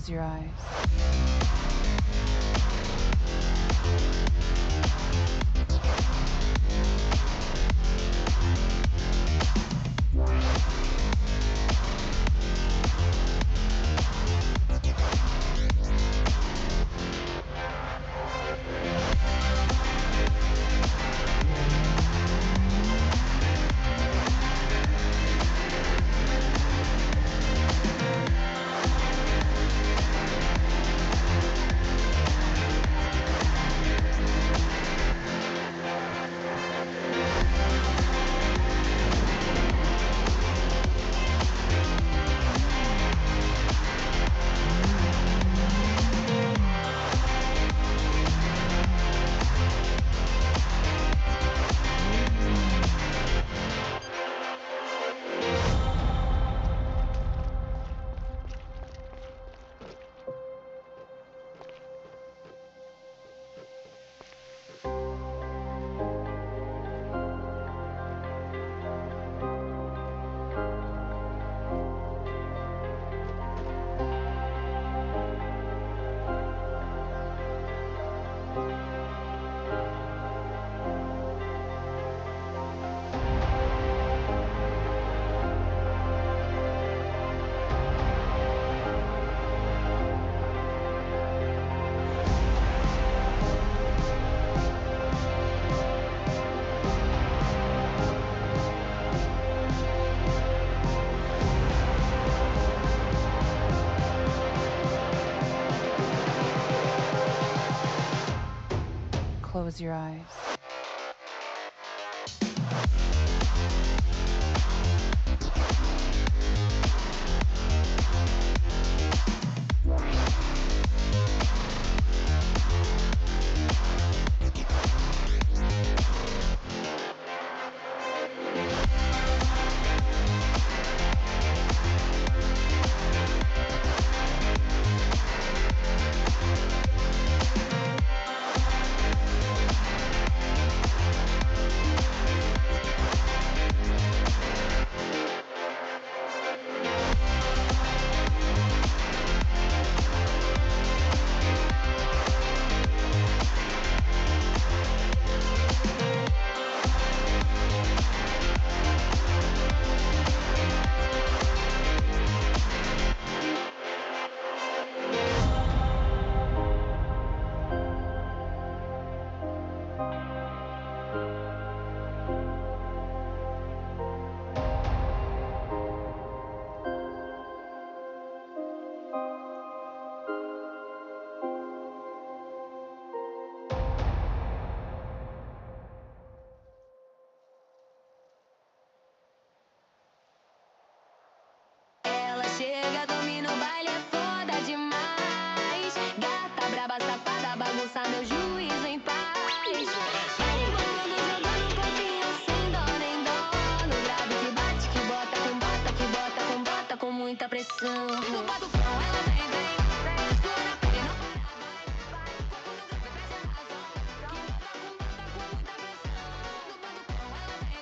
Close your eyes. Close your eyes. Ela chega, domina o baile, é foda demais. Gata braba, safada, bagunça meu juízo em paz. Vai rebolando, jogando corpinho sem dó nem dó. No grave que bate, que bota com bota, que bota com bota com muita pressão. No batucão ela vem, vem, segura na pele, não para, vai, vai. Corpo no grave, presta razão. Que bota com muita pressão. No batucão ela vem,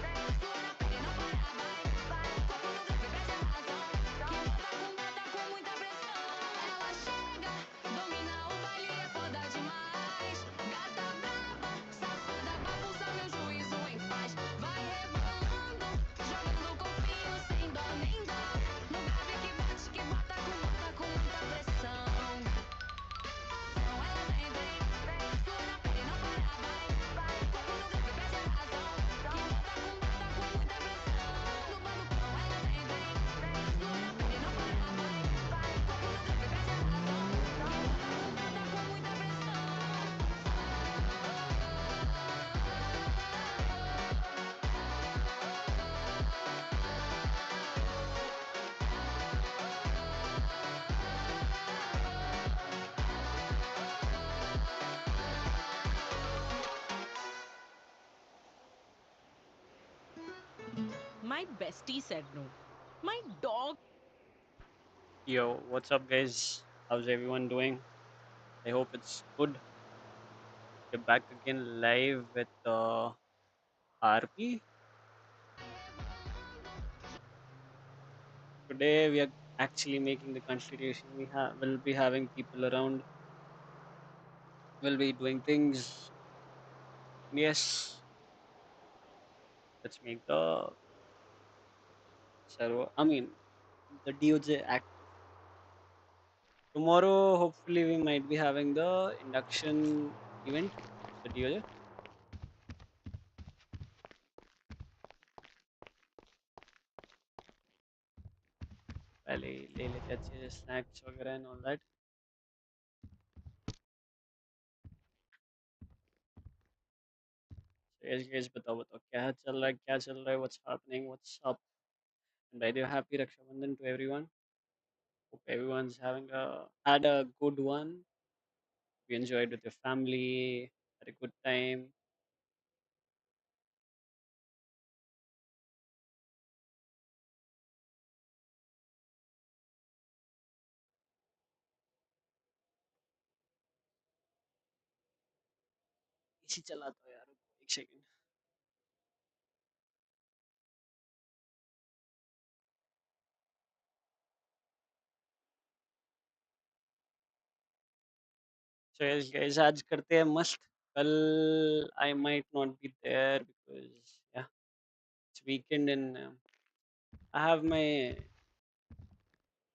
vem, segura na pele, não para, vai, vai. Corpo no grave, presta razão. Que bota com muita pressão. Ela chega, domina o baile, é foda demais. Gata brava, safada, bagunça meu juízo em paz. Vai rebolando, jogando o corpinho sem dó nem dó. No grave que bate, que bota com muita pressão. Então ela vem, vem, segura na pele, não para, vai, vai. Corpo no grave, presta razão. Que bota com muita pressão. No batucão ela vem, vem, segura na pele, não para, vai, vai. Corpo no grave, presta razão. Que bota com muita pressão. My bestie said no. My dog. Yo, what's up, guys? How's everyone doing? I hope it's good. We're back again live with RP. Today we are actually making the constitution. We will be having people around. Will be doing things. Yes, let's make the server. I mean, the DOJ active. Tomorrow, hopefully, we might be having the induction event of the DOJ. पहले ले लेते अच्छे से snacks वगैरह and all that. guys बताओ बताओ क्या चल रहा है what's happening what's up and by the way happy Raksha Bandhan to everyone. Hope everyone's having a had a good one. You enjoyed with your family, had a good time. इसी चलाता हूँ यार एक सेकंड. So yes guys आज करते हैं मस्त. कल I might not be there because yeah it's weekend and I have my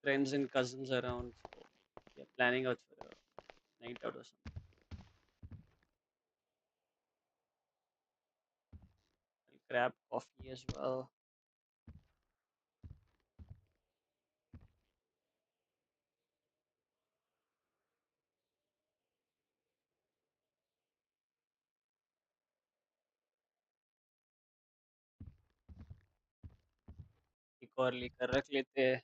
friends and cousins around, so we are planning out for a night out or something. I'll grab coffee as well. एक और लेकर रख लेते हैं.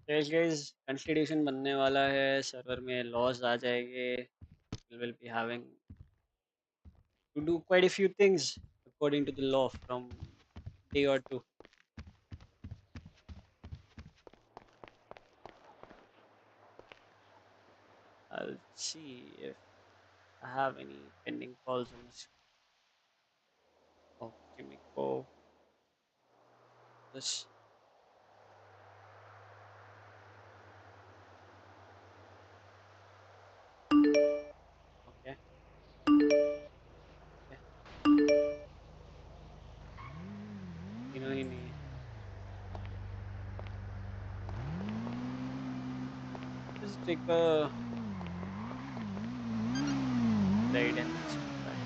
Yes guys constitution बनने वाला है server में लॉज आ जाएंगे. We will be having to do quite a few things according to the law from day or two. I'll see if I have any pending calls on this. Oh, Kimiko. This. Okay. Okay. You know, just take a ride and just come back.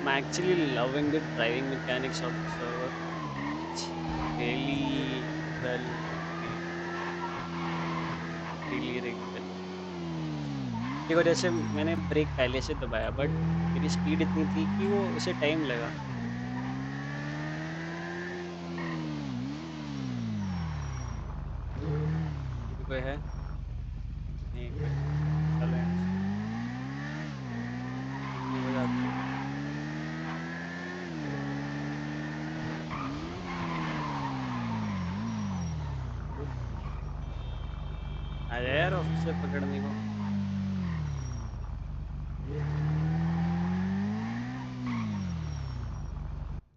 I'm actually loving the driving mechanics of the server. It's really well made. Really, really well made. देखो जैसे मैंने break पहले से दबाया but मेरी speed इतनी थी कि वो उसे टाइम लगा. ये कोई है नहीं कोई नहीं. चलो यहाँ से इतनी हो जाती है. आ जाए यार ऑफिसर पकड़ने को.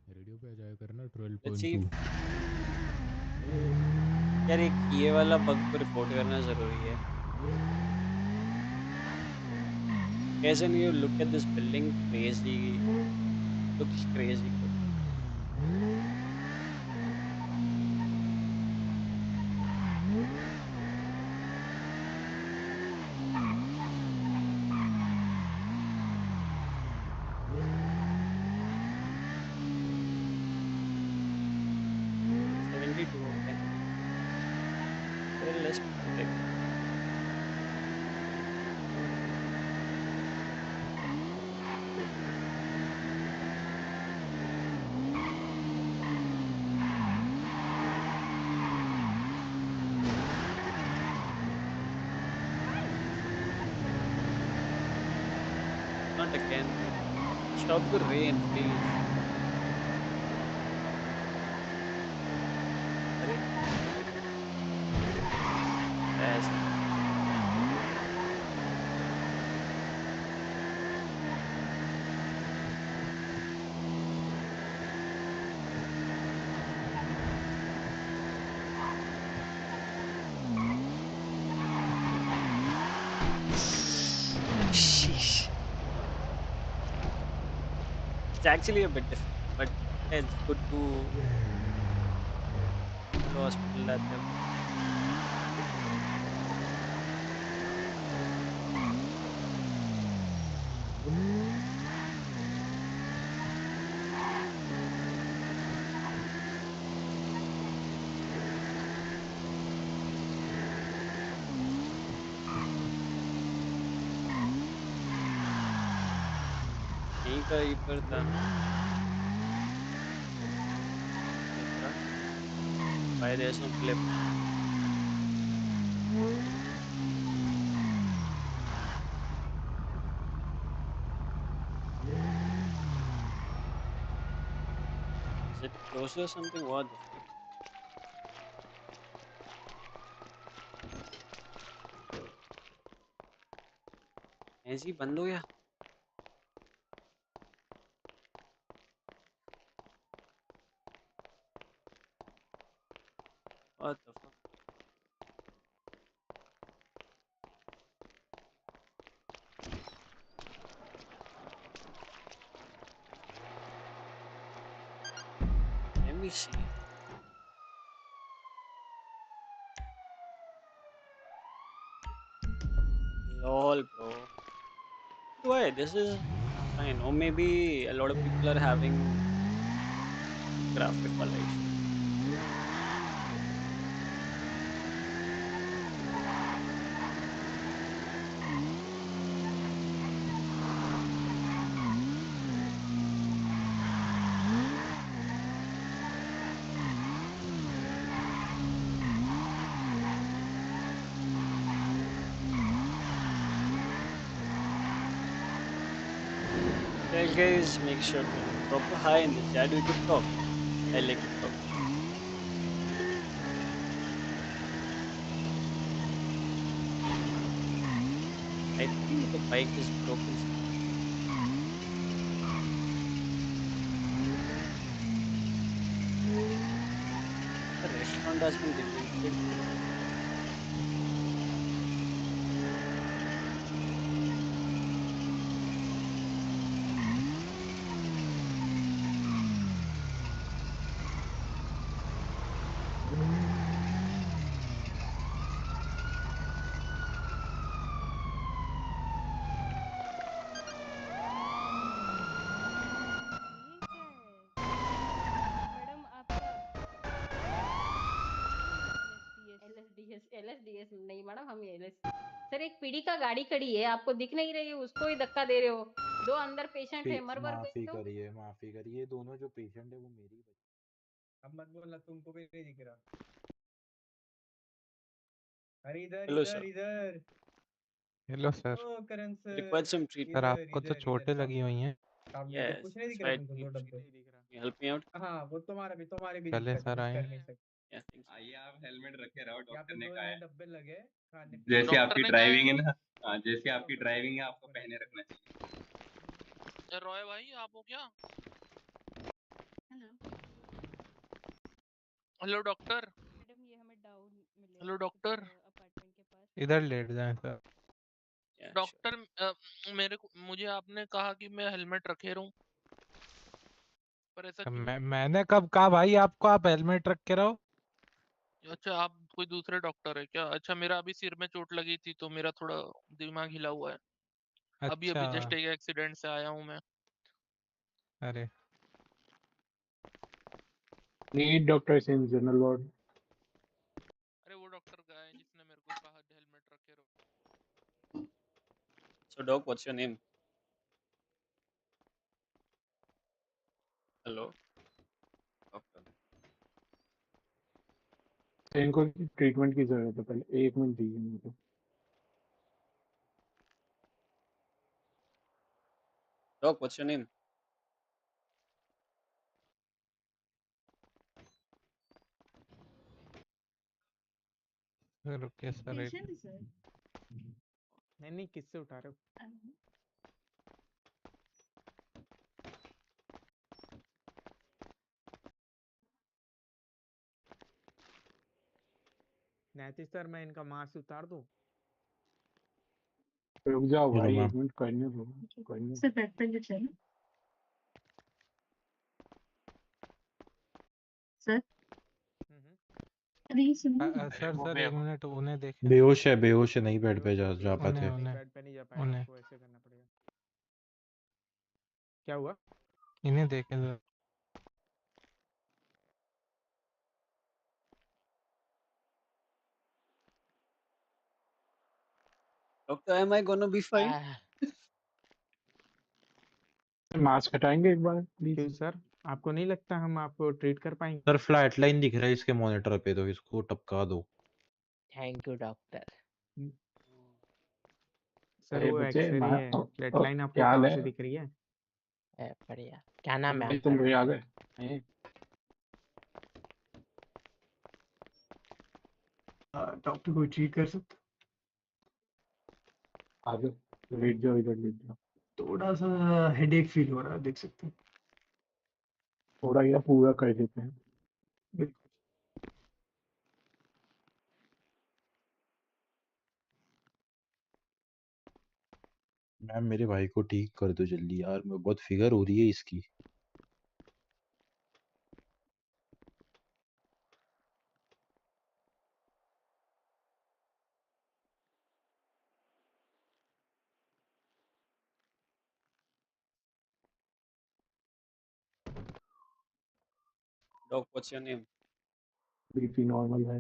रेडियो पे आ जाया करना लेट्स सी. 12.2. यार एक ये वाला बग को रिपोर्ट करना ज़रूरी है. कैसे नहीं. You look at this building crazy. Looks crazy good. Seventy two okay. Less people take. Not again. Stop the rain, please. अरे It's actually a bit difficult, but it's good to go to hospital that they have got. यहीं का ही पर था मित्रा भाई देशों flip Is it closer or something? What the fuck? ऐसे ही बंद हो गया What the fuck? Let me see. Lol, bro. Why? This is fine. Or maybe a lot of people are having graphic color issue. Well, guys, make sure to drop a hi in the chat. We could talk. I like to talk. I think the bike is broken. The restaurant has been deleted. Madam आपका एलएसडीएस नहीं madam हम LS sir एक पीढ़ी का गाड़ी खड़ी है आपको दिख नहीं रही है उसको ही धक्का दे रहे हो दो अंदर पेशेंट है मर मर गए तो माफी करिए दोनों जो पेशेंट है वो मेरी अब मत बोलना तुमको भी नहीं दिख रहा अरे इधर Hello, इधर sir. इधर हेलो सर ओ Karan sir Require some treatment. Sir इधर आपको तो इधर चोटें इधर लगी हुई हैं सामने Yes, तो कुछ नहीं that's दिख रहा right. तुमको दो डब्बे Can you help me out? हाँ वो तुम्हारे भी चले दिक्कत है सर कुछ आए कर नहीं सकते Yeah, thanks. आइए आप हेलमेट रखे रहो यहाँ पे डॉक्टर ने दो कहा नए है डब्बे लगे खाने जैसे पीने आपकी ड्राइविंग है ना हाँ जैसे आपकी ड्राइविंग है आपको पहने रखना चाहिए रॉय भाई आप हो क्या हेलो डॉक्टर मैडम ये हमें डाउन मिले हेलो डॉक्टर अपार्टमेंट के पास इधर लेट जाएं सर Yeah, sure. डॉक्टर मुझे आपने कहा कि मैं हेलमेट रखे रहूं पर ऐसा क्यों मैंने कब कहा भाई आपको आप हेलमेट रख के रहो अच्छा आप कोई दूसरे डॉक्टर है क्या अच्छा मेरा अभी सिर में चोट लगी थी तो मेरा थोड़ा दिमाग हिला हुआ है अभी अच्छा जस्ट एक एक्सीडेंट से आया हूं मैं अरे Need doctors in general ward. अरे वो डॉक्टर का है जिसने मेरे को कहा हेलमेट रखे रहो So, Doc, what's your name? Hello, doctor. इनको ट्रीटमेंट की जरूरत है पहले 1 मिनट दीजिए मुझे Doc, what's your name? रुकिए सर एक नहीं किससे उठा रहे हो नैतिक सर मैं इनका मास्क उतार दूं रुक जाओ चलो भाई मैम 1 मिनट करने दो सर बैक पे जो चाहिए सर हम्म। अरे सुनो सर एक मिनट उन्हें देखें बेहोश है नहीं बेड पे जा पाते। नहीं बेड पे नहीं जा पाएगा, उन्हें आपको ऐसे करना पड़ेगा। क्या हुआ? इन्हें देखें sir. Doctor, am I gonna be fine? Mask हटाएंगे एक बार क्यों प्लीज। सर, आपको नहीं लगता हम आपको ट्रीट कर पाएंगे? सर फ्लैट लाइन दिख रहा है इसके मॉनिटर पे, तो इसको टपका दो। Thank you doctor. सर अरे वो बच्चे एक्सरे है, फ्लैट लाइन आपको क्या हाल कहाँ है? से दिख रही है? बढ़िया। क्या नाम है भाई आपका? तुम भी आ गए। डॉक्टर को ट्रीट कर सकते? आ जाओ, लेट जाओ इधर, लेट जाओ। थोड़ा सा हेडेक फील हो रहा है, देख सकते हैं। थोड़ा या पूरा कर देते हैं। बिल्कुल। मैम मेरे भाई को ठीक कर दो जल्दी यार, मैं बहुत फिगर हो रही है इसकी। Doc, what's your name? BP normal है।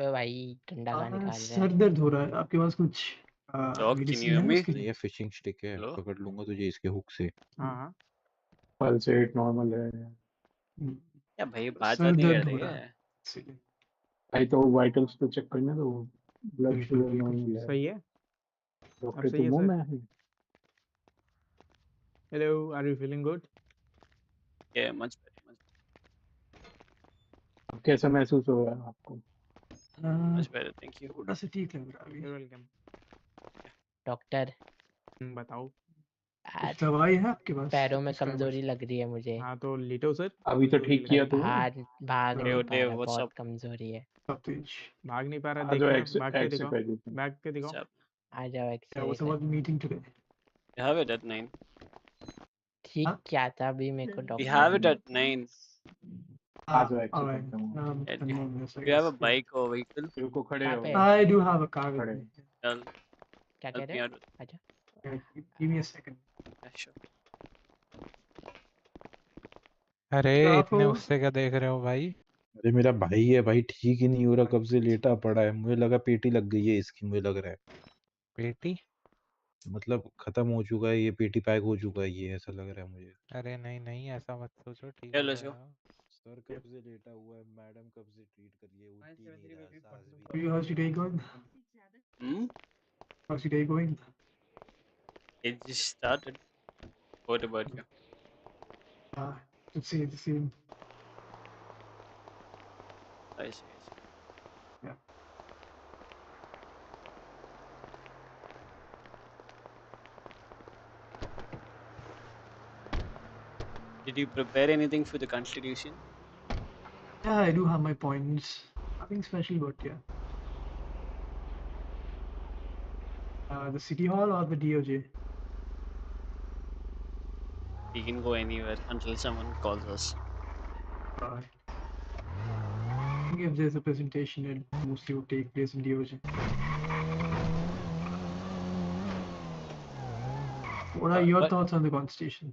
ओ भाई ठंडा का निकाल रहा सर है। दर्द हो रहा है, आपके पास कुछ Doc, can you medicine hear है me? उसके लिए? ये फिशिंग स्टिक है, Hello? पकड़ लूंगा तुझे इसके हुक से। हाँ पल्स रेट नॉर्मल है। क्या भाई बात सर नहीं कर दर्द हो रही रहा है? है इसीलिए। भाई तो वाइटल्स तो चेक करना, तो ब्लड बिल्कुल शुगर बिल्कुल। नॉर्मल है। सही है। अब डॉक्टर सही है तुम हो, सर। मैं हूँ। Hello, are you feeling good? Yeah, much better, अब कैसा महसूस हो रहा है आपको? much better. Thank you. थोड़ा सा ठीक लग रहा है अभी। You welcome. डॉक्टर बताओ। कुछ दवाई है आपके पास? पैरों में कुछ काम कमजोरी लग रही है मुझे। हाँ तो लेटो सर। अभी तो ठीक किया तुमने। भाग नहीं Hey, पा Dave, रहा, what's बहुत up? कमजोरी है। भाग नहीं पा रहा, आ जाओ, देखिए भाग के दिखाओ, एक्सरसाइज देते हैं। भाग के What's दिखाओ। up? आ जाओ Yeah, X ray what about the meeting today? We have it at 9. ठीक हाँ? क्या था अभी मेरे को We डॉक्टर have ने it at 9. आ जाओ, All एक्सरसाइज right. करते हैं। Yeah, 10 more minutes, I do you have a guess. Yeah. bike or vehicle? रुको, खड़े कहाँ रहो। पे? I do have a car with खड़े। me. Tell, क्या कह help me रहे out हो? with it. आजा। Yeah, give me a second. Yeah, sure. अरे तो आप इतने हो? उससे क्या देख रहे हो भाई? अरे मेरा भाई है भाई, ठीक ही नहीं हो रहा, कब से लेटा पड़ा है। मुझे लगा पेटी लग गई है इसकी, मुझे लग रहा है। पेटी? मतलब खत्म हो चुका है ये, पेटी पैक हो चुका है ये, ऐसा लग रहा है मुझे। अरे नहीं ऐसा मत सोचो, ठीक Yeah, हो let's go. जाएगा। सर कब से लेटा हुआ है, मैडम कब से ट्रीट कर रही है, उठ ही नहीं रहा, सांस भी How's your day going? Hmm? How's your day going? It just started. What about you? Let's see the same. I see, I see. Yeah. Did you prepare anything for the Constitution? Yeah, I do have my points. Nothing special, but yeah. The city hall or the DOJ? We can go anywhere until someone calls us. Alright. I think if there's a presentation, it mostly would take place in DOJ. What are your But thoughts on the Constitution?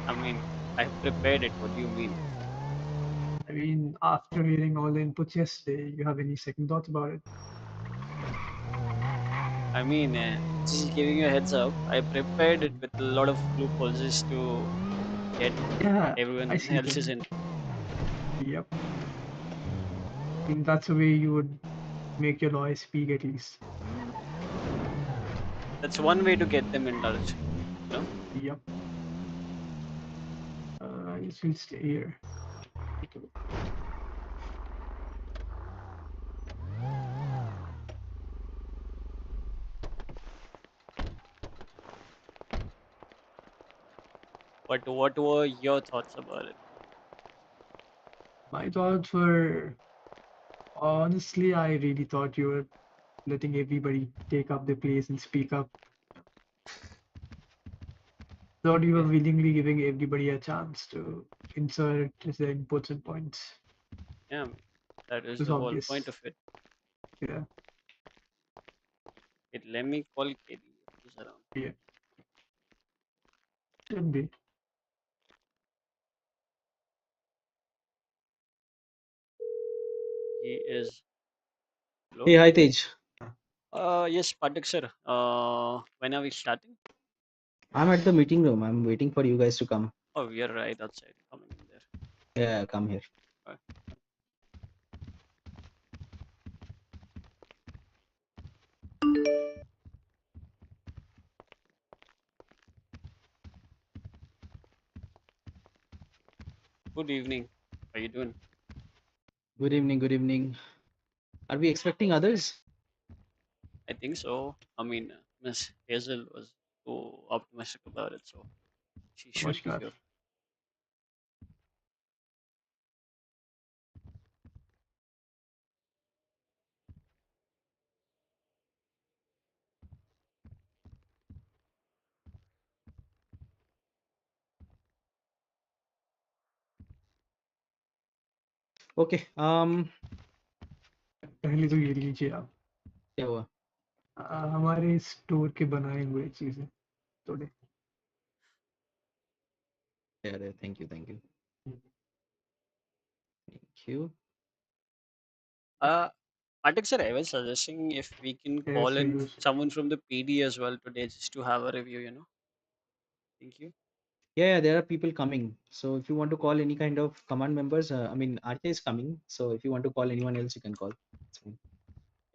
I mean, I prepared it. What do you mean? I mean, after hearing all the inputs yesterday, you have any second thoughts about it? I mean, just giving you a heads up. I prepared it with a lot of loopholes just to get Yeah, I everyone see else's that. input. Yep. I think that's the way you would make your lawyers speak, at least. That's one way to get them indulged. You know? Yep. I guess we'll stay here. But what were your thoughts about it? My thoughts were, honestly, I really thought you were letting everybody take up their place and speak up. thought you were willingly giving everybody a chance to insert their inputs and points. Yeah, that is It's the whole obvious. point of it. Yeah. Let me call KD if he's around. Yeah. Should be. He is. Hello? Hey, hi Tej. Yes, Patak sir. When are we starting? I'm at the meeting room. I'm waiting for you guys to come. Oh, we are right outside. Coming in there. Yeah, come here. Alright. Good evening. How you doing? Good evening. Good evening. Are we expecting others? I think so. I mean, Miss Hazel was so optimistic about it, so she should be Namaskar. here. Okay. पहले तो ये लीजिए आप क्या हुआ? हमारे store के बनाए हुए चीजें थोड़े Yeah, thank you. Thank you. Thank you. Patak sir, I was suggesting if we can Yes, call in use. someone from the PD as well today just to have a review, you know. Thank you. Yeah, there are people coming. So if you want to call any kind of command members, I mean, RK is coming. So if you want to call anyone else, you can call. It's fine.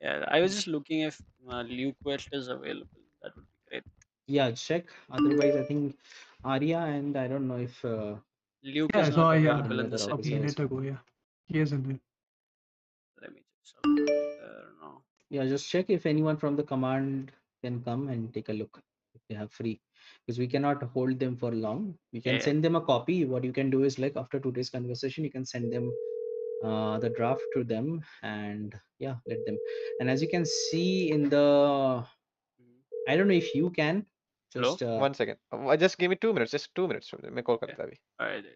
Yeah, I was just looking if Luke West is available. That would be great. Yeah, check. Otherwise, I think Arya and I don't know if Luke Yeah, is so not yeah, available in the other a city. officer is minute ago, yeah. He is in there. Let me check something there now. Yeah, just check if anyone from the command can come and take a look if they have free, because we cannot hold them for long. We can Yeah. send them a copy. What you can do is, like, after today's conversation, you can send them the draft to them, and yeah, let them. And as you can see in the, I don't know if you can Hello? just 1 second. Just give me 2 minutes. Just 2 minutes. मैं call करता अभी. Alright.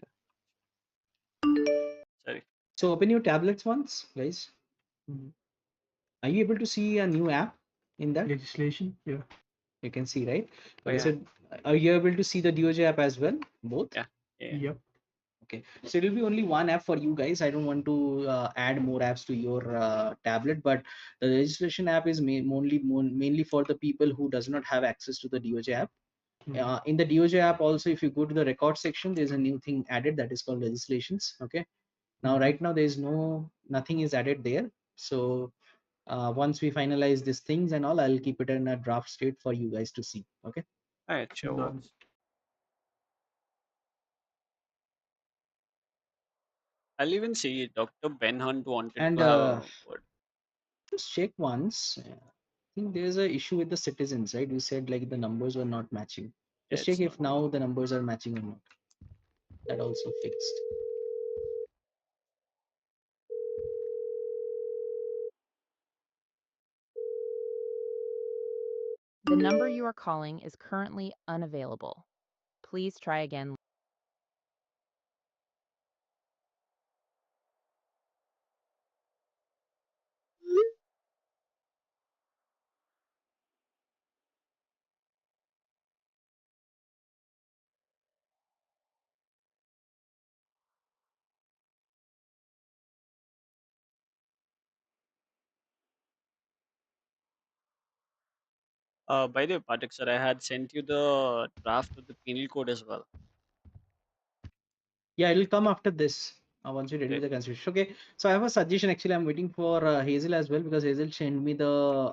Sorry. so open your tablets once, guys. Mhm. Are you able to see a new app in that? Legislation, yeah. You can see, right? Oh, Okay, yeah. so are you able to see the DOJ app as well? Both? Yeah. Yeah. Yep. Okay, so it will be only one app for you guys. I don't want to add more apps to your tablet, but the registration app is mainly for the people who does not have access to the DOJ app. Mhm. In the DOJ app also, if you go to the record section, there's a new thing added that is called legislations. Okay, now Mhm. right now there is nothing is added there. So once we finalize these things and all, I'll keep it in a draft state for you guys to see. Okay. Alright, sure Done. works. I'll even see Dr. Ben Hunt wanted And to have a word. just check once. I think there's an issue with the citizens, right? You said like the numbers were not matching. Yeah, Just check it's if now the numbers are matching or not. That also fixed. The number you are calling is currently unavailable. Please try again. by the way, Patak sir, I had sent you the draft of the penal code as well. Yeah, it'll come after this. Once you ready Okay. with the constitution. Okay. So I have a suggestion. Actually, I'm waiting for Hazel as well, because Hazel sent me the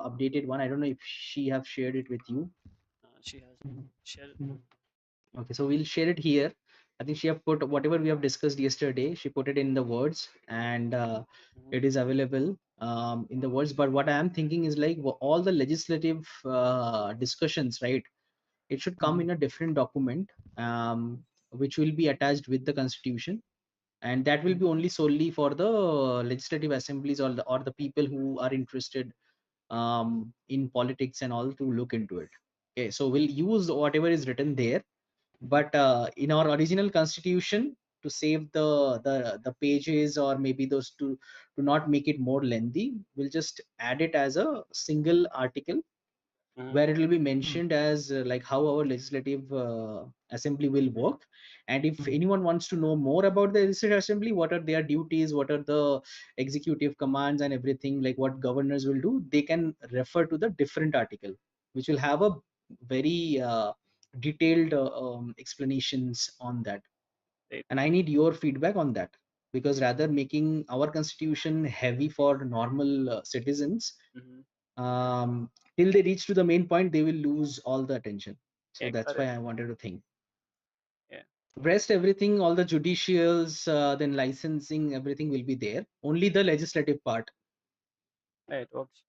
updated one. I don't know if she have shared it with you. She has Mhm. shared it. Mhm. Okay, so we'll share it here. I think she have put whatever we have discussed yesterday. She put it in the words, and it is available in the words. But what I am thinking is like all the legislative discussions, right? It should come in a different document, which will be attached with the constitution, and that will be only solely for the legislative assemblies or the people who are interested in politics and all to look into it. Okay, so we'll use whatever is written there, But in our original constitution, to save the pages or maybe those to not make it more lengthy, we'll just add it as a single article where it will be mentioned as like how our legislative assembly will work. And if anyone wants to know more about the legislative assembly, what are their duties, what are the executive commands and everything, like what governors will do, they can refer to the different article, which will have a very detailed explanations on that. Right. And I need your feedback on that, because rather making our constitution heavy for normal citizens, till they reach to the main point, they will lose all the attention. So Yeah, that's why correct. I wanted to think. Yeah. Rest everything, all the judicials, then licensing, everything will be there. Only the legislative part. Yeah, it works.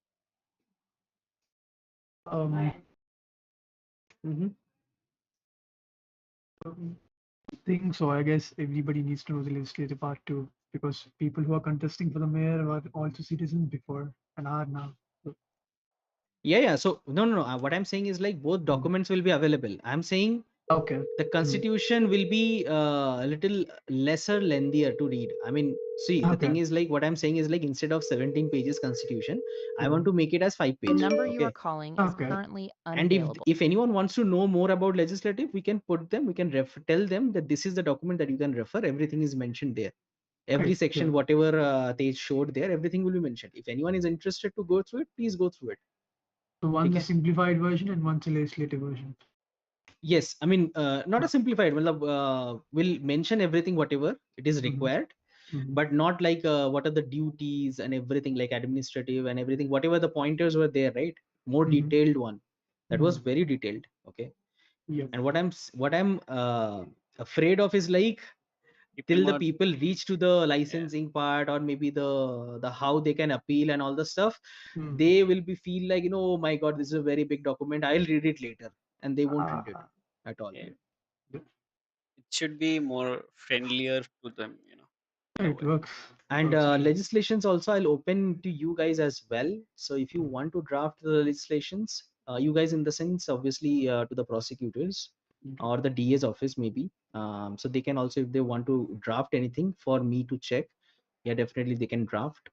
Think so. I guess everybody needs to know the legislative part too, because people who are contesting for the mayor are also citizens before and are now. So, Yeah. So no. What I'm saying is like both documents will be available. I'm saying okay. The constitution will be a little lesser lengthier to read. I mean, see, the thing is like what I'm saying is like instead of 17 pages constitution, I want to make it as 5 The pages. number you are Okay. calling is currently And unavailable. if anyone wants to know more about legislative, we can put them, we can tell them that this is the document that you can refer. Everything is mentioned there. Every Right, section, yeah. whatever they showed there, everything will be mentioned. If anyone is interested to go through it, please go through it. So one's a Okay. simplified version and one's a legislative version. Yes, I mean, not a simplified. We'll mention everything, whatever it is required, but not like what are the duties and everything, like administrative and everything, whatever the pointers were there, right? More detailed one. That was very detailed. Okay. Yep. And what I'm afraid of is like till the people reach to the licensing part, or maybe the how they can appeal and all the stuff, they will be feel like, oh my god, this is a very big document, I'll read it later, and they won't read it at all. Yeah. It should be more friendlier to them, It works. And legislations also I'll open to you guys as well. So if you want to draft the legislations, you guys in the sense, obviously to the prosecutors or the DA's office maybe, so they can also, if they want to draft anything for me to check, yeah, definitely they can draft.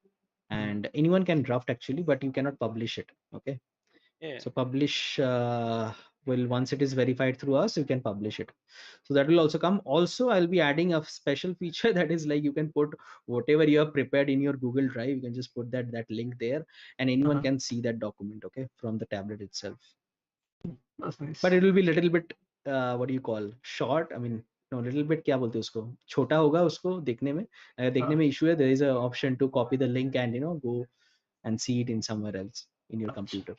And anyone can draft actually, but you cannot publish it. Okay. Yeah. So publish, well, once it is verified through us, you can publish it. So that will also come. Also, I'll be adding a special feature that is like you can put whatever you have prepared in your Google Drive. You can just put that link there, and anyone can see that document. Okay, from the tablet itself. That's nice. But it will be little bit, what do you call, short? I mean, no, little bit क्या बोलते हैं उसको, छोटा होगा उसको देखने में. देखने में issue है. There is a option to copy the link and go and see it in somewhere else in your computer.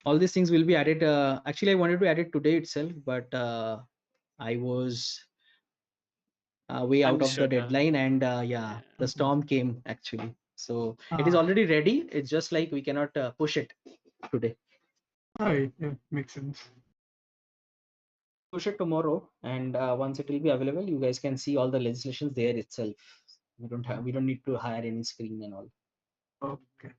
All these things will be added. Actually, I wanted to add it today itself, but I was way out of the deadline, and yeah, the storm came actually. So it is already ready. It's just like we cannot push it today. Alright, yeah, makes sense. Push it tomorrow, and once it will be available, you guys can see all the legislations there itself. We don't need to hire any screen and all. Okay.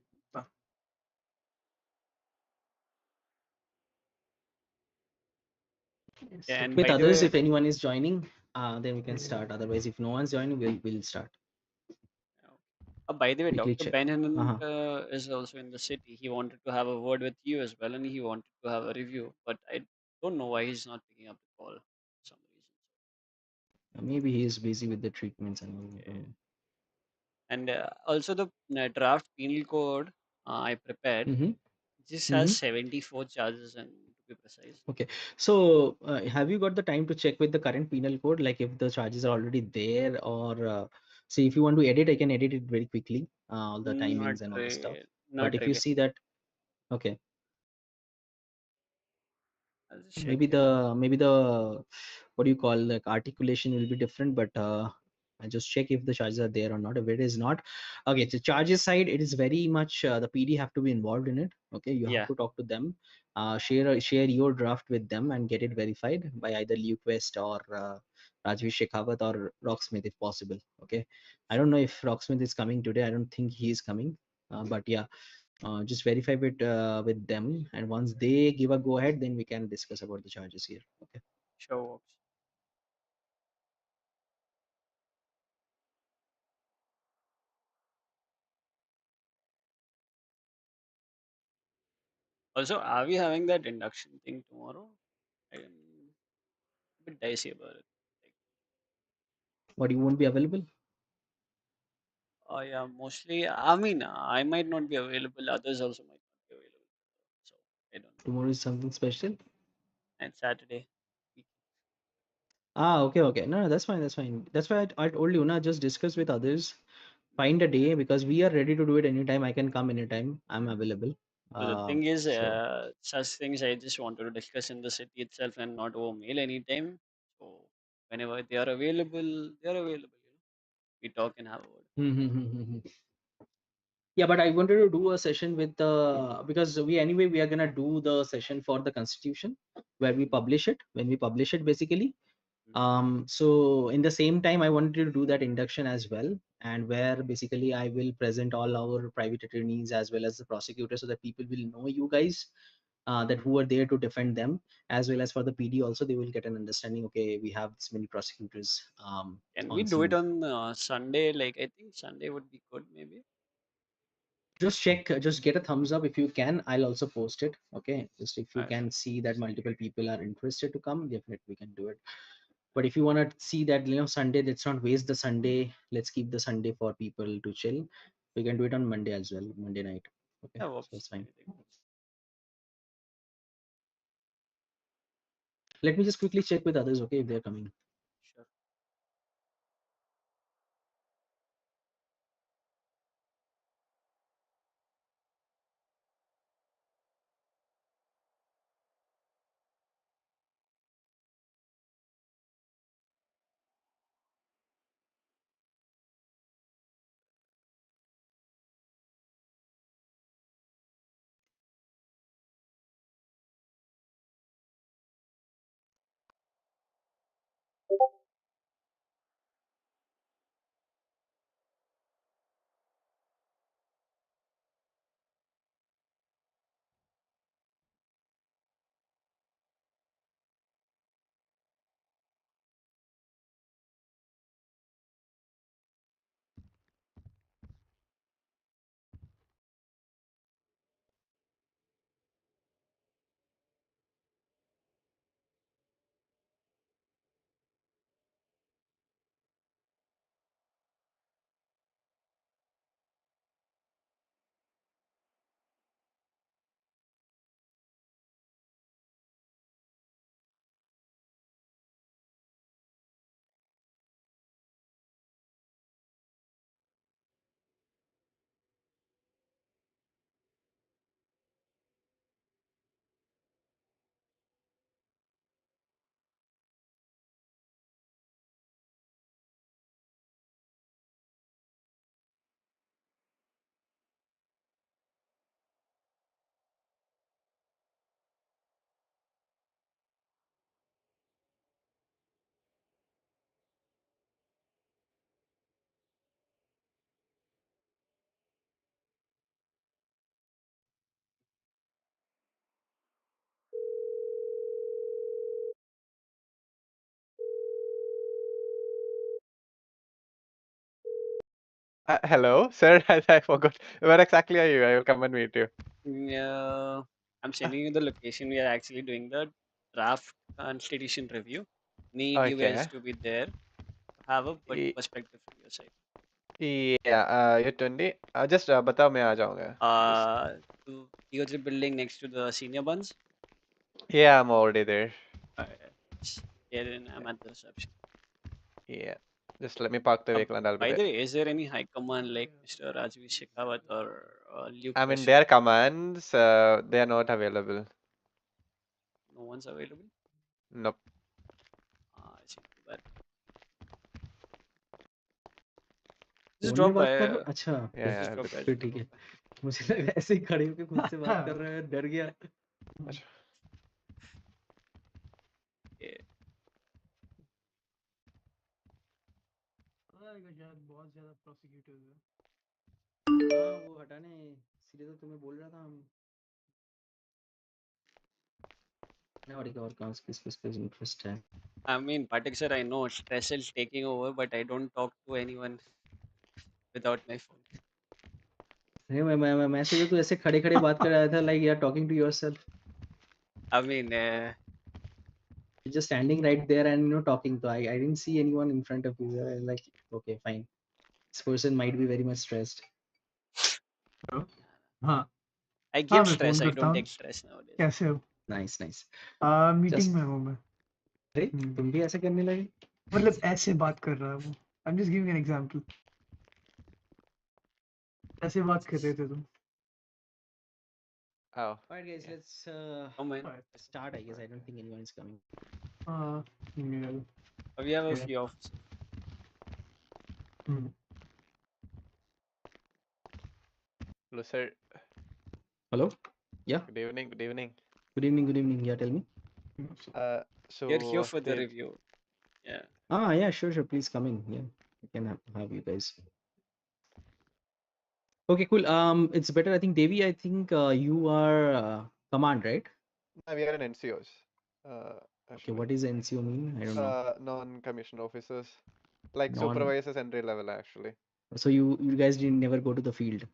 Yeah, and With by the others, way, if anyone is joining, then we can start. Otherwise, if no one's joining, we'll start. by the way, Quickly Dr. check. Benjamin is also in the city. He wanted to have a word with you as well, and he wanted to have a review, but I don't know why he's not picking up the call for some reason. Maybe he is busy with the treatments and all. Yeah. And also the draft penal code I prepared. This has 74 charges, and to be precise. Okay, so have you got the time to check with the current penal code, like if the charges are already there, or see if you want to edit, I can edit it very quickly, all the timings and all the stuff. But if you see that, okay, maybe the what do you call, like articulation will be different, but I just check if the charges are there or not. If it is not, okay, so charges side, it is very much the PD have to be involved in it. Okay, you have to talk to them, share your draft with them and get it verified by either Quest or Rajvi Shekhawat or Rocksmith if possible. Okay, I don't know if Rocksmith is coming today. I don't think he is coming, but yeah, Just verify it with them, and once they give a go ahead, then we can discuss about the charges here. Okay. Sure works. Also, are we having that induction thing tomorrow? I'm a bit dicey about it. What, you won't be available? Oh yeah, mostly. I mean, I might not be available. Others also might not be available. So I don't know. Tomorrow is something special. And Saturday. Ah, okay, okay. No, no, that's fine. That's fine. That's why I told you, na, just discuss with others. Find a day because we are ready to do it anytime. I can come anytime. I'm available. So the thing is, So such things I just wanted to discuss in the city itself and not over mail anytime. So whenever they are available, they are available. You know, we talk and have a word. yeah, but I wanted to do a session with the because we are gonna do the session for the constitution where we publish it. When we publish it, basically. So in the same time, I wanted to do that induction as well, and where basically I will present all our private attorneys as well as the prosecutors, so that people will know you guys, that who are there to defend them, as well as for the PD also, they will get an understanding. Okay, we have this many prosecutors Can we on do it scene. on Sunday? Like I think Sunday would be good, maybe. Just check, just get a thumbs up if you can. I'll also post it. Okay, just if you Sure. can see that multiple people are interested to come, definitely we can do it. But if you want to see that, Sunday, let's not waste the Sunday. Let's keep the Sunday for people to chill. We can do it on Monday as well, Monday night. Okay, That so works. it's fine. Anything works. Let me just quickly check with others, okay, if they're coming. Sure. Hello, sir. I forgot. Where exactly are you? I will come and meet you. Yeah, I'm sending you the location. We are actually doing the draft constitution review. Need you guys Okay. to be there to have a good Y- perspective from your side. Yeah, you're 20. Just बताओ मैं आ जाऊंगा. Just To the building next to the senior buns. yeah, I'm already there. Here in I'm at the reception. Yeah. Just let me park the vehicle and I'll be By there. the way, is there any high command like Mr. Rajvi Shekhawat or Luke I mean, Kashyap? their commands, they are not available. No one's available. Nope. I see. Too bad. Just phone में drop by. बात कर रहे हो? अच्छा, Yeah, Just I'll be drop there. by. फिर Just ठीक drop है. by. मुझे लगा ऐसे ही खड़े होके खुद से बात कर रहे हैं, डर गया. अच्छा. Yeah. शायद बहुत ज्यादा प्रोसिक्यूटर्स है. हाँ, वो हटाने सीधे तो तुम्हें बोल रहा था हम और किस पे इंटरेस्ट है I mean, Patek sir, I know stress is taking over, but I don't talk to anyone without my phone. नहीं मैं सोचा तू ऐसे खड़े खड़े बात कर रहा था like you are talking to yourself. I mean, You're just standing right there and talking. So I didn't see anyone in front of you. I was like, okay, fine. This person might be very much stressed. हाँ I हाँ give मैं stress. Phone I करता don't हूँ take stress nowadays. कैसे हो Nice. Meeting Just में हूँ मैं अरे तुम भी ऐसे करने लगे मतलब ऐसे बात कर रहा है वो I am just giving an example ऐसे बात कर रहे थे तुम Oh, Alright guys, yeah. let's Oh man, start. I guess I don't think anyone is coming. yeah. we have a Yeah. few officers. Hello, sir. Hello? Yeah. Good evening. Good evening. Good evening. Yeah, tell me. So We are here for the Tej- review. Yeah. Yeah, sure. Please come in. Yeah, we can have you guys. Okay, cool. It's better. I think Devi. I think you are command, right? we are in NCOs. Okay, Actually. what does NCO mean? I don't know. Non-commissioned officers, like Non. supervisors entry level actually. So you guys didn't never go to the field.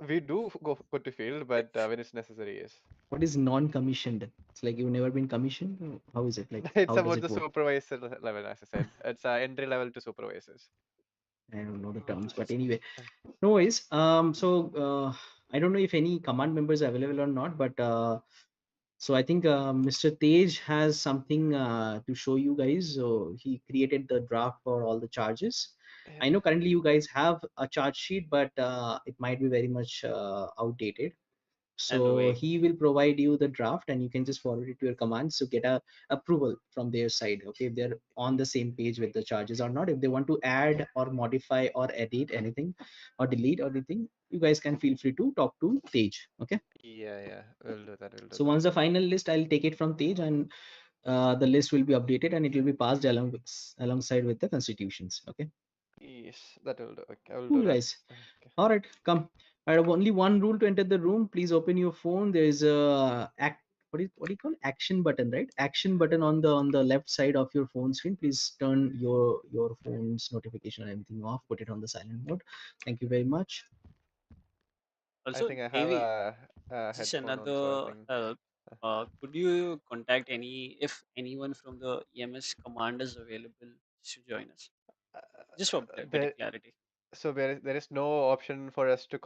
We do go to field, but when it's necessary, yes. What is non-commissioned? It's like you've never been commissioned. How is it like? It's How does about it the work? supervisor level, as I said. It's entry level to supervisors. I don't know the terms, but anyway, no worries. I don't know if any command members are available or not, but so I think Mr. Tej has something to show you guys. So he created the draft for all the charges. I know currently you guys have a charge sheet, but it might be very much outdated. So vague. he will provide you the draft and you can just forward it to your commands to get a approval from their side. Okay, if they're on the same page with the charges or not. If they want to add or modify or edit anything or delete or anything, you guys can feel free to talk to Tej. Okay. Yeah, we'll do that. So once the final list, I'll take it from Tej and the list will be updated and it will be passed alongside with the constitutions. Okay. Yes, that will do. Okay, I will Cool, do that. guys. All right, come. I have only one rule to enter the room. Please open your phone. There is a what do you call action button, right? Action button on the left side of your phone screen. Please turn your phone's notification and everything off. Put it on the silent mode. Thank you very much. Also, I think I have Devi, a just headphone on, so I another think. help. Could you contact if anyone from the EMS command is available to join us? Just for better clarity. So there is no option for us to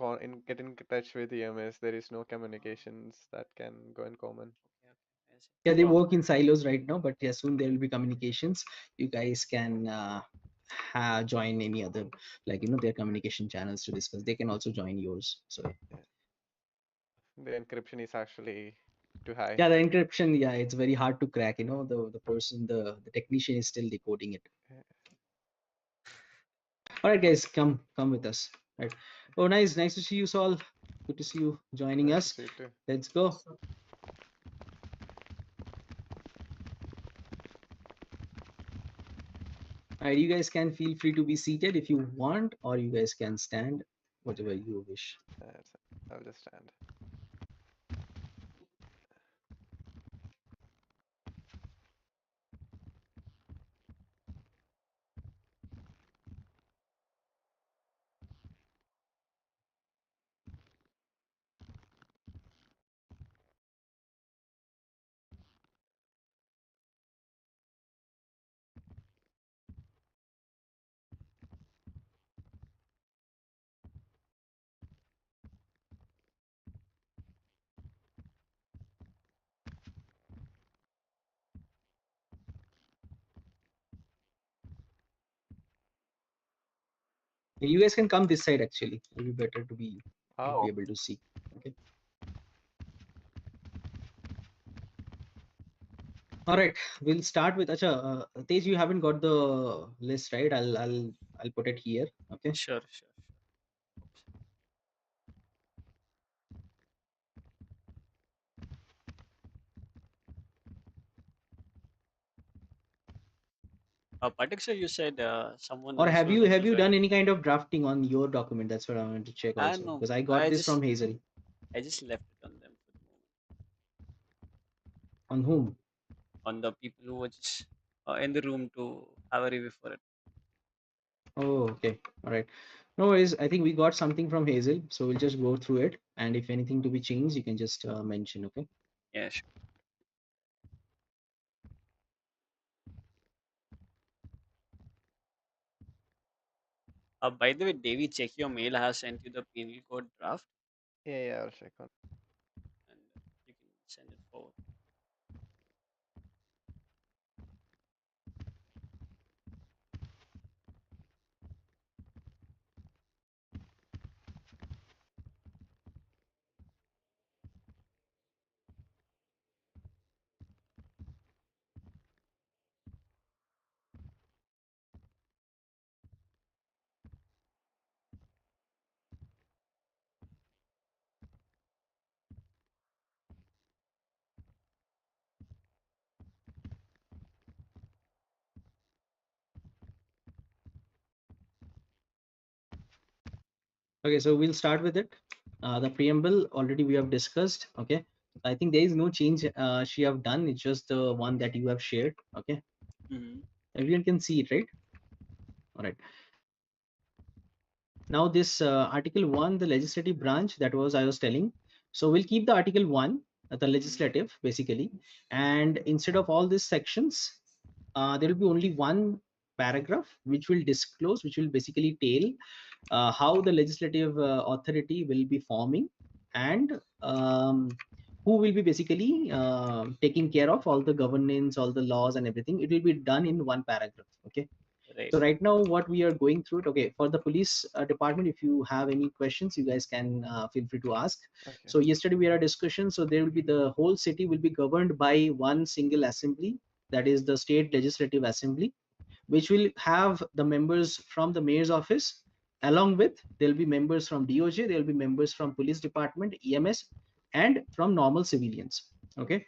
get in touch with EMS. There is no communications that can go in common. Yeah, they work in silos right now, but yeah, soon there will be communications. You guys can join any other, like their communication channels to discuss. They can also join yours. So the encryption is actually too high. Yeah, the encryption, yeah, it's very hard to crack. The person, the technician is still decoding it. All right, guys, come with us. Right. Oh, nice to see you all. Good to see you joining us. See you too. Let's go. All right, you guys can feel free to be seated if you want, or you guys can stand, whatever you wish. I'll just stand. You guys can come this side actually. It'll be better to be able to see. Okay. All right, we'll start with Acha. Tej, you haven't got the list, right? I'll put it here. Okay. Sure. Patik sir, you said someone Or else have was you also done joining. any kind of drafting on your document? That's what I wanted to check also, No, because I got this from Hazel. I just left it on them for the moment. On whom? On the people who were just in the room to have a review for it. Oh, okay. All right. No worries. I think we got something from Hazel, so we'll just go through it. And if anything to be changed, you can just mention. Okay. Yeah, sure. By the way, Devi, check your mail. I have sent you the penal code draft, Yeah, I'll check on. and you can send it forward. Okay, so we'll start with it. The preamble already we have discussed. Okay, I think there is no change she have done. It's just the one that you have shared. Okay, everyone can see it, right? All right. Now this Article 1, the legislative branch, that was I was telling. So we'll keep the Article 1, the legislative, basically. And instead of all these sections, there will be only one paragraph which will disclose, which will basically tell how the legislative authority will be forming, and who will be basically taking care of all the governance, all the laws and everything. It will be done in one paragraph. Okay. Right. So right now what we are going through it, okay, for the police department, if you have any questions, you guys can feel free to ask. Okay. So yesterday we had a discussion, so there will be, the whole city will be governed by one single assembly, that is the state legislative assembly, which will have the members from the mayor's office. Along with, there will be members from DOJ, there will be members from police department, EMS, and from normal civilians. Okay.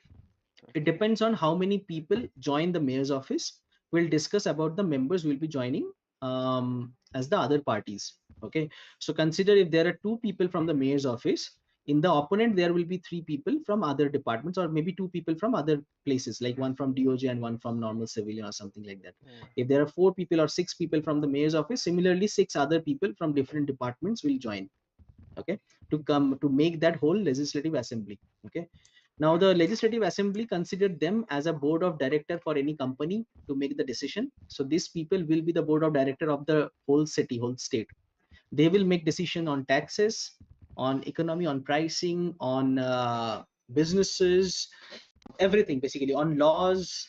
It depends on how many people join the mayor's office. We'll discuss about the members will be joining as the other parties. Okay. So consider if there are 2 people from the mayor's office, in the opponent there will be 3 people from other departments, or maybe 2 people from other places, like one from DOJ and one from normal civilian or something like that. If there are 4 people or 6 people from the mayor's office, similarly 6 other people from different departments will join. Okay, to come to make that whole legislative assembly. Okay. Now the legislative assembly considered them as a board of director for any company to make the decision. So these people will be the board of director of the whole city, whole state. They will make decision on taxes, on economy, on pricing, on businesses, everything basically, on laws,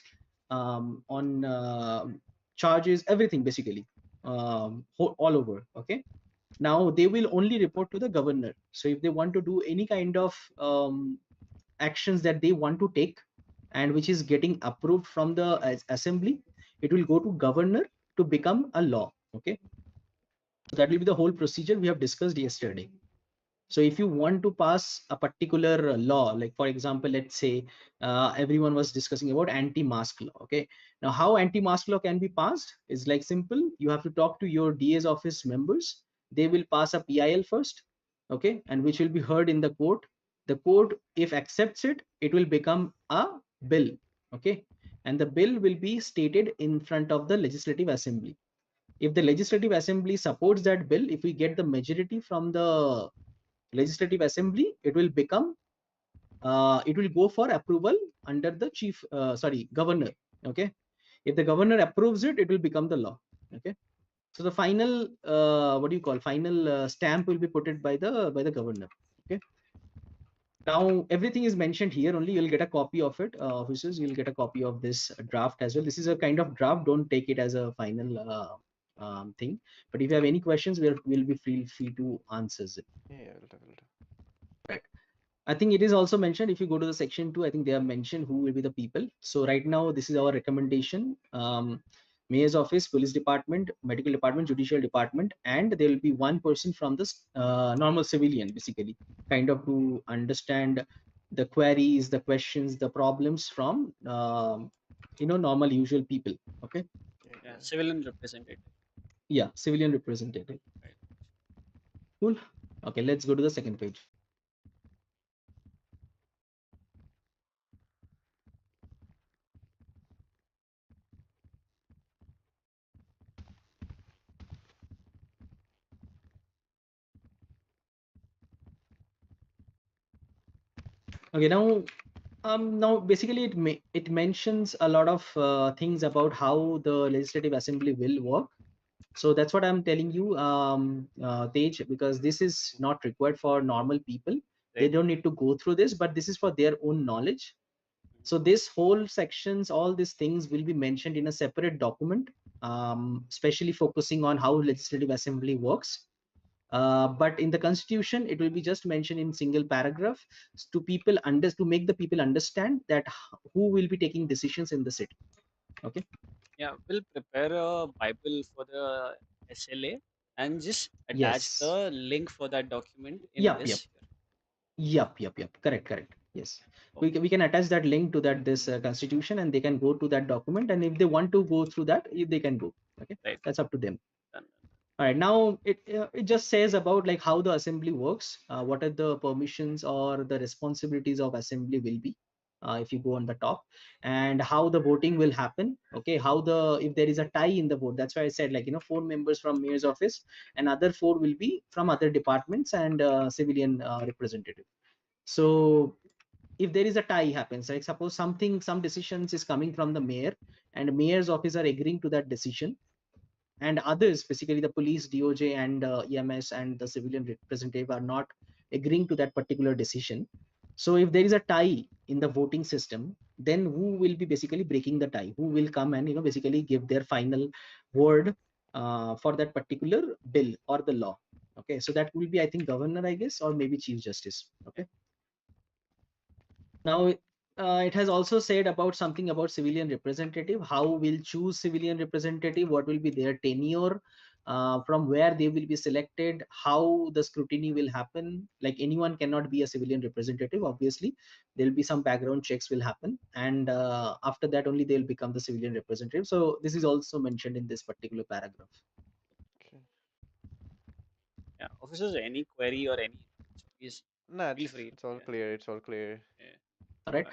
on charges, everything basically, all over. Okay. Now they will only report to the governor. So if they want to do any kind of actions that they want to take, and which is getting approved from the assembly, it will go to governor to become a law. Okay. So that will be the whole procedure we have discussed yesterday. So if you want to pass a particular law, like for example, let's say everyone was discussing about anti-mask law. Okay. Now how anti-mask law can be passed is like simple. You have to talk to your DA's office members. They will pass a PIL first. Okay. And which will be heard in the court. The court, if accepts it, it will become a bill. Okay. And the bill will be stated in front of the legislative assembly. If the legislative assembly supports that bill, if we get the majority from the legislative assembly, it will become it will go for approval under the governor. Okay. If the governor approves it, it will become the law. Okay. So the final what do you call, final stamp will be put it by the governor. Okay. Now everything is mentioned here. Only you'll get a copy of it, officers. You'll get a copy of this draft as well. This is a kind of draft. Don't take it as a final thing. But if you have any questions, we'll be free to answer it. Yeah, will do. Right. I think it is also mentioned, if you go to the section 2, I think they have mentioned who will be the people. So right now, this is our recommendation. Mayor's office, police department, medical department, judicial department, and there will be one person from this normal civilian, basically, kind of to understand the queries, the questions, the problems from normal usual people. Okay. Yeah. civilian representative. Yeah, civilian representative. Right. Cool. Okay, let's go to the second page. Okay, now basically it mentions a lot of things about how the legislative assembly will work. So that's what I'm telling you, Tej, because this is not required for normal people. They Right. don't need to go through this, but this is for their own knowledge. So this whole sections, all these things will be mentioned in a separate document, especially focusing on how legislative assembly works. But in the constitution, it will be just mentioned in single paragraph to make the people understand that who will be taking decisions in the city. Okay. Yeah, we'll prepare a Bible for the SLA and just attach Yes. the link for that document in Yep. this. Yep. Correct. Yes. We can attach that link to that constitution, and they can go to that document, and if they want to go through that, they can go. Okay. Right. That's up to them. Done. All right, now it just says about like how the assembly works, what are the permissions or the responsibilities of assembly will be, if you go on the top, and how the voting will happen. Okay, if there is a tie in the vote, that's why I said, like, 4 members from mayor's office and other 4 will be from other departments and civilian representative. So if there is a tie happens, like suppose some decisions is coming from the mayor and mayor's office are agreeing to that decision, and others, basically the police, DOJ, and EMS and the civilian representative are not agreeing to that particular decision. So if there is a tie in the voting system, then who will be basically breaking the tie? Who will come and basically give their final word for that particular bill or the law? Okay, so that will be, I think, governor, I guess, or maybe chief justice. Okay. Now, it has also said about something about civilian representative, how we'll choose civilian representative, what will be their tenure, from where they will be selected, how the scrutiny will happen. Like anyone cannot be a civilian representative, obviously. There'll be some background checks will happen. And after that only they'll become the civilian representative. So this is also mentioned in this particular paragraph. Okay. Yeah, officers, any query or any, please Nah, feel free. it's all clear. It's all clear. Yeah. All right.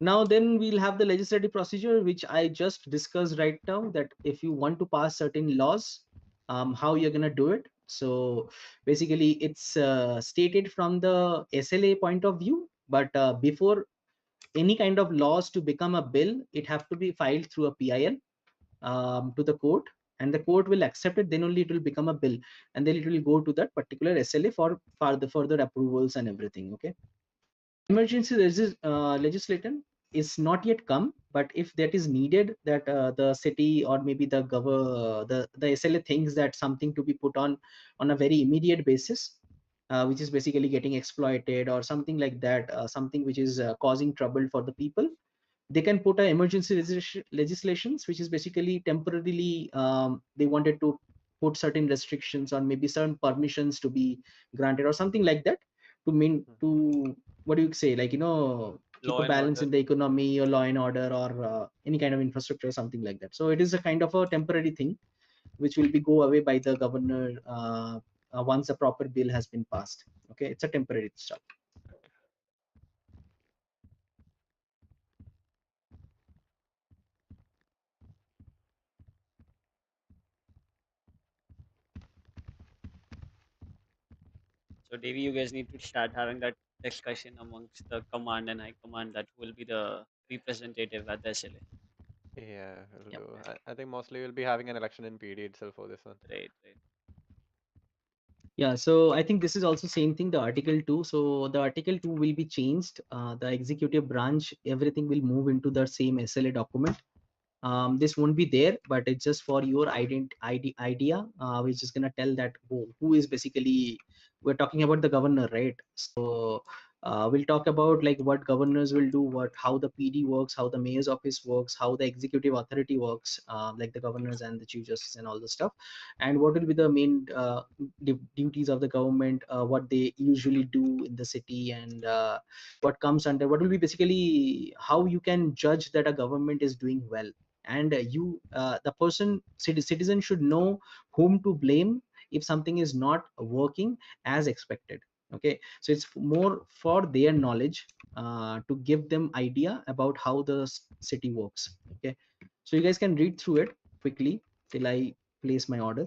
Now then we'll have the legislative procedure, which I just discussed right now, that if you want to pass certain laws, how you're going to do it. So basically it's stated from the SLA point of view, but before any kind of laws to become a bill, it have to be filed through a PIL to the court, and the court will accept it. Then only it will become a bill, and then it will go to that particular SLA for the further approvals and everything. Okay. Emergency legislation is not yet come, but if that is needed, that the city or maybe the SLA thinks that something to be put on a very immediate basis, which is basically getting exploited or something like that, something which is causing trouble for the people, they can put an emergency legislations, which is basically temporarily they wanted to put certain restrictions or maybe certain permissions to be granted or something like that, to what do you say, like, keep Law a and balance order. in the economy or law and order or any kind of infrastructure or something like that. So it is a kind of a temporary thing which will be go away by the governor once a proper bill has been passed. Okay, it's a temporary stuff. So Devi, you guys need to start having that discussion amongst the command and high command, that will be the representative at the SLA. Yeah, we'll do. I think mostly we'll be having an election in PD itself for this one. Right. Yeah, so I think this is also same thing, the Article 2. So the Article 2 will be changed. The executive branch, everything will move into the same SLA document. This won't be there, but it's just for your idea, which is gonna tell that who is basically, we're talking about the governor, right? So we'll talk about like what governors will do, how the PD works, how the mayor's office works, how the executive authority works, like the governors and the chief justice and all the stuff, and what will be the main duties of the government, what they usually do in the city, and what comes under, what will be basically how you can judge that a government is doing well. and the citizen should know whom to blame if something is not working as expected. Okay, so it's more for their knowledge, to give them idea about how the city works. Okay, so you guys can read through it quickly till I place my order.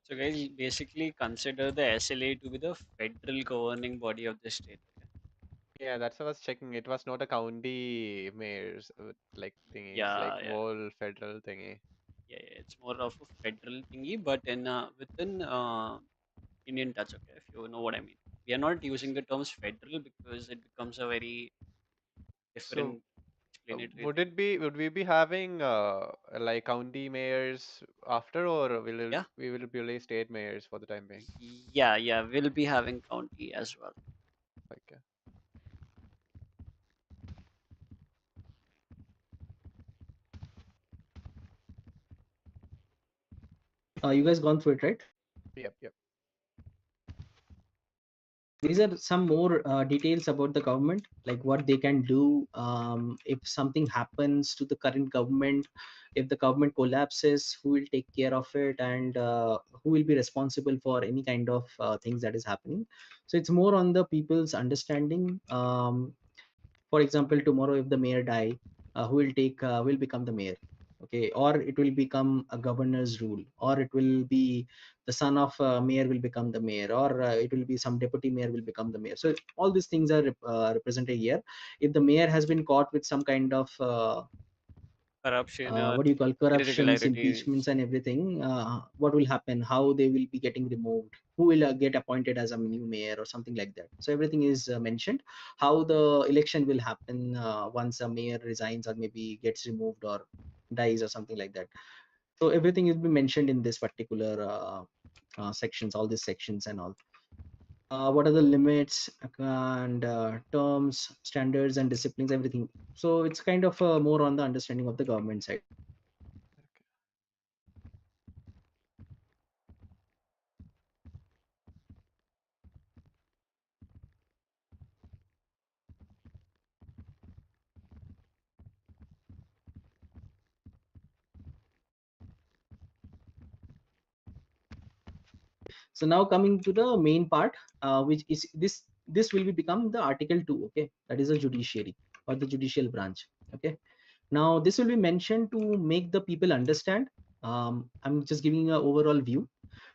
So guys, basically consider the SLA to be the federal governing body of the state. Okay? Yeah, that's what I was checking. It was not a county mayor's like thingy. It's like Yeah, yeah, whole federal thingy. yeah. It's more of a federal thingy, but in within Indian touch. Okay, if you know what I mean. We are not using the terms federal because it becomes a very So different explanatory would thing. it be, would we be having like county mayors after, or Yeah, we will be only state mayors for the time being? yeah. We'll be having county as well. Okay. You guys gone through it, right? Yep, yep. These are some more details about the government, like what they can do if something happens to the current government, if the government collapses, who will take care of it, and who will be responsible for any kind of things that is happening. So it's more on the people's understanding. For example, tomorrow if the mayor die, who will take will become the mayor? Okay, or it will become a governor's rule, or it will be the son of mayor will become the mayor, or it will be some deputy mayor will become the mayor. So all these things are represented here. If the mayor has been caught with some kind of Corruption, what do you call corruptions, impeachments, irregularities. and everything, what will happen, how they will be getting removed, who will get appointed as a new mayor or something like that. So everything is mentioned, how the election will happen once a mayor resigns or maybe gets removed or dies or something like that. So everything will be mentioned in this particular sections, all these sections and all. What are the limits and terms, standards, and disciplines, everything. So it's kind of more on the understanding of the government side. So now coming to the main part, which is this will be become the Article 2. Okay, that is the judiciary or the judicial branch. Okay, now this will be mentioned to make the people understand. I'm just giving an overall view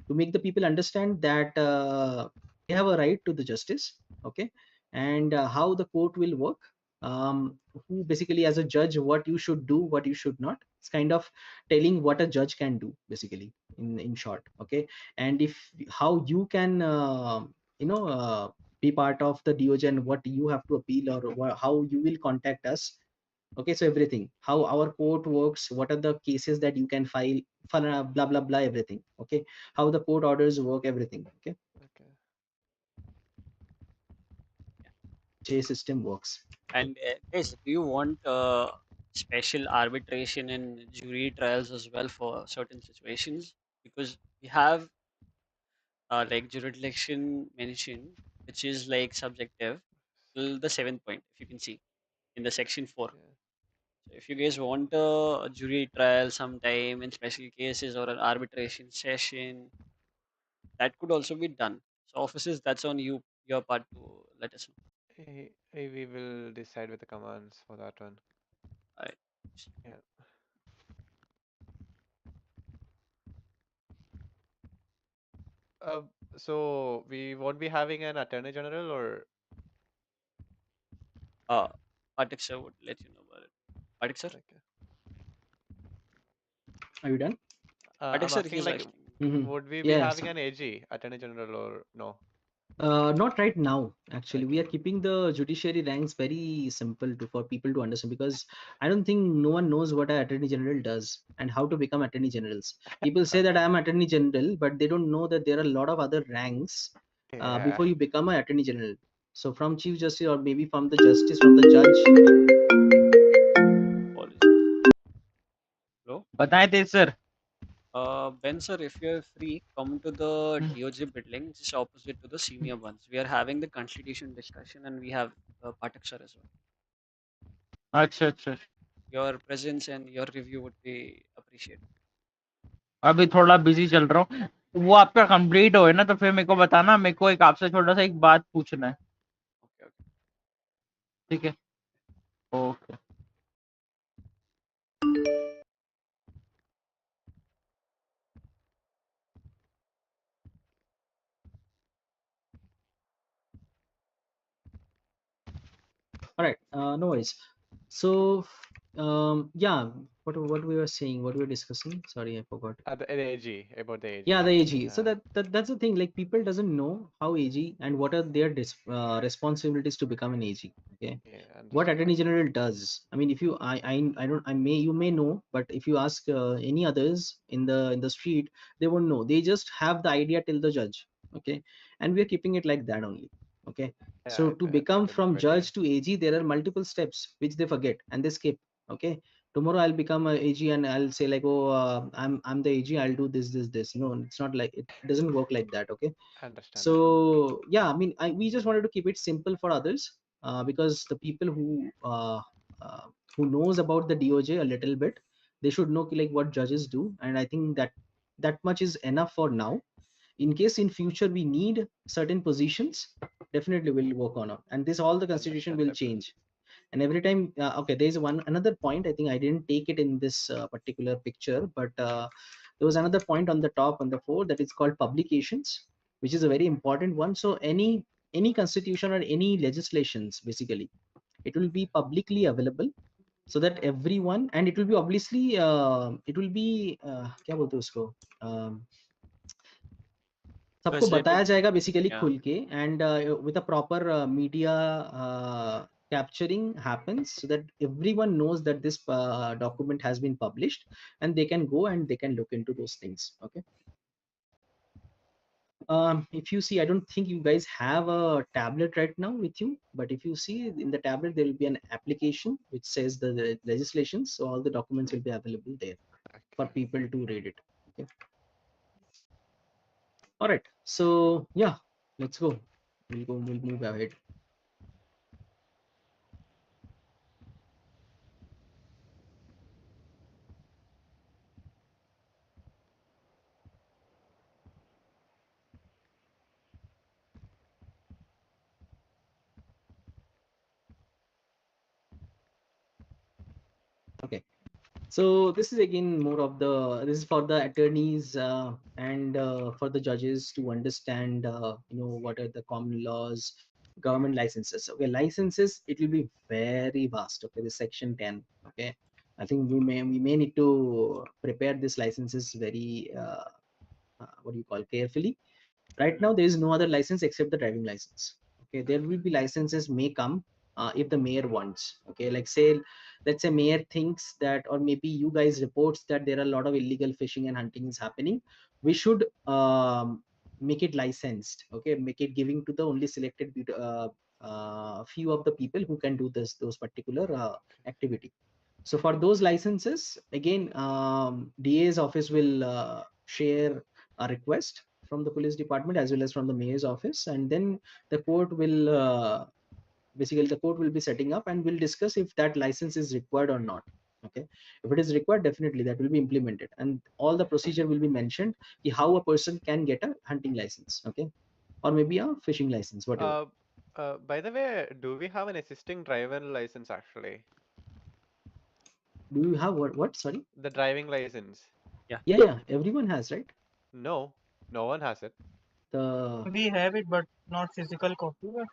to make the people understand that they have a right to the justice. Okay, and how the court will work, who basically as a judge what you should do, what you should not. It's kind of telling what a judge can do basically, in short. Okay, and if how you can you know be part of the DOJ and what you have to appeal, or how you will contact us. Okay, so everything, how our court works, what are the cases that you can file for blah blah blah, everything. Okay, how the court orders work, everything. Okay, Okay. J system works. And guys, do you want special arbitration and jury trials as well for certain situations? Because we have like jurisdiction mentioned, which is like subjective till the seventh point, if you can see in the section 4. Yeah. So if you guys want a jury trial sometime in special cases or an arbitration session, that could also be done. So officers, that's on you, your part to let us know. We will decide with the commands for that one. Alright. Yeah. So we won't be having an attorney general, or Patik sir would let you know about it. Patik sir? okay. Are you done? Patik I'm sir, asking he's like, asking. would we be Yeah, having an AG, attorney general, or no? Not right now. Actually, we Okay. are keeping the judiciary ranks very simple for people to understand, because I don't think no one knows what an attorney general does and how to become attorney generals. People say that I am attorney general, but they don't know that there are a lot of other ranks Yeah. before you become an attorney general. So from chief justice, or maybe from the justice, from the judge. Hello? बताएं तेज sir. Ben sir, if you're free, come to the DOJ building, just opposite to the senior ones. We are having the constitution discussion and we have Patak sir as well. अच्छा अच्छा. Your presence and your review would be appreciated. अभी थोड़ा busy चल रहा हूँ. वो आपका complete हो ना तो फिर मेरे को बताना. मेरे को एक आपसे छोटा सा एक बात पूछना है. Okay, okay. ठीक है. Okay. All right, no worries. So, yeah, what we were saying, what we were discussing. Sorry, I forgot. The AG, about the AG. Yeah, the AG. So that's the thing. Like, people doesn't know how AG and what are their responsibilities to become an AG. Okay. Yeah, What understand. attorney general does. I mean, if you, I don't, you may know, but if you ask any others in the street, they won't know. They just have the idea till the judge. Okay, and we are keeping it like that only. Okay. Yeah, So to I become think from it's better. judge to AG, there are multiple steps which they forget and they skip. Okay. Tomorrow I'll become a AG and I'll say like, oh, I'm the AG. I'll do this. No, it's not like it doesn't work like that. Okay. Understand. So yeah, I mean, we just wanted to keep it simple for others, because the people who knows about the DOJ a little bit, they should know like what judges do, and I think that much is enough for now. In case in future we need certain positions, definitely we'll work on it, and this all the constitution will change. And every time, okay, there's another point. I think I didn't take it in this particular picture, but there was another point on the top on the four that is called publications, which is a very important one. So any constitution or any legislations, basically, it will be publicly available, so that everyone, and it will be obviously it will be क्या बोलते हैं उसको, सबको बताया जाएगा basically खुल के, and with a proper media capturing happens, so that everyone knows that this document has been published, and they can go and they can look into those things. Okay. If you see, I don't think you guys have a tablet right now with you, but if you see in the tablet, there will be an application which says the legislations, so all the documents will be available there for people to read it. Okay. All right, so yeah, let's go. We'll move ahead. Okay, so this is again more of this is for the attorneys and for the judges to understand what are the common laws, government licenses. Okay, licenses, it will be very vast. Okay, the section 10. Okay, I think we may need to prepare this licenses very what do you call, carefully. Right now there is no other license except the driving license. Okay, there will be licenses may come if the mayor wants. Okay, like say, let's say mayor thinks that, or maybe you guys reports that there are a lot of illegal fishing and hunting is happening, we should make it licensed. Okay, make it giving to the only selected few of the people who can do those particular activity. So for those licenses, again, DA's office will share a request from the police department as well as from the mayor's office, and then the court will basically the court will be setting up and will discuss if that license is required or not. Okay, if it is required, definitely that will be implemented, and all the procedure will be mentioned how a person can get a hunting license, okay, or maybe a fishing license, whatever. By the way, do we have an existing driver license actually? Do you have what? Sorry. The driving license. Yeah. Everyone has, right? No, no one has it. We have it, but not physical copy. But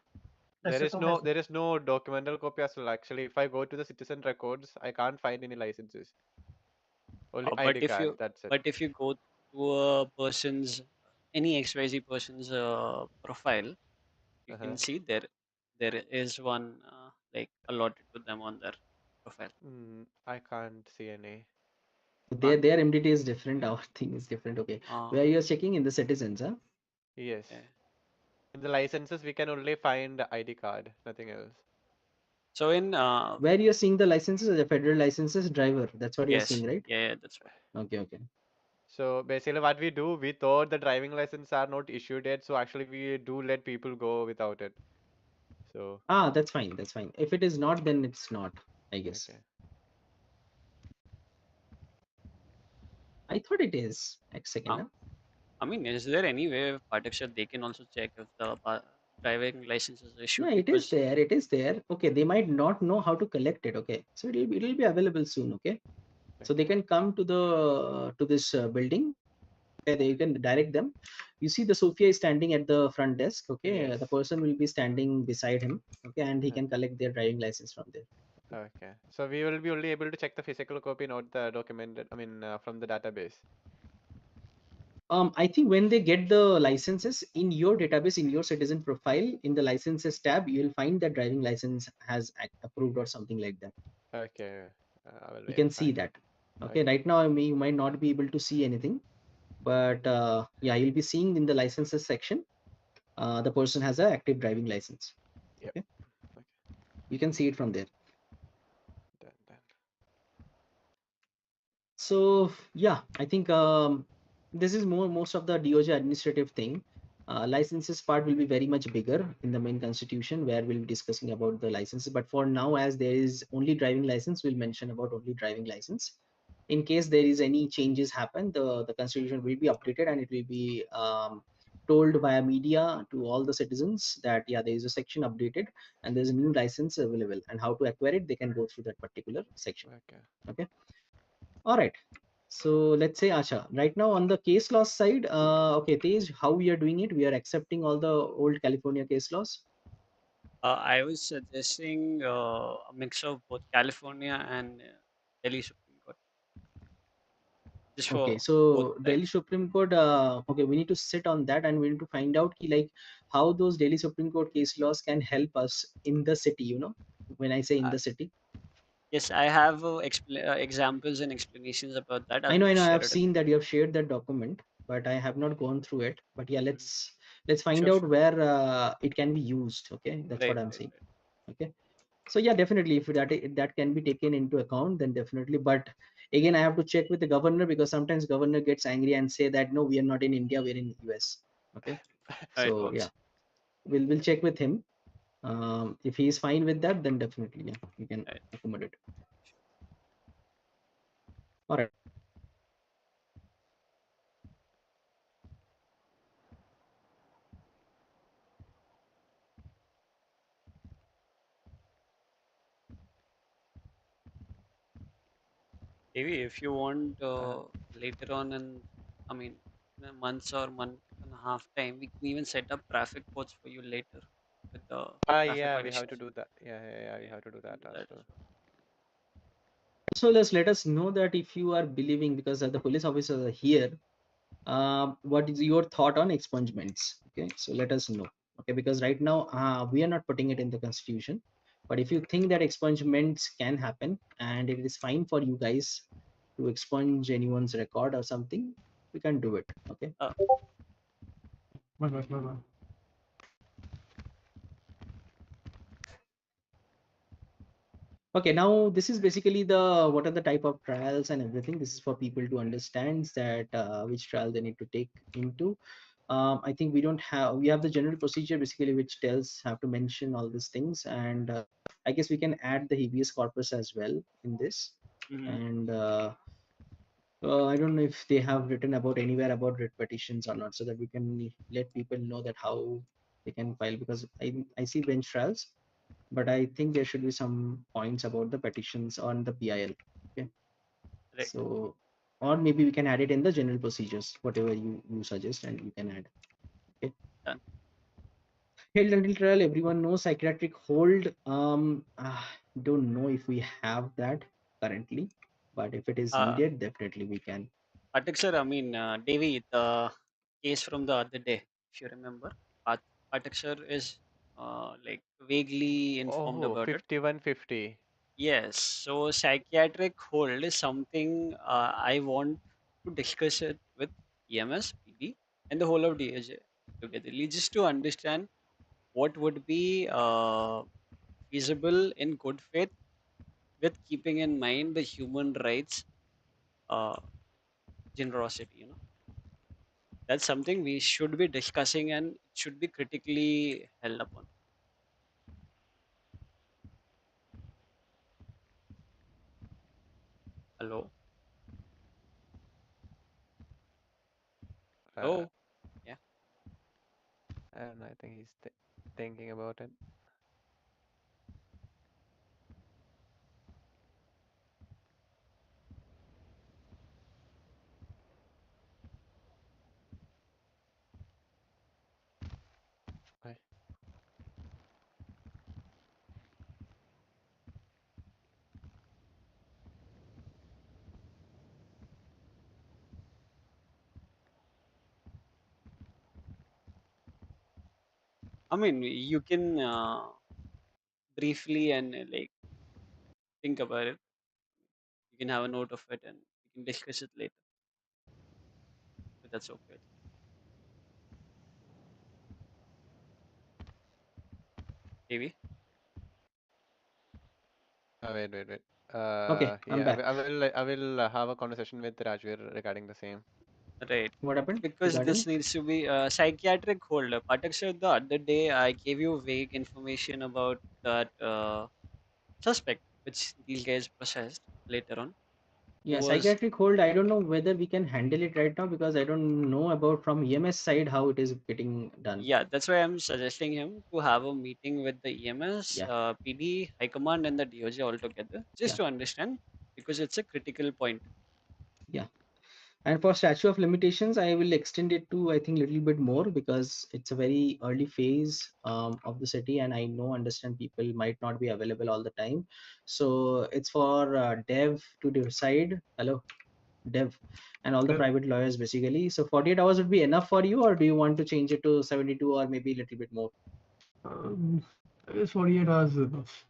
There is no documental copy as well. Actually, if I go to the citizen records, I can't find any licenses. Only But ID if card. you That's it. go to a person's any XYZ person's profile, you can see there is one like allotted to them on their profile. I can't see any. Their MDT is different. Our thing is different. Okay, where you are checking in the citizens, huh? Yes. In the licenses, we can only find the ID card, nothing else. So in where you are seeing the licenses, the federal licenses driver. That's what you are yes, seeing, right? yeah, that's right. Okay. So basically, what we do, we thought the driving license are not issued yet, so actually we do let people go without it. So that's fine. That's fine. If it is not, then it's not, I guess. Okay. I thought it is. Second. I mean, is there any way participants they can also check if the driving license is issued? Yeah, it is there. It is there. Okay, they might not know how to collect it. Okay, so it'll be available soon. Okay, so they can come to this building. Okay, you can direct them. You see, the Sophia is standing at the front desk. Okay, Yes. the person will be standing beside him. Okay, and he can collect their driving license from there. Okay, so we will be only able to check the physical copy, not the documented. I mean, from the database. I think when they get the licenses in your database, in your citizen profile, in the licenses tab, you will find that driving license has approved or something like that. Okay, You can see that. Okay, right now you might not be able to see anything, but yeah, you'll be seeing in the licenses section, the person has an active driving license. Okay, you can see it from there. So yeah, I think this is most of the DOJ administrative thing. Licenses part will be very much bigger in the main constitution, where we'll be discussing about the licenses. But for now, as there is only driving license, we'll mention about only driving license. In case there is any changes happen, the constitution will be updated, and it will be told via media to all the citizens that yeah, there is a section updated and there's a new license available, and how to acquire it, they can go through that particular section. Okay. All right. So let's say Asha, right now on the case laws side, okay, Tej, how we are doing it? We are accepting all the old California case laws. I was suggesting a mix of both California and Delhi Supreme Court. Just for Okay, so Delhi Supreme Court, okay, we need to sit on that, and we need to find out like how those Delhi Supreme Court case laws can help us in the city, you know, when I say in the city. Yes, I have examples and explanations about that. I know, I share have it. seen that you have shared that document, but I have not gone through it. But yeah, let's find Sure, out where it can be used. Okay, that's what I'm saying. Okay, so yeah, definitely, if that can be taken into account, then definitely. But again, I have to check with the governor, because sometimes governor gets angry and say that no, we are not in India, we're in US. Okay, so yeah, we'll check with him. If he is fine with that, then definitely yeah, we can accommodate. All right. Maybe if you want later on, in in a months or month and a half time, we can even set up traffic codes for you later with the traffic yeah, we violations. have to do that. Yeah, we have to do that as well. So let us know that if you are believing, because the police officers are here, what is your thought on expungements? Okay, so let us know. Okay, because right now we are not putting it in the constitution, but if you think that expungements can happen and it is fine for you guys to expunge anyone's record or something, we can do it. Okay. Bye. Okay, now this is basically the what are the type of trials and everything. This is for people to understand that which trial they need to take into. I think we have the general procedure basically, which tells have to mention all these things, and I guess we can add the habeas corpus as well in this. and I don't know if they have written about anywhere about writ petitions or not, so that we can let people know that how they can file, because I see bench trials, but I think there should be some points about the petitions on the PIL. Okay. Right. So, or maybe we can add it in the general procedures, whatever you suggest, and you can add. Okay. Done. Held until trial, everyone knows. Psychiatric hold, don't know if we have that currently, but if it is needed, definitely we can. Pathak sir, I mean, Devi, the case from the other day, if you remember, Pathak sir is like vaguely informed Oh, about it. 5150. Yes, so psychiatric hold is something I want to discuss it with EMS, PD, and the whole of DOJ together, just to understand what would be feasible in good faith, with keeping in mind the human rights generosity. That's something we should be discussing and it should be critically held upon. Hello? Oh, yeah. And I think he's thinking about it. Bye. I mean, you can briefly and like think about it. You can have a note of it and you can discuss it later. If that's okay. Maybe. Wait. Okay, I'm Yeah, back. I will have a conversation with Rajveer regarding the same. Right. What happened? Because this needs to be a psychiatric hold. Patak sir, the other day I gave you vague information about that suspect, which these guys processed later on. Who Yeah, was psychiatric hold, I don't know whether we can handle it right now, because I don't know about from EMS side how it is getting done. Yeah, that's why I'm suggesting him to have a meeting with the EMS, PD, High Command, and the DOJ all together, just to understand, because it's a critical point. Yeah. And for statute of limitations, I will extend it to, I think, a little bit more, because it's a very early phase of the city, and I know, understand people might not be available all the time. So it's for dev to decide. Hello, dev, and all the private lawyers basically. So 48 hours would be enough for you, or do you want to change it to 72 or maybe a little bit more? I guess 48 hours is enough.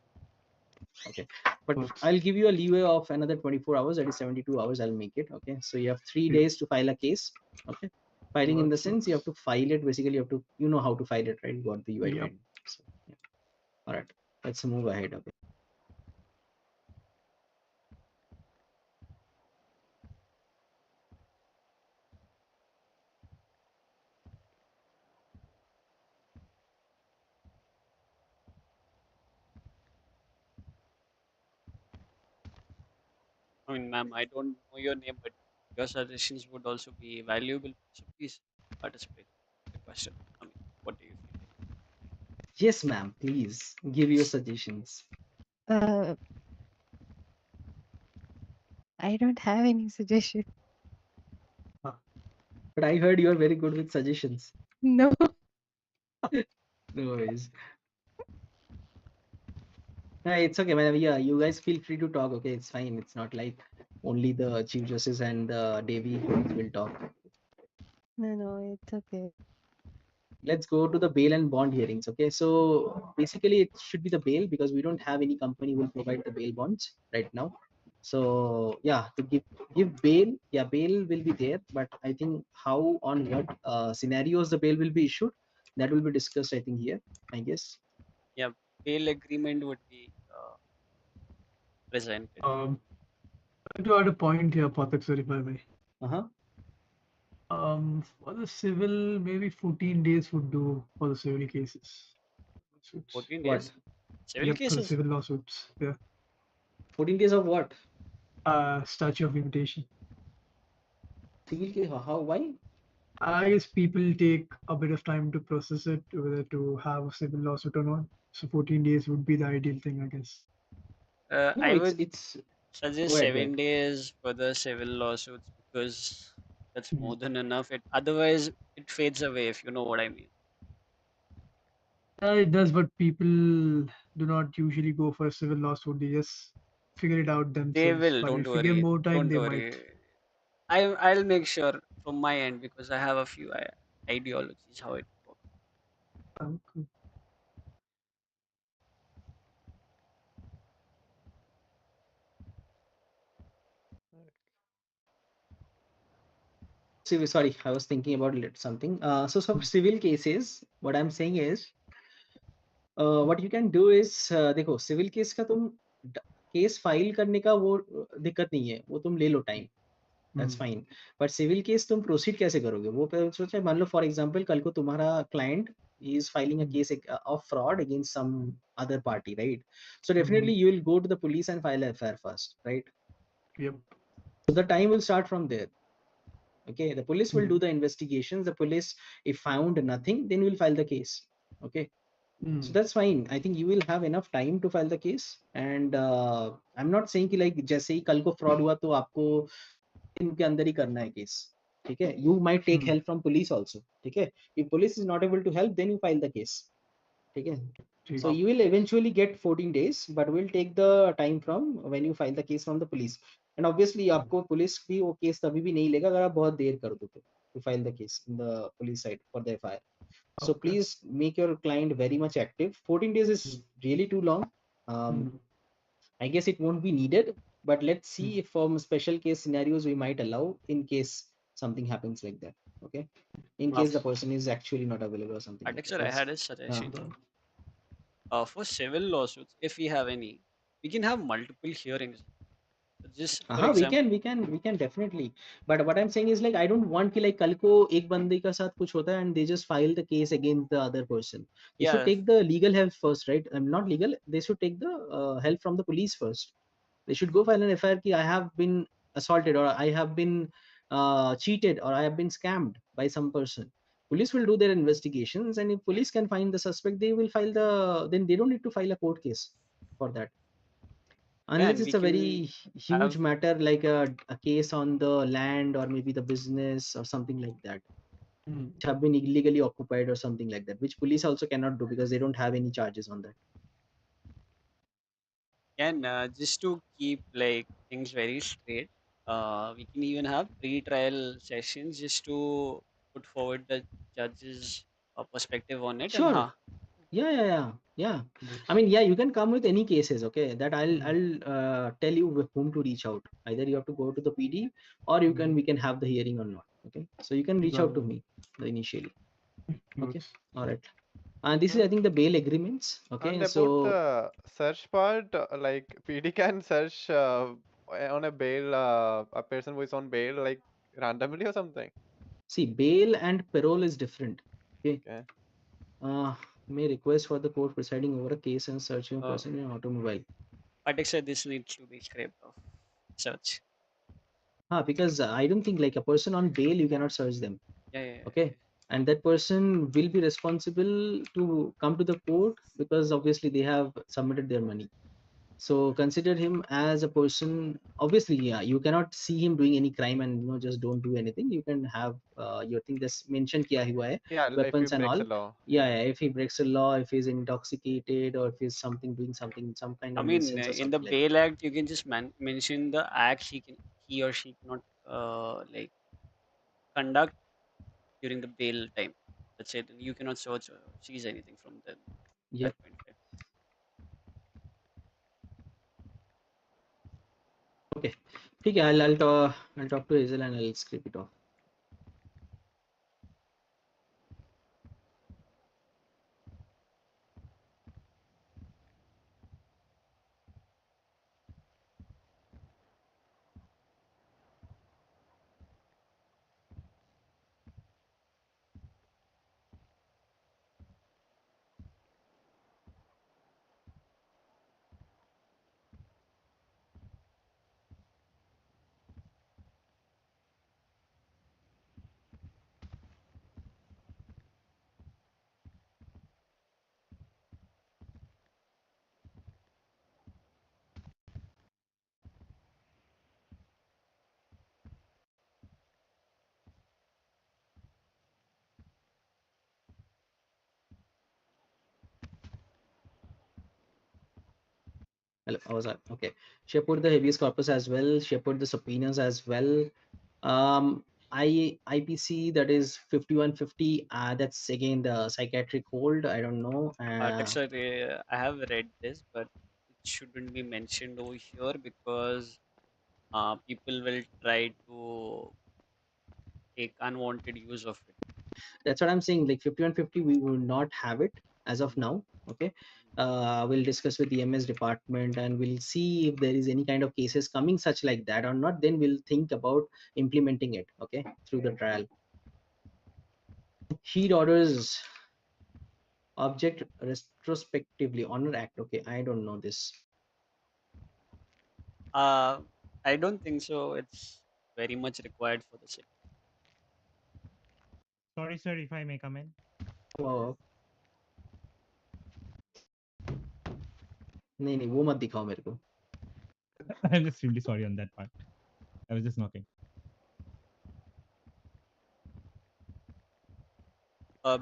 Okay, but I'll give you a leeway of another 24 hours, that is 72 hours. I'll make it. Okay, so you have 3 days to file a case. Okay, filing in the sense you have to file it, basically you have to, you know how to file it, right? You got the UI training. So, yeah. All right, let's move ahead. Okay. I mean, ma'am, I don't know your name, but your suggestions would also be valuable. So please participate. Requested. I mean, what do you feel? Yes, ma'am. Please give your suggestions. I don't have any suggestion. But I heard you are very good with suggestions. No. No worries. It's okay, man. Yeah, you guys feel free to talk. Okay, it's fine. It's not like only the Chief Justice and Davy will talk. No, it's okay. Let's go to the bail and bond hearings. Okay, so basically it should be the bail, because we don't have any company who will provide the bail bonds right now. So yeah, to give bail, yeah, bail will be there, but I think how, on what scenarios the bail will be issued, that will be discussed, I think, here, I guess. Yeah, bail agreement would be presented. To add a point here, Pathak sir, if I may. Uh-huh. For the civil, maybe 14 days would do for the civil cases. 14 What? days? Civil Yep, for the cases? civil lawsuits. Yeah. 14 days of what? statute of limitation. Civil case, how, why? I guess people take a bit of time to process it, whether to have a civil lawsuit or not. So 14 days would be the ideal thing, I guess. No, I would it's suggest go ahead, go 7 days for the civil lawsuits because that's Mhm. more than enough. Otherwise it fades away, if you know what I mean. It does, but people do not usually go for a civil lawsuit. They just figure it out They themselves. will, But don't if you give worry. more time, Don't they might. worry. I'll make sure from my end because I have a few ideologies how it works. Cool. Sorry, I was thinking about something. So for civil cases, what I'm saying is, what you can do is, देखो civil case का तुम case file करने का वो दिक्कत नहीं है, वो तुम ले लो time, that's fine. But civil case तुम प्रोसीड कैसे करोगे, वो सोचा मान लो फॉर एग्जांपल कल को तुम्हारा client is filing a case of fraud against some other party, right? So definitely you will go to the police and file a FIR first, right? Yep. So the time will start from there. Okay, the police will do the investigations. The police, if found nothing, then will file the case. Okay, so that's fine. I think you will have enough time to file the case. And I'm not saying कि like जैसे ही कल को fraud हुआ तो आपको इनके अंदर ही करना है case. ठीक है, you might take help from police also. ठीक है, if police is not able to help, then you file the case. ठीक है, so you will eventually get 14 days, but we'll take the time from when you file the case from the police. And obviously आपको police भी वो case तभी भी नहीं लेगा अगर आप बहुत देर कर दो to file the case in the police side for the FIR. So please make your client very much active. 14 days is really too long. I guess it won't be needed, but let's see if from special case scenarios we might allow in case something happens like that. Okay, in case the person is actually not available or something like Sir, that. I had a suggestion. For civil lawsuits, if we have any, we can have multiple hearings. Just for example, we can definitely. But what I'm saying is like I don't want कि like कल को एक बंदे का साथ कुछ होता है and they just file the case against the other person. They should take the legal help first, right? Not legal. They should take the help from the police first. They should go file an FIR कि I have been assaulted or I have been cheated or I have been scammed by some person. Police will do their investigations, and if police can find the suspect, they will file the. Then they don't need to file a court case for that. Unless it's a very huge matter like a case on the land or maybe the business or something like that, which have been illegally occupied or something like that, which police also cannot do because they don't have any charges on that. and just to keep like things very straight, we can even have pre-trial sessions just to put forward the judge's perspective on it. And Sure. Yeah. I mean, yeah, you can come with any cases. Okay, that I'll tell you with whom to reach out. Either you have to go to the PD or we can have the hearing or not. Okay, so you can reach out to me initially. Okay, all right. And this is I think the bail agreements. Okay, and so about the search part, like PD can search on a bail, a person who is on bail, like randomly or something. See, bail and parole is different. Okay. May request for the court presiding over a case and searching a person in an automobile. But said this needs to be scraped off. Search. Because I don't think like a person on bail you cannot search them. Yeah. Okay. And that person will be responsible to come to the court because obviously they have submitted their money. So consider him as a person. Obviously, yeah, you cannot see him doing any crime and just don't do anything. You can have your thing that's mentioned kiya hua hai, Yeah, weapons if he and breaks all. the law. Yeah, if he breaks a law, if he's intoxicated, or if he's doing something, some kind I of mean, nuisance or in the something like that. bail act, you can just mention the acts he or she cannot like conduct during the bail time. That's it. You cannot search or seize anything from them. Yep. Okay. Okay, I'll talk to Hazel and I'll script it off. Hello, I was okay. She put the habeas corpus as well. She put the subpoenas as well. IPC, that is 5150. That's again the psychiatric hold. I don't know. Sir, I have read this, but it shouldn't be mentioned over here because people will try to take unwanted use of it. That's what I'm saying. Like 5150, we will not have it as of now. Okay. We'll discuss with the MS department and we'll see if there is any kind of cases coming such like that or not. Then we'll think about implementing it. Okay, through the trial. Heed orders. Object retrospectively. Honor Act. Okay, I don't know this. I don't think so. It's very much required for the sake. Sorry, sir, if I may come in. Oh. नहीं वो मत दिखाओ मेरे को. I'm just really sorry on that part. I was just knocking.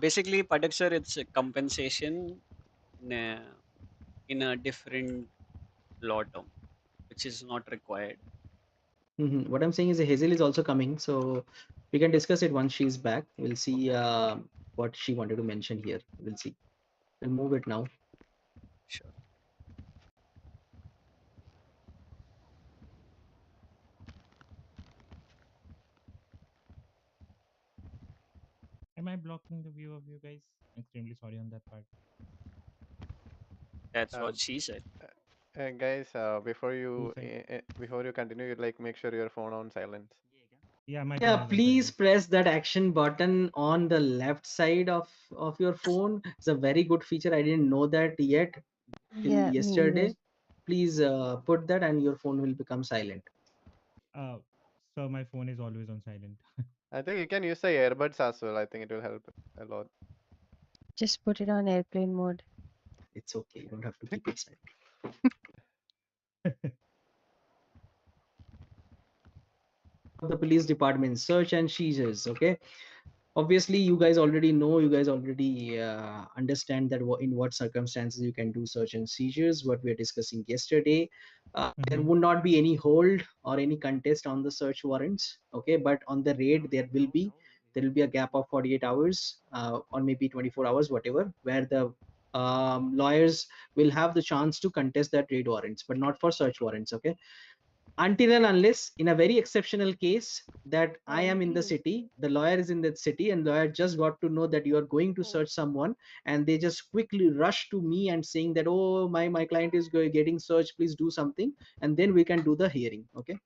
Basically, Patak sir, it's a compensation in a different law term, which is not required. What I'm saying is Hazel is also coming, so we can discuss it once she's back. We'll see what she wanted to mention here. We'll see. We'll move it now. Sure. Am I blocking the view of you guys? Extremely sorry on that part. That's what she said. Guys, before you continue, you like make sure your phone on silent. Yeah, my Yeah, please press that action button on the left side of your phone. It's a very good feature. I didn't know that yet till Yeah, me yesterday. either. Please put that and your phone will become silent. So my phone is always on silent. I think you can use the earbuds as well. I think it will help a lot. Just put it on airplane mode. It's okay. You don't have to keep it silent. The police department search and seizures. Okay, obviously you guys already know, you guys already understand that in what circumstances you can do search and seizures, what we are discussing yesterday. There would not be any hold or any contest on the search warrants. Okay, but on the raid there will be a gap of 48 hours or maybe 24 hours, whatever, where the lawyers will have the chance to contest that raid warrants, but not for search warrants. Okay, until and unless in a very exceptional case that I am in the city, the lawyer is in that city, and lawyer just got to know that you are going to search someone, and they just quickly rush to me and saying that, oh, my client is getting searched, please do something, and then we can do the hearing. Okay.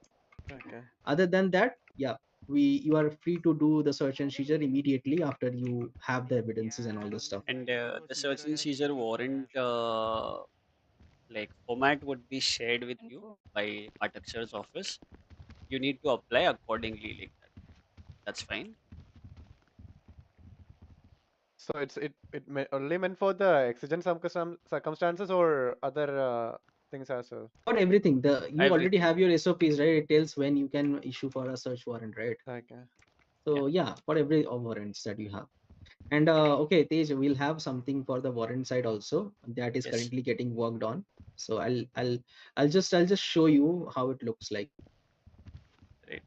Okay. Other than that, yeah, you are free to do the search and seizure immediately after you have the evidences and all this stuff. And the search and seizure warrant like format would be shared with you by Patak sir's office. You need to apply accordingly like that. That's fine. So only meant for the exigent circumstances or other things as well. For everything, you already have your SOPs, right? It tells when you can issue for a search warrant, right? Okay. So yeah, for every warrants that you have. And okay, Tej, we'll have something for the warrant side also that is currently getting worked on. So I'll just show you how it looks like. Right.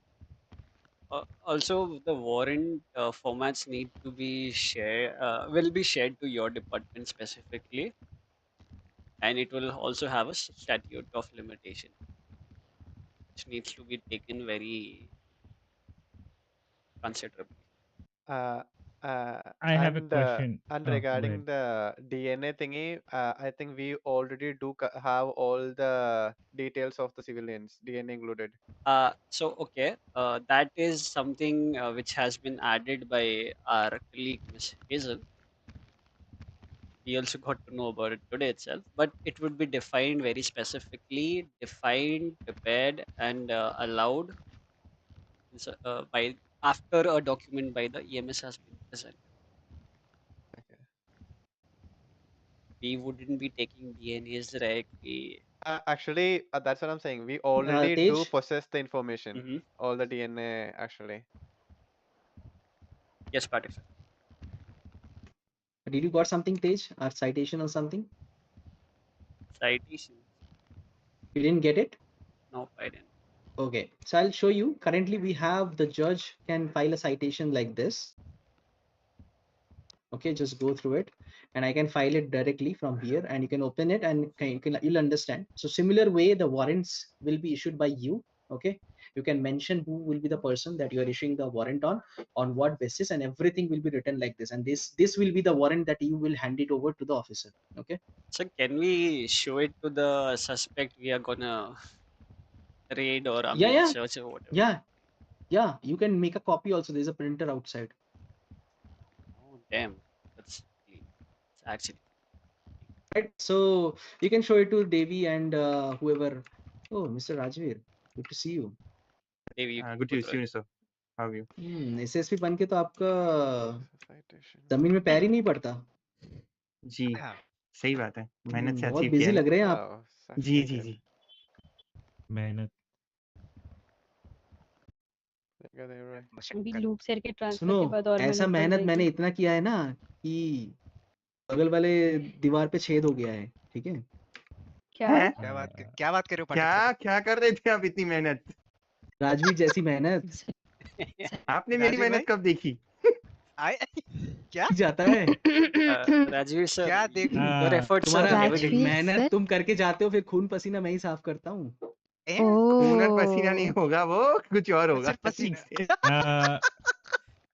Also, the warrant formats need to be shared. Will be shared to your department specifically, and it will also have a statute of limitation, which needs to be taken very considerably. I have a question. And Go regarding ahead. the DNA thingy, I think we already do have all the details of the civilians, DNA included. So okay, that is something which has been added by our colleague Miss Hazel. We also got to know about it today itself, but it would be defined very specifically, defined, prepared, and allowed by after a document by the EMS has been presented. Okay. We wouldn't be taking DNAs directly. Actually, that's what I'm saying. We already do Tej? possess the information, all the DNA actually. Yes, Patrick. Did you got something, Tej? Or citation or something? Citation. You didn't get it? No, I didn't. Okay, so I'll show you. Currently, we have the judge can file a citation like this. Okay, just go through it, and I can file it directly from here, and you can open it, and you'll understand. So similar way, the warrants will be issued by you. Okay, you can mention who will be the person that you are issuing the warrant on what basis, and everything will be written like this. And this will be the warrant that you will hand it over to the officer. Okay. So can we show it to the suspect we are gonna raid, or I mean Yeah. search or whatever? Yeah. You can make a copy also. There's a printer outside. Oh damn, that's it's actually. Right. So you can show it to Devi and whoever. Oh, Mr. Rajveer, good to see you. Devi, good to see you, sir. How are you? SSP बन के तो आपका जमीन में पैर ही नहीं पड़ता। जी, सही बात है। मेहनत से बहुत अचीव बिजी किया है लग रहे हैं ना। आप। जी, जी, जी। मेहनत। अभी लूप सर के ट्रांसफर सुनो, के बाद और ऐसा बढ़ मेहनत मैंने जाएगी। इतना किया है ना कि बगल वाले दीवार पे छेद हो गया है। ठीक है? क्या बात कर रहे हो? क्या कर रहे थे आप इतनी मेहनत? राजवीर जैसी मेहनत। आपने मेरी मेहनत कब देखी? क्या जाता है? राजवीर सर, क्या देख your efforts are तुम्हारा evident. मेहनत तुम करके जाते हो, फिर खून पसीना मैं ही साफ करता हूँ। खून और पसीना नहीं होगा, वो कुछ और होगा। ठीक से।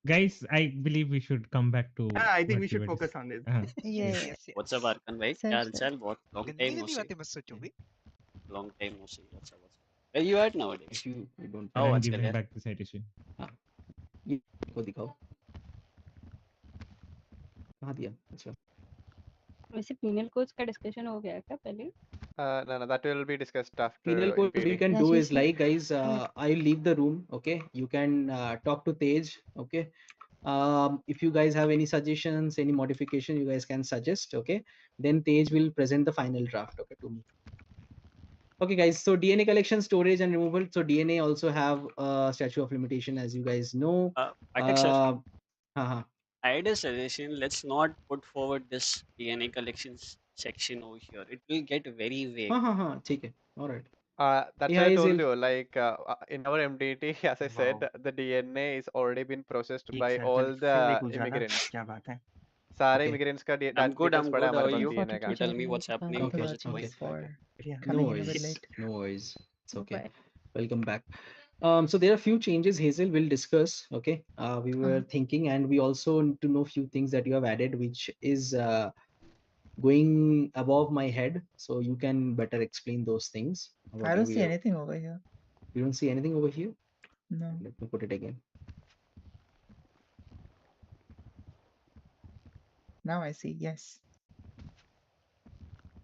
Guys, I believe we should come back to. I think what we should were focus on this. Yes. What's up, Arkan भाई? क्या हालचाल? बहुत long time no see. Long time no see. What's up? Where you at nowadays? You don't. Oh, I'm अच्छा giving यार. back the citation. हाँ, ये को दिखाओ। कहाँ दिया? अच्छा। वैसे penal codes का डिस्कशन हो गया क्या पहले? No, that will be discussed after. Penal code in we PD. can do is like, guys, I'll leave the room. Okay, you can talk to Tej. Okay, if you guys have any suggestions, any modification, you guys can suggest. Okay, then Tej will present the final draft. Okay, to me. Okay, guys. So DNA collection, storage, and removal. So DNA also have a statute of limitation, as you guys know. Patek sir, हाँ. I had a suggestion. Let's not put forward this DNA collections section over here. It will get very vague. हाँ. ठीक है. All right. That's Yeah, why I is told it- you, like in our MDT, as I said, the DNA is already been processed by all the immigrants. क्या बात है? सारे Okay. immigrants का I'm good. details पड़ा है How हमारे are pass you? DNA का. You tell me what's happening. Okay. How's it going? No worries. No worries. It's okay. Welcome back. So there are a few changes Hazel will discuss. Okay. We were thinking, and we also need to know few things that you have added, which is going above my head. So you can better explain those things. I don't see anything over here. You don't see anything over here? No. Let me put it again. Now I see. Yes.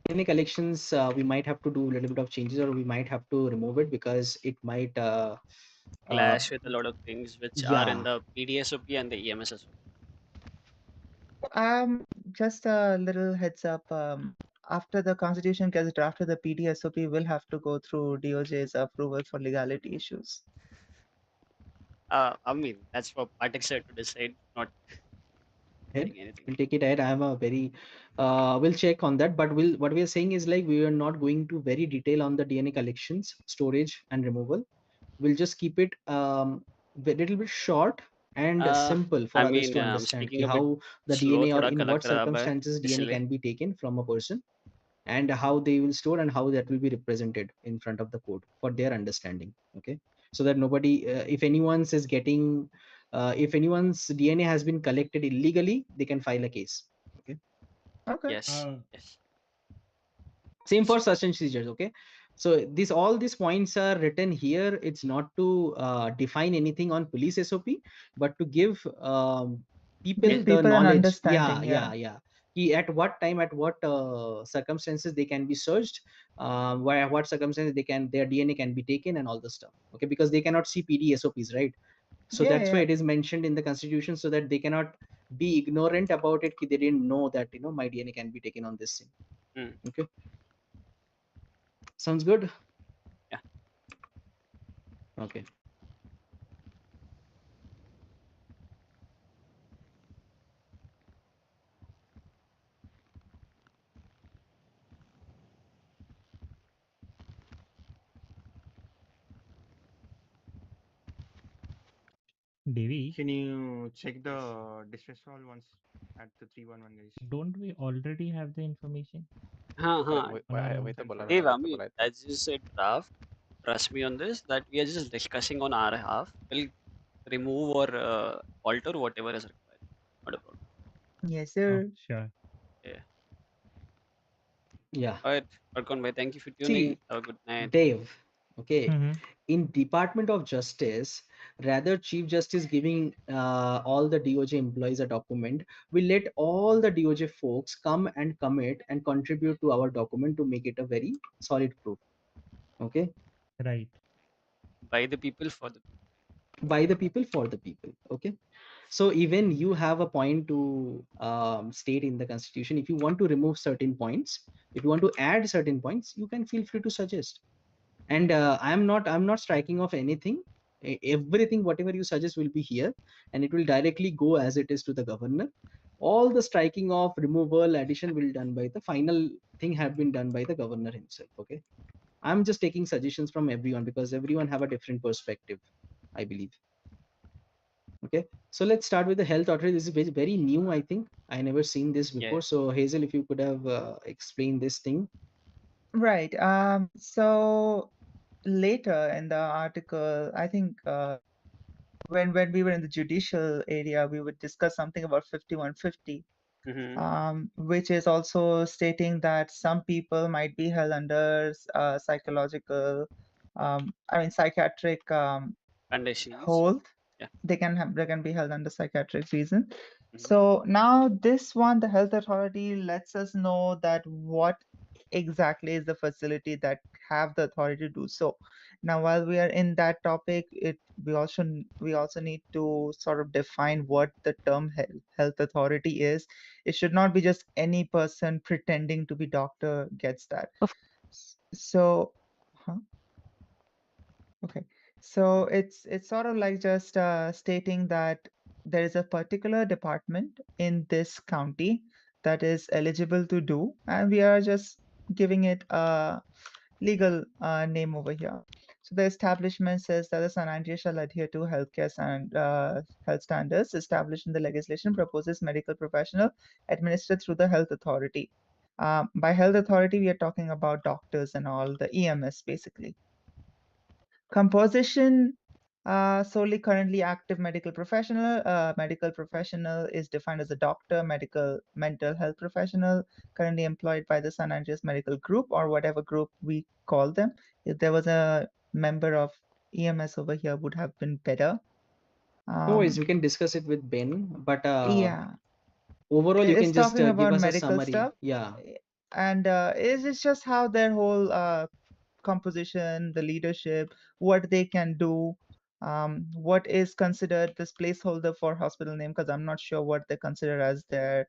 DNA collections, we might have to do a little bit of changes, or we might have to remove it because it might Clash with a lot of things which are in yeah. the PDSOP and the EMSSOP. Just a little heads up. After the constitution gets drafted, the PDSOP will have to go through DOJ's approval for legality issues. I mean, that's for Patek sir to decide, not Head. doing anything. We'll take it ahead. I am a very we'll check on that, but what we are saying is like we are not going to very detail on the DNA collections, storage, and removal. We'll just keep it a little bit short and simple for I others mean, to I'm understand speaking a how bit the slow, DNA or थोड़ा in कलक what रहा है, circumstances DNA इसलिए. can be taken from a person, and how they will store and how that will be represented in front of the court for their understanding. Okay, so that nobody, if anyone's is getting, if anyone's DNA has been collected illegally, they can file a case. Okay. Okay. Yes. Yes. Same for such and seizures. Okay, so all these points are written here. It's not to define anything on police SOP, but to give people Give the people an knowledge. understanding, Yeah. At what time, at what circumstances they can be searched, what circumstances their DNA can be taken, and all the stuff. Okay, because they cannot see PD SOPs, right? So that's why it is mentioned in the constitution, so that they cannot be ignorant about it. They didn't know that my DNA can be taken on this thing. Okay. Sounds good? Yeah. Okay. Devi, Can you check the distress call once at the 311 guys? don't we already have the information हाँ हाँ on our वही own? तो बोला Hey मैंने, वही तो Vami, बोला था। as you said draft, trust me on this that we are just discussing on our half. We'll remove or alter whatever is required. Not a problem. Yes, Oh, sir. sure. Yeah. Yeah. Alright, Vulcan bhai, thank you for tuning. See, Have a good night. Dave, okay, Mm-hmm. in Department of Justice, rather Chief Justice giving all the DOJ employees a document, we let all the DOJ folks come and commit and contribute to our document to make it a very solid proof. Okay, Right. By the people for the by the people for the people. Okay, so even you have a point to state in the Constitution. If you want to remove certain points, if you want to add certain points, you can feel free to suggest. And I'm not striking off anything. Everything whatever you suggest will be here, and it will directly go as it is to the governor. All the striking off, removal, addition will done by the final thing have been done by the governor himself. Okay, I'm just taking suggestions from everyone because everyone have a different perspective, I believe. Okay, so let's start with the health authority. This is very new. I think I never seen this before. Yeah. So Hazel, if you could have explained this thing. Right. So later in the article, I think when we were in the judicial area, we would discuss something about 5150, which is also stating that some people might be held under psychological, psychiatric conditions. hold. Yeah. They can be held under psychiatric reason. So now this one, the health authority lets us know that what exactly is the facility that have the authority to do so. Now, while we are in that topic, we also need to sort of define what the term health authority is. It should not be just any person pretending to be doctor gets that. So, huh? Okay. So it's sort of like just stating that there is a particular department in this county that is eligible to do, and we are just giving it a legal name over here. So the establishment says that the San Andreas shall adhere to health standards established in the legislation, proposes medical professional administered through the health authority. By health authority, we are talking about doctors and all the EMS basically. Composition, solely currently active medical professional. Medical professional is defined as a doctor, mental health professional, currently employed by the San Andreas Medical Group or whatever group we call them. If there was a member of EMS over here, would have been better. No worries, we can discuss it with Ben, but Yeah. overall, you It's can just talking give about us a medical summary. stuff. Yeah. And it's just how their whole composition, the leadership, what they can do, what is considered this placeholder for hospital name, because I'm not sure what they consider as their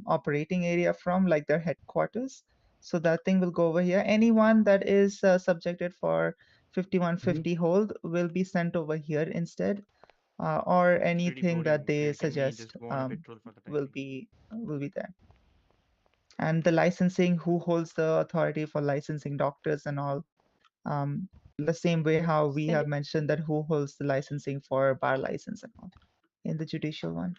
operating area from, like their headquarters. So that thing will go over here. Anyone that is subjected for 5150 hold will be sent over here instead, or Pretty anything boring. that they Let me suggest just go on a petrol for the time will being. be there. And the licensing, who holds the authority for licensing doctors and all. The same way how we have mentioned that who holds the licensing for bar license and all in the judicial one.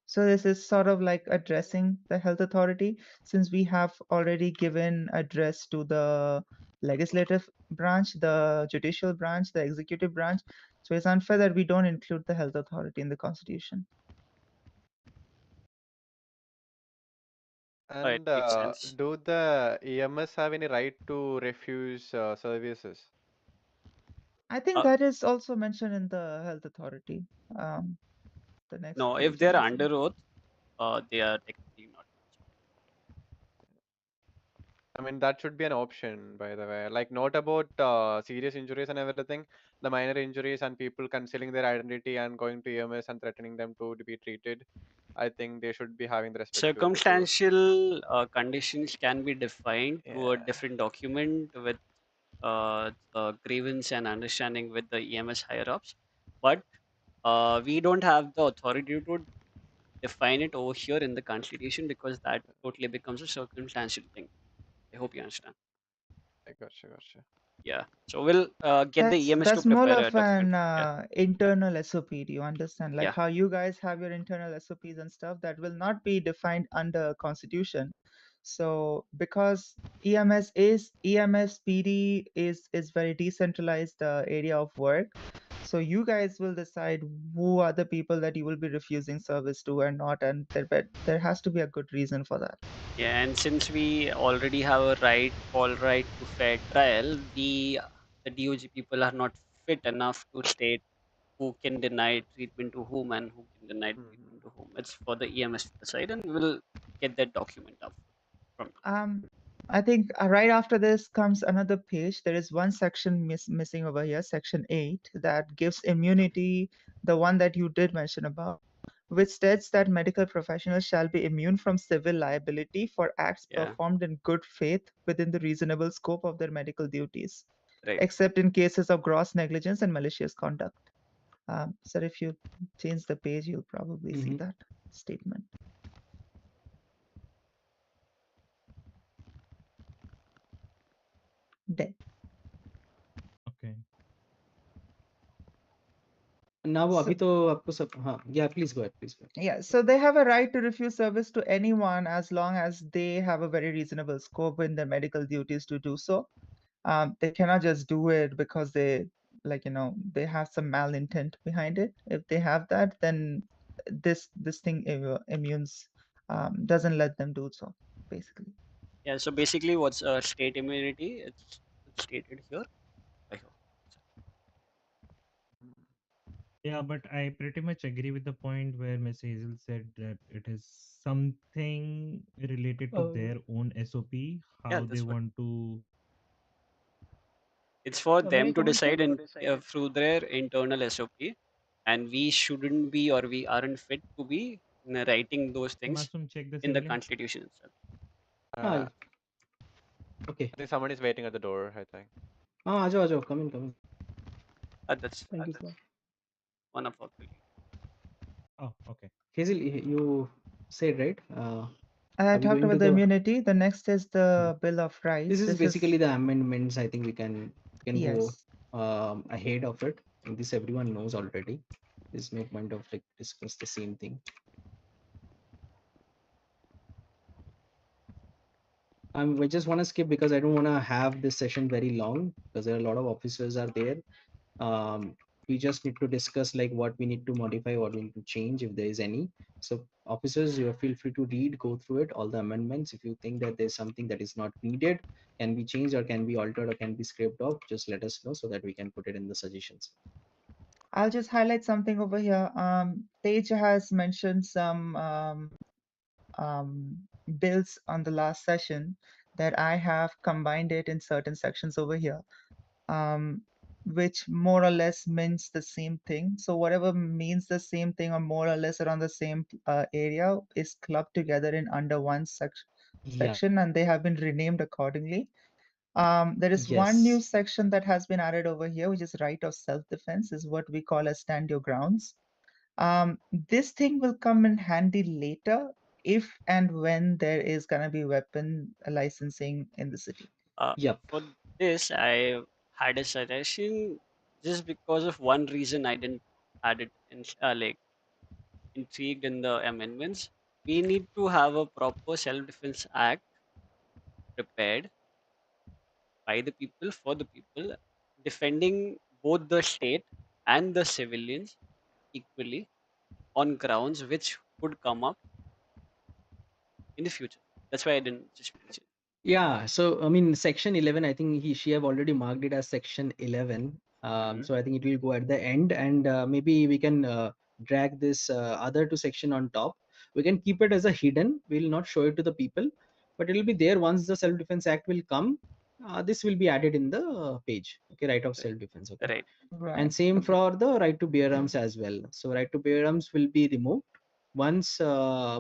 So this is sort of like addressing the health authority, since we have already given address to the legislative branch, the judicial branch, the executive branch. So it's unfair that we don't include the health authority in the constitution. And makes sense. do the EMS have any right to refuse services? I think that is also mentioned in the health authority. The next No, page, if they're I think. under oath, they are technically not. I mean, that should be an option, by the way. Like, not about serious injuries and everything, the minor injuries and people concealing their identity and going to EMS and threatening them to be treated. I think they should be having the respect to Circumstantial conditions can be defined through a Yeah. different document with grievance and understanding with the EMS higher ups, but we don't have the authority to define it over here in the constitution because that totally becomes a circumstantial thing. I hope you understand. I gotcha. Yeah. So we'll get the EMS to That's more prepare a of an document. Yeah. internal SOP. Do you understand? Like Yeah. how you guys have your internal SOPs and stuff that will not be defined under Constitution. So because EMS PD is very decentralized area of work. So you guys will decide who are the people that you will be refusing service to and not, and there has to be a good reason for that. Yeah, and since we already have a all right to fair trial, the DOG people are not fit enough to state who can deny treatment to whom and who can deny treatment to whom. It's for the EMS to decide, and we'll get that document up from. I think right after this comes another page. There is one section missing over here, section 8, that gives immunity, the one that you did mention about, which states that medical professionals shall be immune from civil liability for acts Yeah. performed in good faith within the reasonable scope of their medical duties, Right. except in cases of gross negligence and malicious conduct. So if you change the page, you'll probably see that statement. Dead. Okay. now वो So- अभी तो आपको सब हाँ yeah please go ahead please go ahead. Yeah, so they have a right to refuse service to anyone as long as they have a very reasonable scope in their medical duties to do so. They cannot just do it because they, like, they have some malintent behind it. If they have that, then this thing immunes doesn't let them do so, basically. Yeah. So basically, what's state immunity? It's stated here. I hope. Yeah, but I pretty much agree with the point where Miss Hazel said that it is something related to their own SOP, how Yeah, they that's what. want to. It's for So them wait, to one decide second. through their internal SOP, and we shouldn't be or we aren't fit to be writing those things Masum, check the in the civilian. constitution itself. हाँ okay I think someone is waiting at the door. I think. हाँ आ जाओ come in That's Thank you, sir. one of our colleagues. Oh, okay. Hazel you said right I are we talked going to about the the immunity. The next is the Bill of Rights. this is basically the amendments. I think we can Yes. go ahead of it, and this everyone knows already. There's no point of like discuss the same thing. I just want to skip because I don't want to have this session very long because there are a lot of officers are there. We just need to discuss like what we need to modify, what we need to change if there is any. So officers, you feel free to read, go through it, all the amendments. If you think that there's something that is not needed, can be changed or can be altered or can be scraped off, just let us know so that we can put it in the suggestions. I'll just highlight something over here. Tej has mentioned some bills on the last session that I have combined it in certain sections over here, which more or less means the same thing. So whatever means the same thing or more or less around the same area is clubbed together in under one section, and they have been renamed accordingly. There is one new Yes. section that has been added over here, which is right of self-defense, is what we call as stand your grounds. This thing will come in handy later if and when there is gonna be weapon licensing in the city. For this, I had a suggestion just because of one reason I didn't add it in, like intrigued in the amendments. We need to have a proper self-defense act prepared by the people for the people, defending both the state and the civilians equally on grounds which could come up in the future. That's why I didn't just mention. Yeah, so I mean, section 11, I think she have already marked it as section 11. So I think it will go at the end, and maybe we can drag this other two section on top. We can keep it as a hidden. We'll not show it to the people, but it will be there once the self-defense act will come. This will be added in the page. Okay, right of self-defense. Okay. Right. And same for the right to bear arms as well. So right to bear arms will be removed once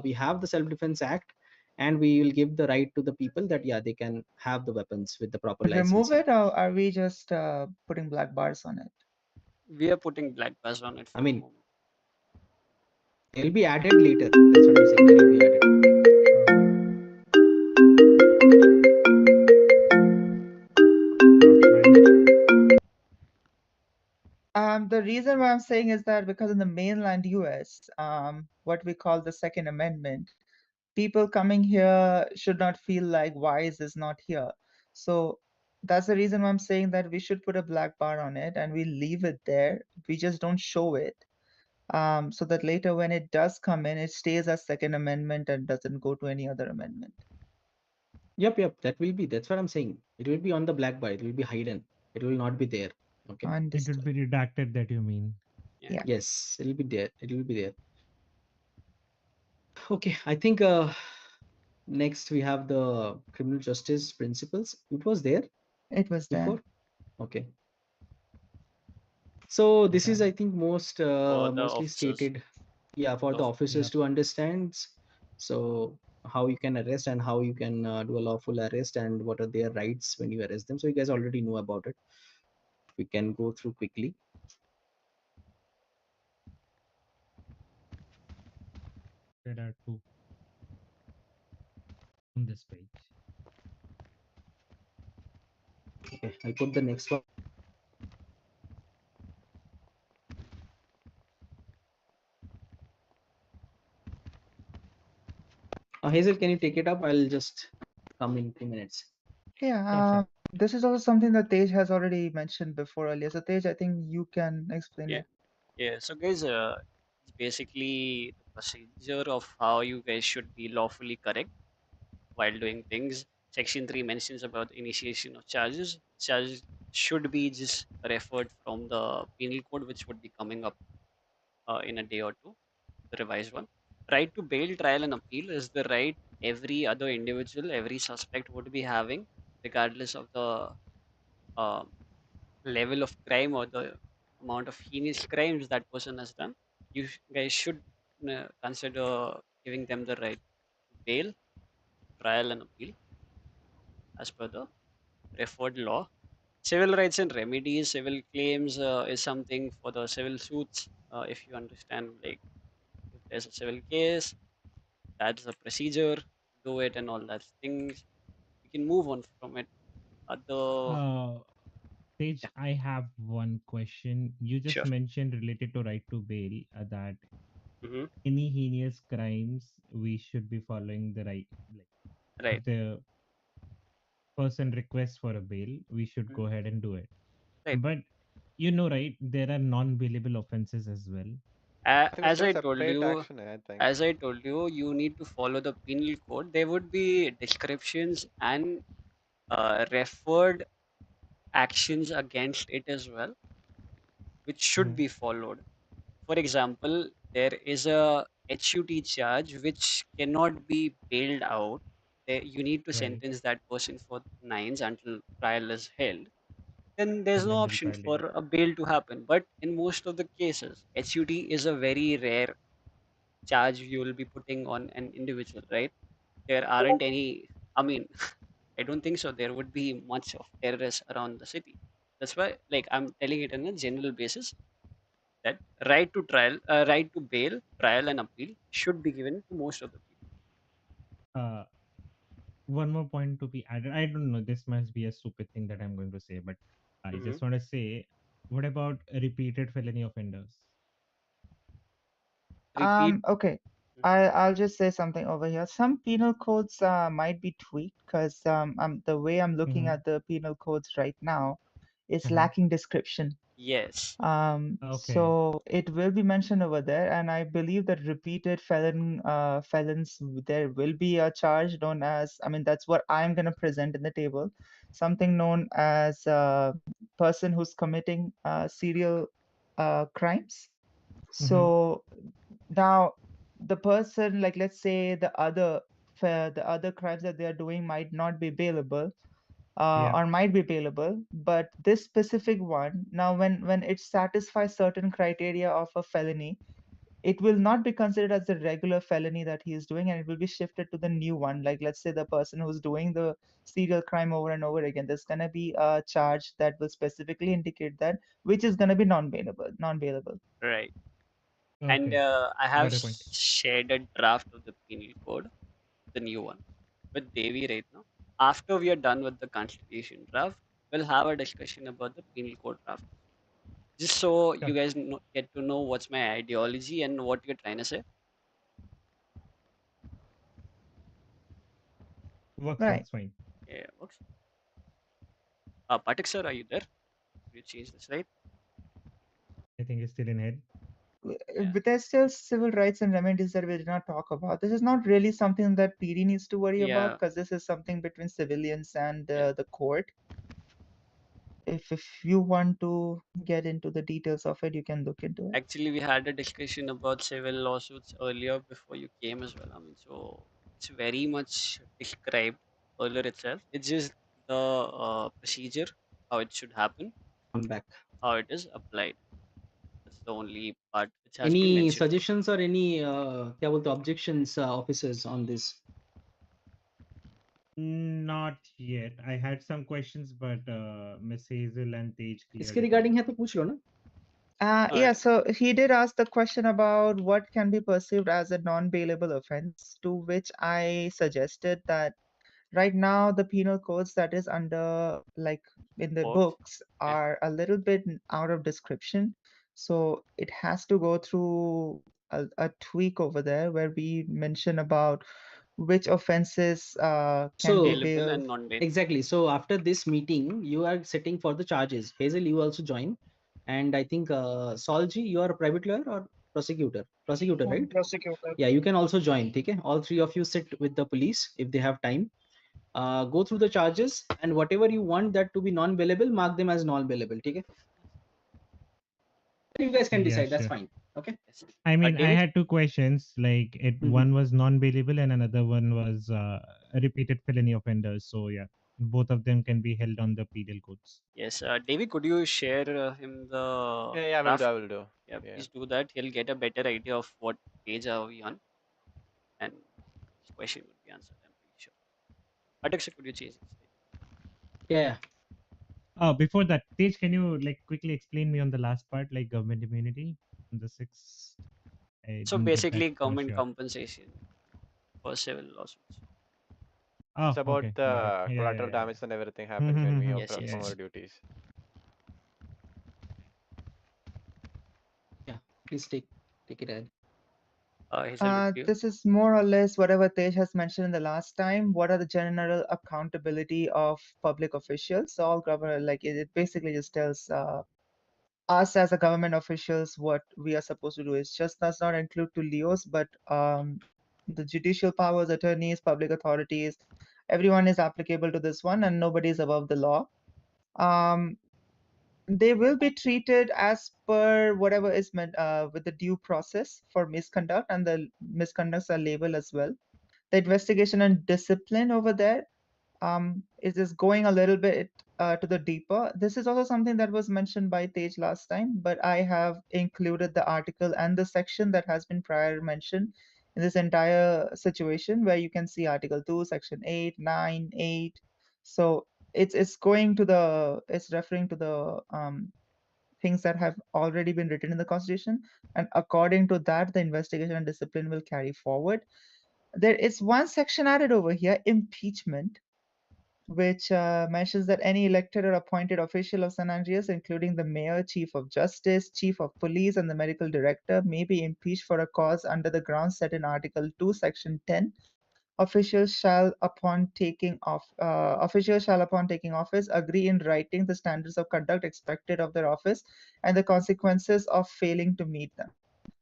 we have the self-defense act, and we will give the right to the people that yeah, they can have the weapons with the proper Remove licensing. it, or are we just putting black bars on it? We are putting black bars on it for the moment. They'll be added later. That's what I'm saying. They'll be added. The reason why I'm saying is that because in the mainland US, what we call the Second Amendment, people coming here should not feel like why is this not here. So that's the reason why I'm saying that we should put a black bar on it and we leave it there. We just don't show it. So that later when it does come in, it stays as Second Amendment and doesn't go to any other amendment. Yep. That's what I'm saying. It will be on the black bar. It will be hidden. It will not be there. Okay. It would be redacted, that you mean? Yeah. Yes, it will be there. It will be there. Okay, I think next we have the criminal justice principles. It was there It was there. before. Okay. So this is, Okay. I think, most For the mostly officers. stated, yeah, for the officers Yep. to understand. So how you can arrest and how you can do a lawful arrest and what are their rights when you arrest them. So you guys already know about it. We can go through quickly. There are two on this page. Okay, I'll put the next one. Hazel, can you take it up? I'll just come in 3 minutes. Yeah, this is also something that Tej has already mentioned before earlier. So Tej, I think you can explain Yeah. it. Yeah. So guys, it's basically the procedure of how you guys should be lawfully correct while doing things. Section 3 mentions about the initiation of charges. Charges should be just referred from the penal code, which would be coming up in a day or two, the revised one. Right to bail, trial, and appeal is the right every other individual, every suspect would be having, regardless of the uh, level of crime or the amount of heinous crimes that person has done. You guys should consider giving them the right to bail, trial, and appeal as per the referred law. Civil rights and remedies, civil claims is something for the civil suits. If you understand, like if there's a civil case, that's the procedure, do it, and all that things. We can move on from it. Other, Tej, I have one question. You just sure. mentioned related to right to bail that Hmm. any heinous crimes we should be following the right. Like, Right. if the person requests for a bail, we should go ahead and do it. Right. But you know, right? There are non-bailable offenses as well. I think As there's I no told separate you, action, I think. as I told you, you need to follow the penal code. There would be descriptions and referred actions against it as well, which should be followed. For example, there is a HUT charge which cannot be bailed out. You need to Right. sentence that person for nines until trial is held. Then there's no Preliminary option trial for date. a bail to happen. But in most of the cases, HUT is a very rare charge you will be putting on an individual, right? There aren't any, I mean, I don't think so. There would be much of terrorists around the city. That's why, like, I'm telling it on a general basis that right to trial, right to bail, trial, and appeal should be given to most of the people. One more point to be added. I don't know. This must be a stupid thing that I'm going to say, but I Hmm. just want to say, what about repeated felony offenders? Repeat. Okay. I'll just say something over here. Some penal codes might be tweaked because the way I'm looking at the penal codes right now is lacking description. Yes. Okay. So it will be mentioned over there, and I believe that repeated felons, there will be a charge known as, I mean, that's what I'm gonna present in the table, something known as person who's committing serial crimes. So now the person, like let's say the other crimes that they are doing might not be bailable, Yeah. or might be bailable, but this specific one, now when it satisfies certain criteria of a felony, it will not be considered as the regular felony that he is doing, and it will be shifted to the new one. Like let's say the person who's doing the serial crime over and over again, there's gonna be a charge that will specifically indicate that, which is gonna be non-bailable. Right. And Okay. I have Got a point. shared a draft of the penal code, the new one, with Devi right now. After we are done with the constitution draft, we'll have a discussion about the penal code draft. Just so Sure. you guys get to know what's my ideology and what you're trying to say. Works, Right. works fine. Yeah, works. Patik sir, are you there? You change the slide. I think it's still in head. Yeah. But there's still civil rights and remedies that we did not talk about. This is not really something that PD needs to worry about Yeah. because this is something between civilians and Yeah. the court. If you want to get into the details of it, you can look into it. Actually, we had a discussion about civil lawsuits earlier before you came as well. I mean, so it's very much described earlier itself. It's just the procedure, how it should happen, I'm back. how it is applied. That's the only part which has been Any mentioned. suggestions or any क्या बोलते हैं, objections, officers on this? Not yet. I had some questions, but Miss Hazel and Tej इसके cleared it regarding out. है तो पूछ लो ना. Yeah, so he did ask the question about what can be perceived as a non-bailable offense, to which I suggested that right now the penal codes that is under like in the books are a little bit out of description. So it has to go through a tweak over there where we mention about which offenses can be bailed. Exactly. So after this meeting, you are sitting for the charges. Hazel, you also join, and I think Solji, you are a private lawyer or prosecutor? Prosecutor, right? Prosecutor. Yeah, you can also join. Okay, all three of you sit with the police if they have time. Go through the charges and whatever you want that to be non-bailable, mark them as non-bailable. Okay. You guys can Yeah, decide. That's sure. fine. Okay. I mean, I David? had two questions. Like, one was non-bailable, and another one was a repeated felony offenders. So yeah, both of them can be held on the penal codes. Yes, David, could you share him the Yeah, draft? I will do. Yeah, Yeah. please do that. He'll get a better idea of what page are we on, and his question would be answered. I'm pretty sure. Patak sir, could you change this? Yeah. Before that, Tej, can you like quickly explain me on the last part, like government immunity on the 6th? I So didn't get that basically, for government sure. compensation for civil lawsuits. Oh, It's about okay, the got it. Yeah, collateral yeah, damage and everything happens when we Yes, perform yes. our duties. Yeah. Please take it ahead. This is more or less whatever Tej has mentioned in the last time. What are the general accountability of public officials? So all government, like it basically just tells us as a government officials what we are supposed to do. It just does not include to Leos, but the judicial powers, attorneys, public authorities, everyone is applicable to this one, and nobody is above the law. They will be treated as per whatever is meant with the due process for misconduct, and the misconducts are labeled as well. The investigation and discipline over there is just going a little bit to the deeper. This is also something that was mentioned by Tej last time, but I have included the article and the section that has been prior mentioned in this entire situation, where you can see Article 2, Section 8, 9, 8. So it's going to it's referring to the things that have already been written in the Constitution, and according to that, the investigation and discipline will carry forward. There is one section added over here, impeachment, which mentions that any elected or appointed official of San Andreas, including the mayor, chief of justice, chief of police, and the medical director, may be impeached for a cause under the grounds set in Article 2, Section 10. Officials shall, upon taking office, agree in writing the standards of conduct expected of their office and the consequences of failing to meet them.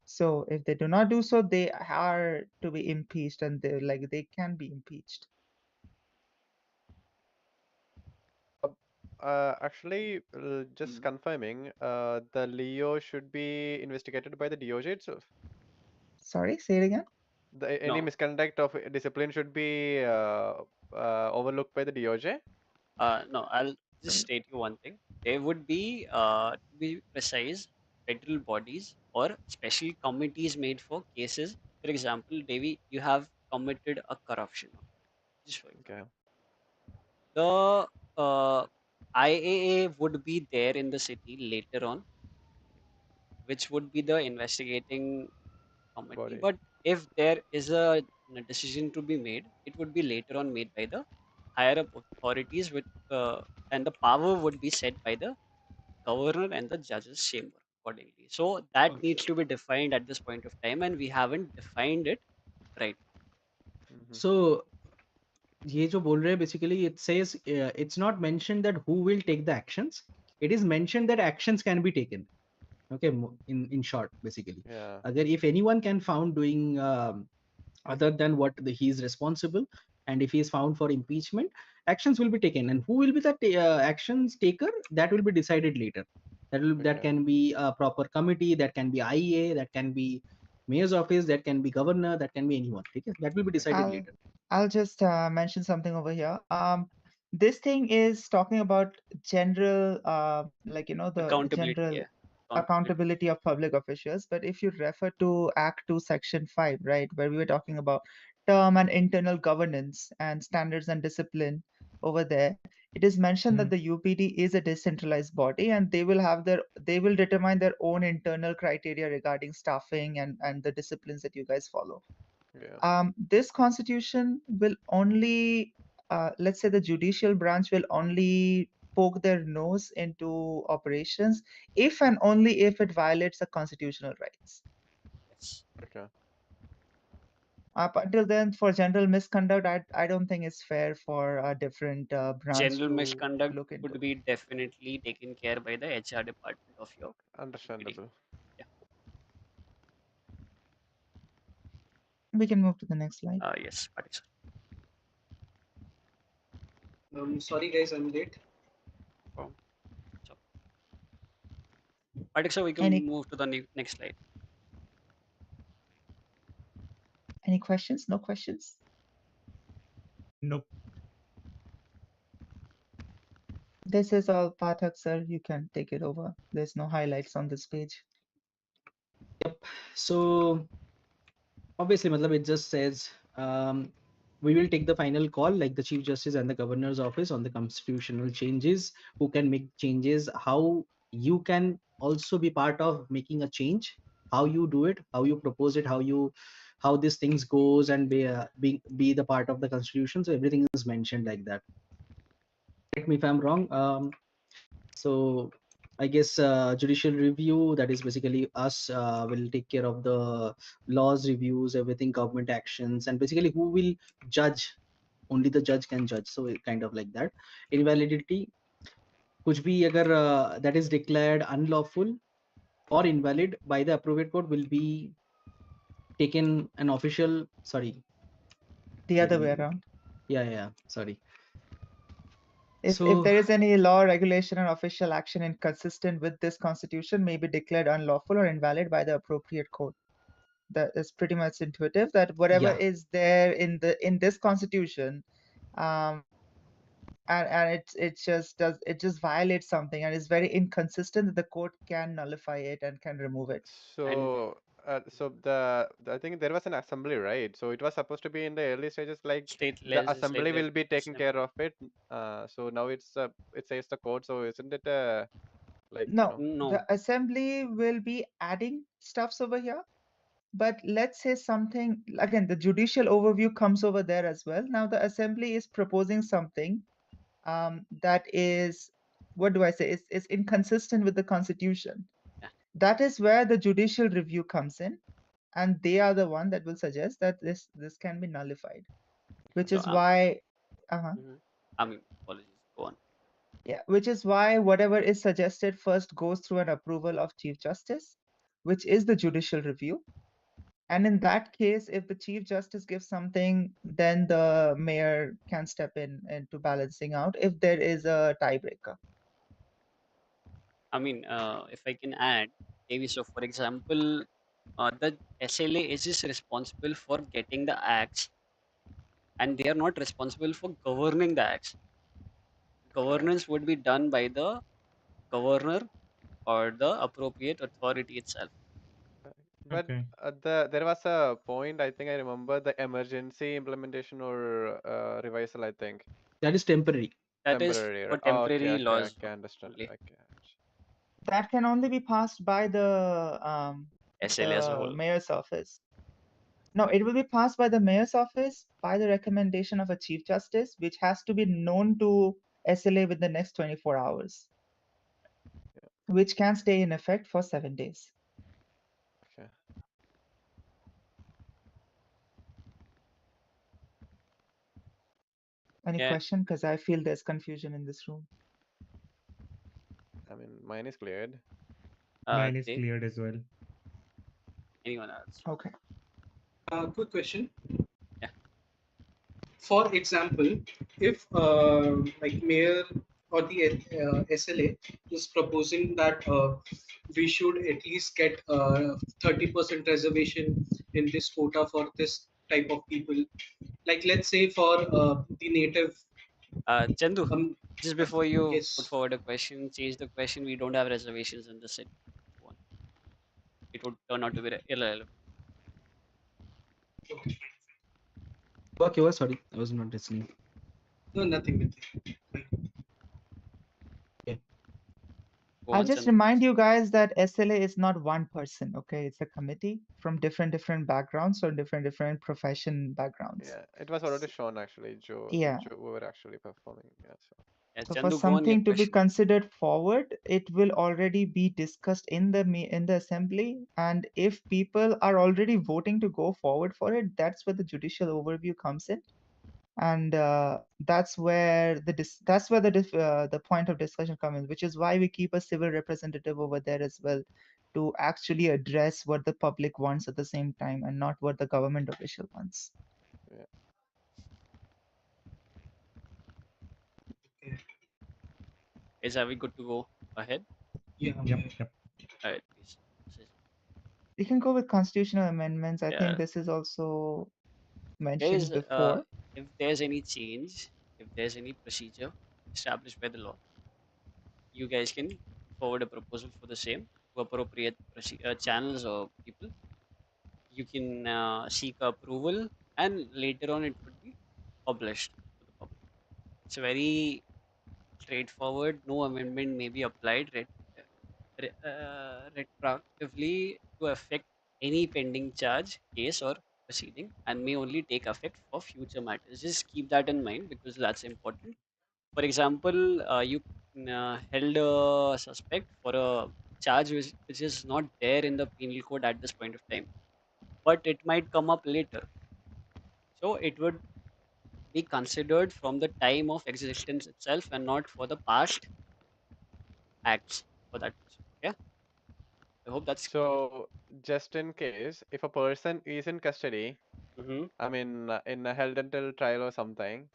So if they do not do so, they are to be impeached, and they can be impeached. Actually, just confirming, the Leo should be investigated by the DOJ itself. Sorry, say it again. Any misconduct of discipline should be overlooked by the DOJ. No, I'll just state you one thing. There would be, to be precise, federal bodies or special committees made for cases. For example, Devi, you have committed a corruption. Just for example. The IAA would be there in the city later on, which would be the investigating committee. Body. But if there is a decision to be made, it would be later on made by the higher up authorities, with and the power would be set by the governor and the judge's chamber accordingly. So that needs to be defined at this point of time, and we haven't defined it right. So ये जो बोल रहे हैं basically it says it's not mentioned that who will take the actions. It is mentioned that actions can be taken. Okay, in short, basically. Yeah. Agar if anyone can found doing other than what he is responsible, and if he is found for impeachment, actions will be taken. And who will be the actions taker? That will be decided later. That can be a proper committee, that can be IEA, that can be mayor's office, that can be governor, that can be anyone. Okay? That will be decided later. I'll just mention something over here. This thing is talking about general, like the Accountability, general yeah. accountability of public officials. But if you refer to Act 2, Section 5, right, where we were talking about term and internal governance and standards and discipline over there, it is mentioned that the UPD is a decentralized body, and they will determine their own internal criteria regarding staffing and the disciplines that you guys follow. Yeah. This constitution will only, let's say the judicial branch will only poke their nose into operations if and only if it violates the constitutional rights. Yes. Okay. Up until then, for general misconduct, I don't think it's fair for a different branch General to misconduct look into. could be definitely taken care by the HR department of your Understandable. Yeah. We can move to the next slide. Yes, Patik sir. Sorry guys, I'm late. Patik sir, we can move to the next slide. Any questions? No questions? Nope. This is all Pathak sir. You can take it over. There's no highlights on this page. So obviously, matlab, it just says we will take the final call, like the Chief Justice and the Governor's Office, on the constitutional changes, who can make changes, how you can also be part of making a change, how you do it, how you propose it, how these things goes, and be the part of the constitution. So everything is mentioned like that. Correct me if I'm wrong. So I guess judicial review, that is basically us, will take care of the laws reviews, everything, government actions, and basically who will judge. Only the judge can judge. So kind of like that. Invalidity, kuch bhi agar that is declared unlawful or invalid by the appropriate court will be taken an official. Sorry. The other way around. Yeah. Sorry. If there is any law, regulation, or official action inconsistent with this constitution, may be declared unlawful or invalid by the appropriate court. That is pretty much intuitive. That whatever is there in this constitution, and it just violates something and is very inconsistent, that the court can nullify it and can remove it. So I think there was an assembly, right? So it was supposed to be in the early stages, like the assembly will be taking care of it. So now it says the court. So isn't it like No, the assembly will be adding stuffs over here. But let's say something, again, the judicial overview comes over there as well. Now the assembly is proposing something that is, what do I say, it's inconsistent with the constitution. That is where the judicial review comes in, and they are the one that will suggest that this can be nullified, which So, is why I mean, apologies, go on. Yeah, which is why whatever is suggested first goes through an approval of Chief Justice, which is the judicial review. And in that case, if the Chief Justice gives something, then the mayor can step in into balancing out if there is a tiebreaker. I mean, if I can add, maybe so. For example, the SLA is just responsible for getting the acts, and they are not responsible for governing the acts. Governance would be done by the governor or the appropriate authority itself. But there was a point, I think I remember, the emergency implementation or revisal, I think. That is temporary. That is Temporary, for right? temporary laws. Okay, understand. only. Okay. That can only be passed by the SLA as a whole. mayor's office. No, it will be passed by the mayor's office by the recommendation of a Chief Justice, which has to be known to SLA within the next 24 hours. which can stay in effect for 7 days. Okay. Any Yeah. question? Because I feel there's confusion in this room. I mean, mine is cleared. Mine is Dave, cleared as well. anyone else? Okay. Quick question. Yeah. For example, if like mayor or the SLA is proposing that we should at least get 30% reservation in this quota for this type of people, like let's say for the native. Chandu, just before you put Yes. forward a question, change the question. We don't have reservations in the city. It would turn out to be irrelevant. Okay, well, sorry, I was not listening. No, nothing. Go I'll on, just Chandu. remind you guys that SLA is not one person, okay? It's a committee from different backgrounds or different profession backgrounds. Yeah, it was already shown actually. Joe Yeah. were actually performing. Yeah, so. Yeah, So for Chandu, go on your something to be question. considered forward, it will already be discussed in the assembly, and if people are already voting to go forward for it, that's where the judicial overview comes in, and that's where the point of discussion comes in, which is why we keep a civil representative over there as well, to actually address what the public wants at the same time and not what the government official wants. Yeah. Are we good to go ahead? Yeah. Yep. All right, please. We can go with constitutional amendments. I Yeah. think this is also mentioned Guys, before. if there's any change, if there's any procedure established by the law, you guys can forward a proposal for the same to appropriate channels or people. You can seek approval, and later on it would be published to the public. It's very straightforward. No amendment may be applied retroactively to affect any pending charge, case, or proceeding, and may only take effect for future matters. Just keep that in mind because that's important. For example, you held a suspect for a charge which is not there in the penal code at this point of time, but it might come up later. So it would be considered from the time of existence itself and not for the past acts for that person. Okay. I hope that's clear. So, just in case, if a person is in custody, I mean, in a held until trial or something,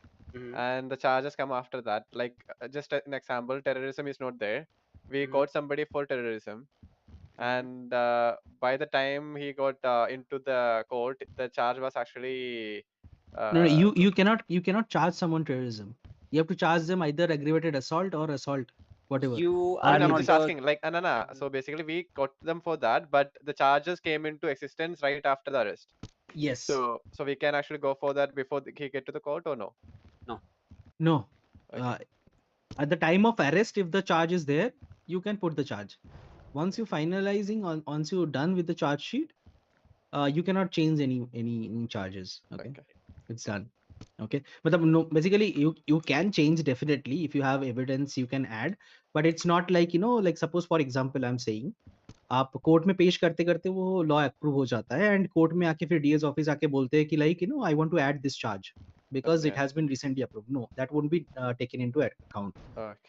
and the charges come after that, like just an example, terrorism is not there. We caught somebody for terrorism, and by the time he got into the court, the charge was actually. No, you cannot charge someone terrorism. You have to charge them either aggravated assault or assault, whatever. You I are mean, I'm not just the asking, like, no. So basically, we got them for that, but the charges came into existence right after the arrest. Yes. So we can actually go for that before he get to the court or no? No. No. At the time of arrest, if the charge is there, you can put the charge. Once you're finalizing, once you're done with the charge sheet, you cannot change any charges. Okay, it's done. Okay, but no, basically you can change definitely if you have evidence you can add, but it's not like like suppose for example I'm saying आप court में पेश करते करते वो law approve हो जाता है and court में आके फिर डीएस ऑफिस आके बोलते हैं कि like I want to add this charge because it has been recently approved. No, that won't be taken into account.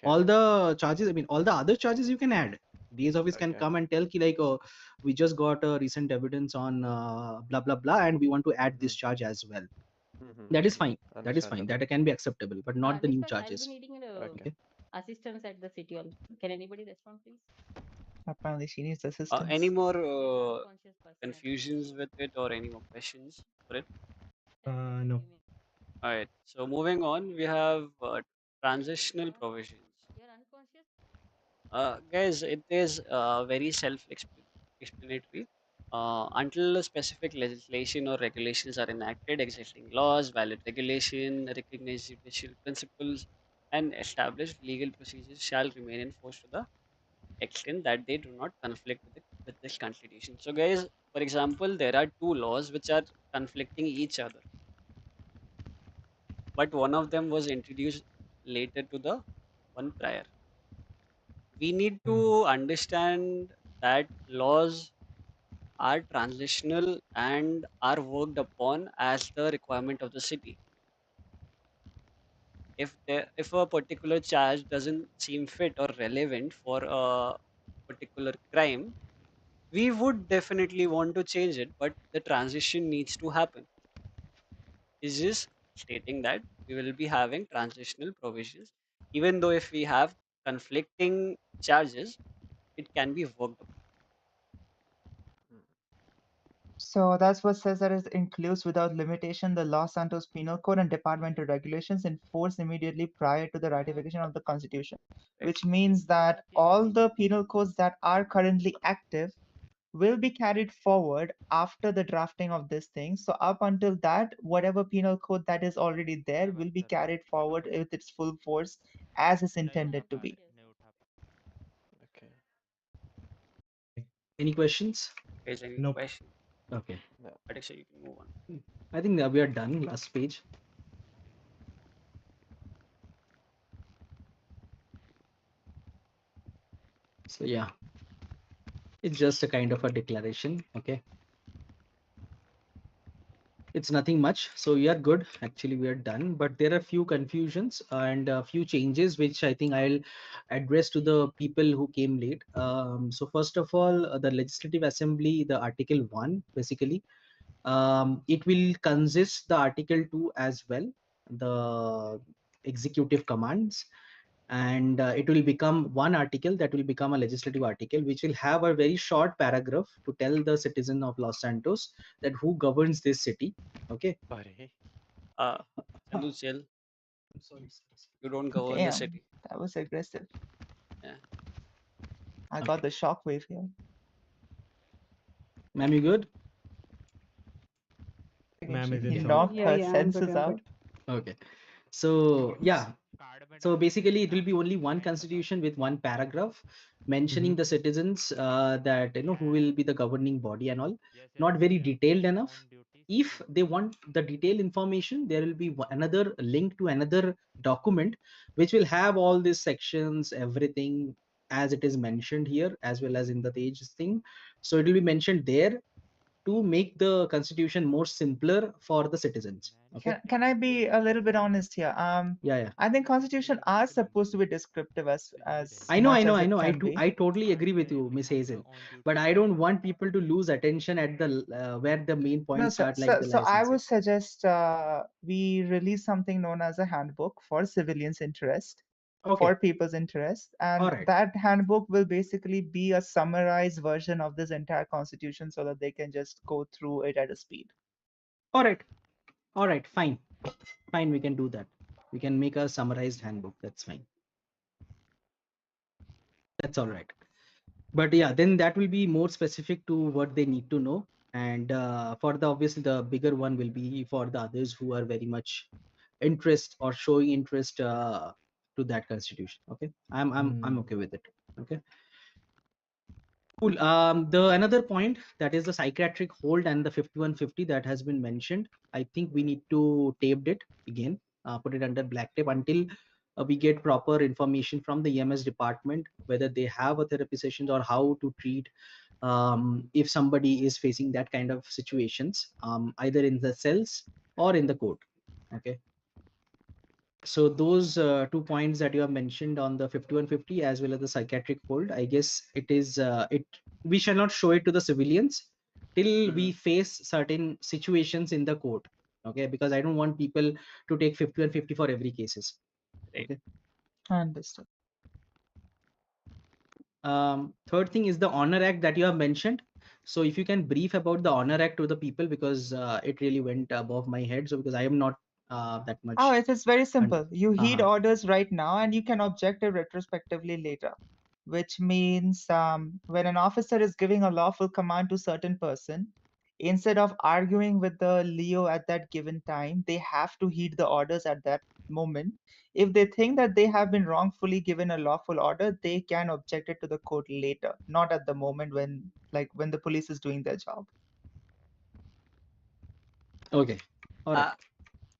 All the charges, I mean all the other charges you can add. DA's office can come and tell ki like, oh, we just got a recent evidence on blah blah blah and we want to add this charge as well. That is fine. That is fine. That can be acceptable, but not the new charges. I'll be needing assistance at the city hall. Can anybody respond, please? Apparently, she needs assistance. Any more confusions with it or any more questions for it? No. All right. So moving on, we have transitional provisions. You're unconscious? Guys, it is very self-explanatory. Until a specific legislation or regulations are enacted, existing laws, valid regulation, recognized judicial principles, and established legal procedures shall remain in force to the extent that they do not conflict with this constitution. So, guys, for example, there are two laws which are conflicting each other, but one of them was introduced later to the one prior. We need to understand that laws are transitional and are worked upon as the requirement of the city. If a particular charge doesn't seem fit or relevant for a particular crime, we would definitely want to change it, but the transition needs to happen. Is just stating that we will be having transitional provisions, even though if we have conflicting charges, it can be worked upon. So that's what says that it includes without limitation the Los Santos Penal Code and departmental regulations in force immediately prior to the ratification of the Constitution, which means that all the penal codes that are currently active will be carried forward after the drafting of this thing. So up until that, whatever penal code that is already there will be carried forward with its full force as is intended to be. Okay. Any questions? Is any Nope. question? Okay. Alexa, you can move on. I think we are done. Last page. So yeah, it's just a kind of a declaration. Okay. It's nothing much, so we are good. Actually, we are done, but there are few confusions and a few changes which I think I'll address to the people who came late. So first of all, the Legislative Assembly, the Article 1, basically, it will consist the Article 2 as well, the executive commands, and it will become one article that will become a legislative article, which will have a very short paragraph to tell the citizen of Los Santos that who governs this city. Okay. Chandu, chill. I'm sorry. You don't govern the Damn, city. that was aggressive. Yeah. I got the shockwave here. Ma'am, you good? Ma'am is He in knocked shock. her senses out. Okay. So yeah. So basically, it will be only one constitution with one paragraph mentioning the citizens that who will be the governing body and all. Not very detailed enough. If they want the detailed information, there will be another link to another document which will have all these sections, everything as it is mentioned here, as well as in the page thing. So it will be mentioned there to make the constitution more simpler for the citizens. Okay. Can I be a little bit honest here? Yeah. I think constitution are supposed to be descriptive as I know. much as it I can be. I totally agree with you, Miss Hazel. But I don't want people to lose attention at the where the main No, points so, start, like the so I would licensing. suggest we release something known as a handbook for civilians' interest, for people's interest, and Alright. that handbook will basically be a summarized version of this entire constitution so that they can just go through it at a speed. All right. Fine. We can do that. We can make a summarized handbook. That's fine. That's all right. But yeah, then that will be more specific to what they need to know. And for the obviously the bigger one will be for the others who are very much interest or showing interest to that constitution. Okay, I'm okay with it. Okay. Cool. The another point, that is the psychiatric hold and the 5150 that has been mentioned. I think we need to tape it again, put it under black tape until we get proper information from the EMS department, whether they have a therapy sessions or how to treat if somebody is facing that kind of situations, either in the cells or in the court. Okay. So those 2 points that you have mentioned on the 5150 as well as the psychiatric hold, I guess it is we shall not show it to the civilians till we face certain situations in the court. Okay, because I don't want people to take 5150 for every cases. Okay. Understood. Third thing is the Honor Act that you have mentioned. So if you can brief about the Honor Act to the people, because it really went above my head. So because I am not that much. Oh, it is very simple. You heed Uh-huh. orders right now and you can object it retrospectively later, which means when an officer is giving a lawful command to a certain person, instead of arguing with the Leo at that given time, they have to heed the orders at that moment. If they think that they have been wrongfully given a lawful order, they can object it to the court later, not at the moment when the police is doing their job. Okay. All right.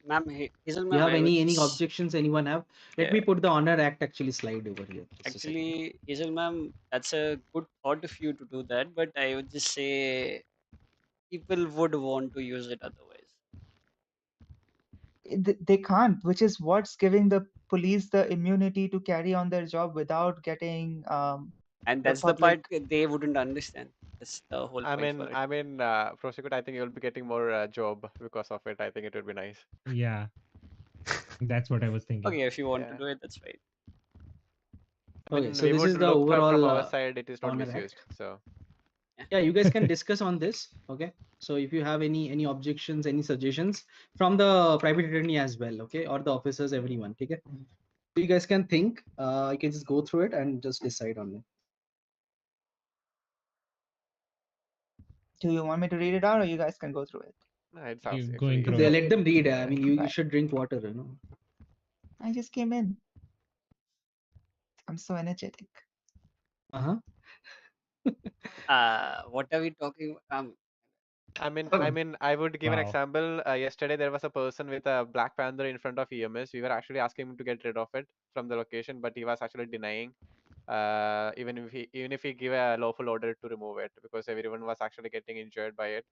Ma'am, Hazel You ma'am, have I was any just objections? Anyone have? Let me yeah. put the honor act actually slide over here. Just a second. Actually, Hazel ma'am, that's a good thought of you to do that, but I would just say people would want to use it otherwise. They can't, which is what's giving the police the immunity to carry on their job without getting And the that's the part public. they wouldn't understand. That's the whole point for it. Prosecute, I think you'll be getting more job because of it. I think it would be nice. Yeah. That's what I was thinking. Okay, if you want to Yeah. do it, that's fine. I Okay, mean, so we this would is the look from overall our side, it is not honor misused. act. So Yeah, you guys can discuss on this. Okay, so if you have any objections, any suggestions from the private attorney as well, okay, or the officers, everyone, okay. So you guys can think. You can just go through it and just decide on it. Do you want me to read it out, or you guys can go through it? no, it's You're actually going through They it. let them read. I mean, you Right. should drink water, you know. I just came in. I'm so energetic. What are we talking? I mean, I would give an Wow. example. Yesterday there was a person with a Black Panther in front of EMS. We were actually asking him to get rid of it from the location, but he was actually denying. Even if he give a lawful order to remove it, because everyone was actually getting injured by it.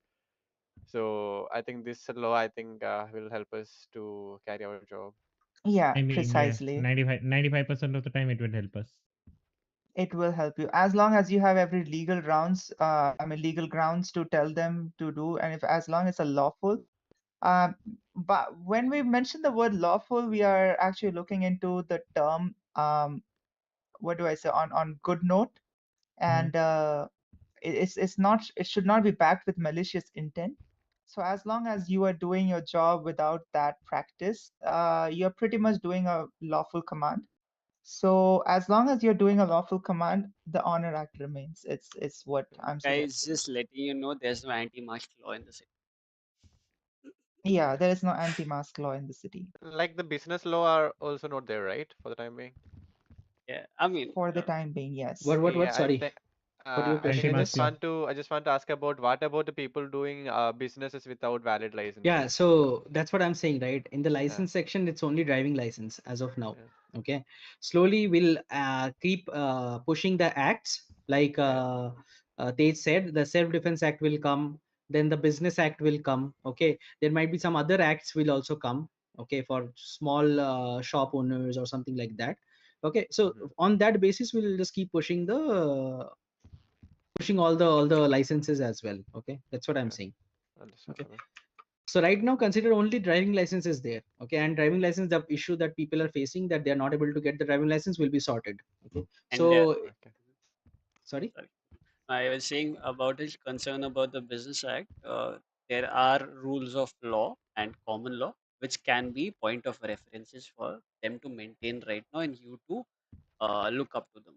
So I think this law, I think, will help us to carry our job. Yeah, I mean, precisely. 95% of the time it will help us. It will help you as long as you have every legal grounds. Legal grounds to tell them to do, and if as long as it's a lawful. But when we mention the word lawful, we are actually looking into the term. What do I say? On good note, and it's not. It should not be backed with malicious intent. So as long as you are doing your job without that practice, you're pretty much doing a lawful command. So as long as you're doing a lawful command, the honor act remains. It's what I'm Guys, suggesting. just letting you know, there's no anti-mask law in the city. Yeah, there is no anti-mask law in the city. Like the business law are also not there, right? For the time being. Yeah, I mean, For the time being, yes. What? Yeah, Sorry. What your I question think I was? just want to ask about what about the people doing businesses without valid licenses? Yeah, so that's what I'm saying, right? In the license section, it's only driving license as of now. Okay, slowly we'll keep pushing the acts. Like Tej said, the Self-Defense Act will come, then the Business Act will come. Okay, there might be some other acts will also come. Okay, for small shop owners or something like that. Okay, so on that basis, we'll just keep pushing all the licenses as well. Okay, that's what I'm saying. Okay. So right now, consider only driving license is there. Okay, and driving license, the issue that people are facing that they are not able to get the driving license will be sorted. Okay. And So, sorry. I was saying about his concern about the Business Act. There are rules of law and common law which can be point of references for them to maintain right now, and you to look up to them.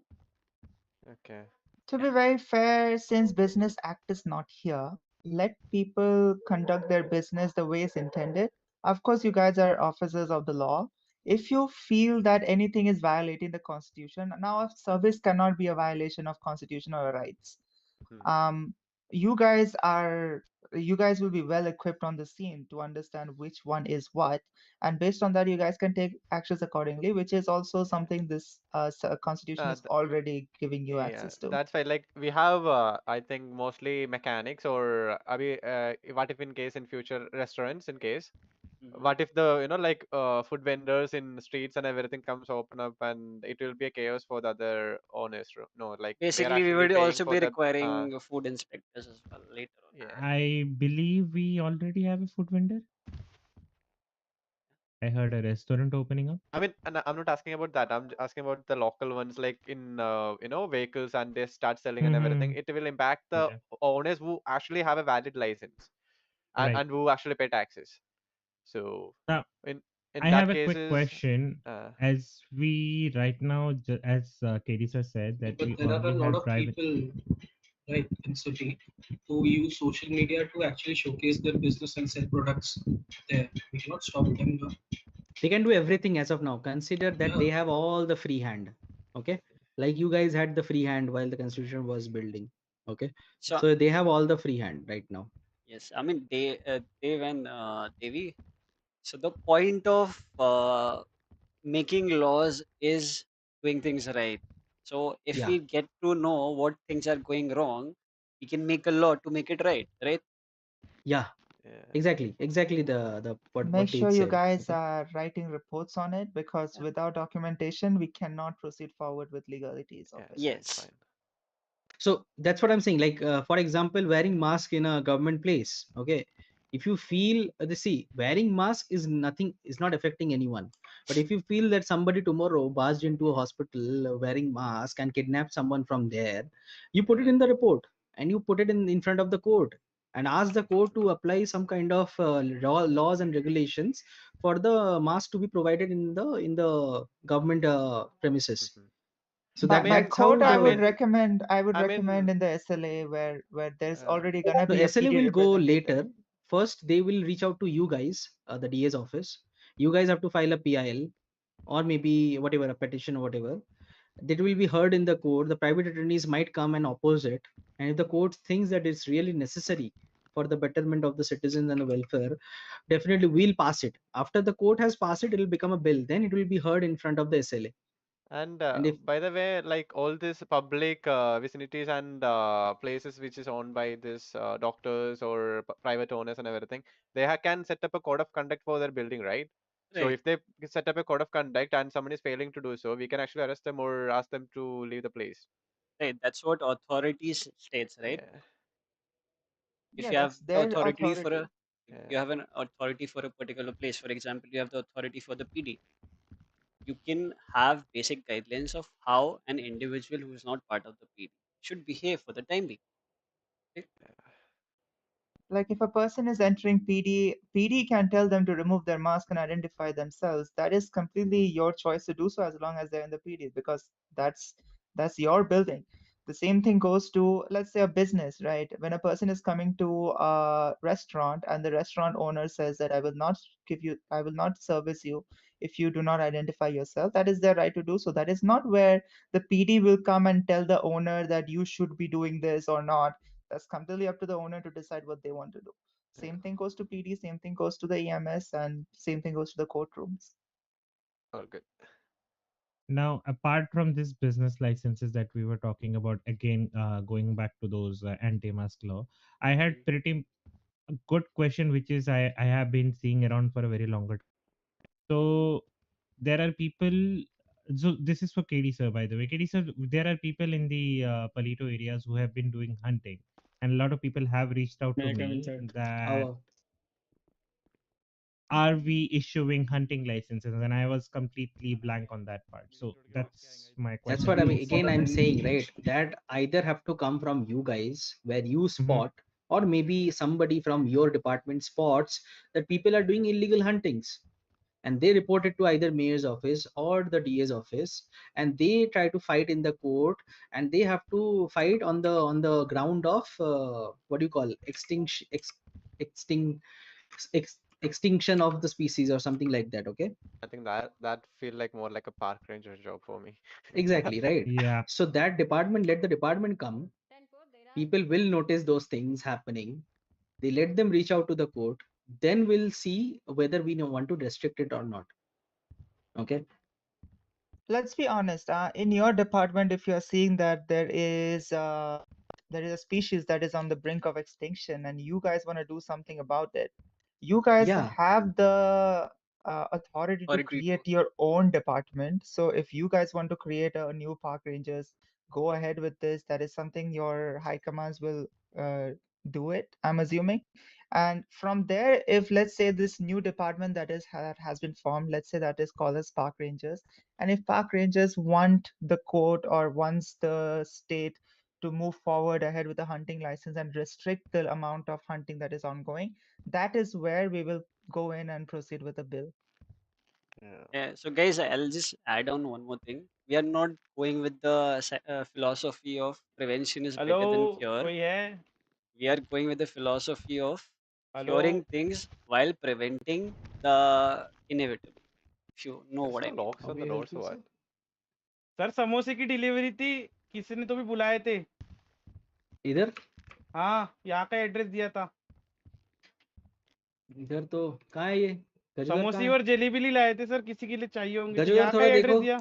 Okay. To be very fair, since Business Act is not here, let people conduct their business the way it's intended. Of course, you guys are officers of the law. If you feel that anything is violating the Constitution, now a service cannot be a violation of constitutional rights. You guys will be well equipped on the scene to understand which one is what, and based on that, you guys can take actions accordingly, which is also something this Constitution is already giving you access to. That's why, like, we have I think mostly mechanics or what if in case in future restaurants in case. What if the like food vendors in streets and everything comes open up and it will be a chaos for the other owners? No, like they're Basically, we actually would paying also for be that. requiring food inspectors as well later on. I believe we already have a food vendor. I heard a restaurant opening up. I mean, and I'm not asking about that. I'm asking about the local ones, like in vehicles, and they start selling and everything. It will impact the owners who actually have a valid license, and who actually pay taxes. So Now, in I that have a cases, quick question. As we right now, as KD sir said, that we But there are a already lot have of private. people, right, in city who use social media to actually showcase their business and sell products there. We cannot stop them now. They can do everything as of now. Consider that they have all the free hand. Okay, like you guys had the free hand while the Constitution was building. Okay, so they have all the free hand right now. Yes, I mean Dev and Devi. So the point of making laws is doing things right. So if Yeah. we get to know what things are going wrong, we can make a law to make it right, right? Yeah. Exactly. Exactly the what Make Dave sure you said. guys Okay. are writing reports on it, because without documentation, we cannot proceed forward with legalities of it. Yes. So that's what I'm saying. Like for example, wearing mask in a government place. Okay. If you feel wearing mask is nothing, is not affecting anyone. But if you feel that somebody tomorrow barged into a hospital wearing mask and kidnapped someone from there, you put it in the report and you put it in front of the court and ask the court to apply some kind of laws and regulations for the mask to be provided in the government premises. So By that by that's how court, I would the recommend I mean, in the SLA where there's already gonna no, be a SLA PD will go representative. later. First, they will reach out to you guys, the DA's office. You guys have to file a PIL or maybe whatever, a petition or whatever. That will be heard in the court. The private attorneys might come and oppose it. And if the court thinks that it's really necessary for the betterment of the citizens and the welfare, definitely we'll pass it. After the court has passed it, it will become a bill. Then it will be heard in front of the SLA. and And if by the way, like all these public vicinities and places which is owned by this doctors or private owners and everything, they can set up a code of conduct for their building, right? So Right. if they set up a code of conduct and someone is failing to do so, we can actually arrest them or ask them to leave the place. Right. That's what authorities states, right? Yeah. If Yeah, you have that's the their authority for authority. a, if you have an authority for a particular place, for example, you have the authority for the PD, you can have basic guidelines of how an individual who is not part of the PD should behave for the time being. Right? Like if a person is entering PD, PD can tell them to remove their mask and identify themselves. That is completely your choice to do so as long as they're in the PD, because that's your building. The same thing goes to, let's say, a business, right? When a person is coming to a restaurant and the restaurant owner says that I will not service you if you do not identify yourself, that is their right to do so. That is not where the PD will come and tell the owner that you should be doing this or not. That's completely up to the owner to decide what they want to do. Same thing goes to PD, same thing goes to the EMS, and same thing goes to the courtrooms. All good. Now, apart from this business licenses that we were talking about, again, going back to those anti-mask law, I had pretty a good question, which is I have been seeing around for a very longer time. So there are people. So this is for KD sir, by the way. KD sir, there are people in the Palito areas who have been doing hunting, and a lot of people have reached out to me that are we issuing hunting licenses, and I was completely blank on that part. So that's my that's question what I to mean. you, sir. Again, I'm saying, right, that either have to come from you guys where you spot, or maybe somebody from your department spots that people are doing illegal huntings and they report it to either mayor's office or the DA's office, and they try to fight in the court, and they have to fight on the ground of what do you call extinction of the species or something like that. Okay. I think that feel like more like a park ranger job for me. Exactly, right. Yeah. So that department, let the department come. People will notice those things happening. They let them reach out to the court. Then we'll see whether we want to restrict it or not. Okay. Let's be honest. In your department, if you're seeing that there is a species that is on the brink of extinction, and you guys want to do something about it, you guys Yeah. have the authority to Authority create your own department. So if you guys want to create a new park rangers, go ahead with this. That is something your high commands will do it, I'm assuming. And from there, if let's say this new department that has been formed, let's say that is called as park rangers, and if park rangers want the court or wants the state to move forward ahead with a hunting license and restrict the amount of hunting that is ongoing, that is where we will go in and proceed with a bill. Yeah. So guys, I'll just add on one more thing. We are not going with the philosophy of prevention is hello better than cure. कोई है We are going with the philosophy of hello curing things while preventing the inevitable. If you know There's what I no mean. locks on the doors or what? Sir समोसे की delivery थी किसी ने तो भी बुलाए थे इधर हाँ यहाँ का एड्रेस दिया था इधर तो कहाँ है ये गजुदर समोसे कहाँ है? और जलेबी लाए थे सर, किसी के लिए चाहिए होंगे तो गजुदर यहाँ का थोड़ा एड्रेस देखो। दिया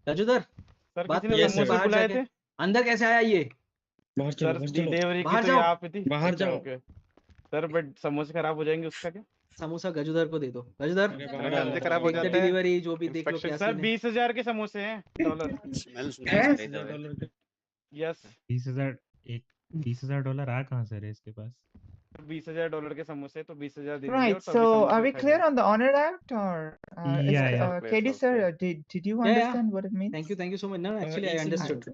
गजुदर सर, बात किसी ने करो समोसे बाहर बुलाए जाके। थे अंदर कैसे आया ये? सर, डिलीवरी की बाहर तो जाओ। यहाँ पे थी। बाहर ओके जाओ। ओके सर, बट समोसे खराब हो जाएंगे उसका क्या? समोसा गजुदर को दे दो। गजुदर समोसे खराब हो टेक द जाते हैं। डिलीवरी, जो भी देख लो क्या सर सीन है। 20,000 के समोसे हैं dollar. Smells nice by the way. Yes 20,000 एक $20,000 आ कहाँ से रे इसके पास? $20,000 के समोसे, तो 20,000 दे दीजिए और Right. तभी So, are समोसे we खाएंगे। clear on the honor act, or is Yeah, yeah. KD sir? Did you Yeah, yeah. understand what it means? Thank you so much. No, actually I understood.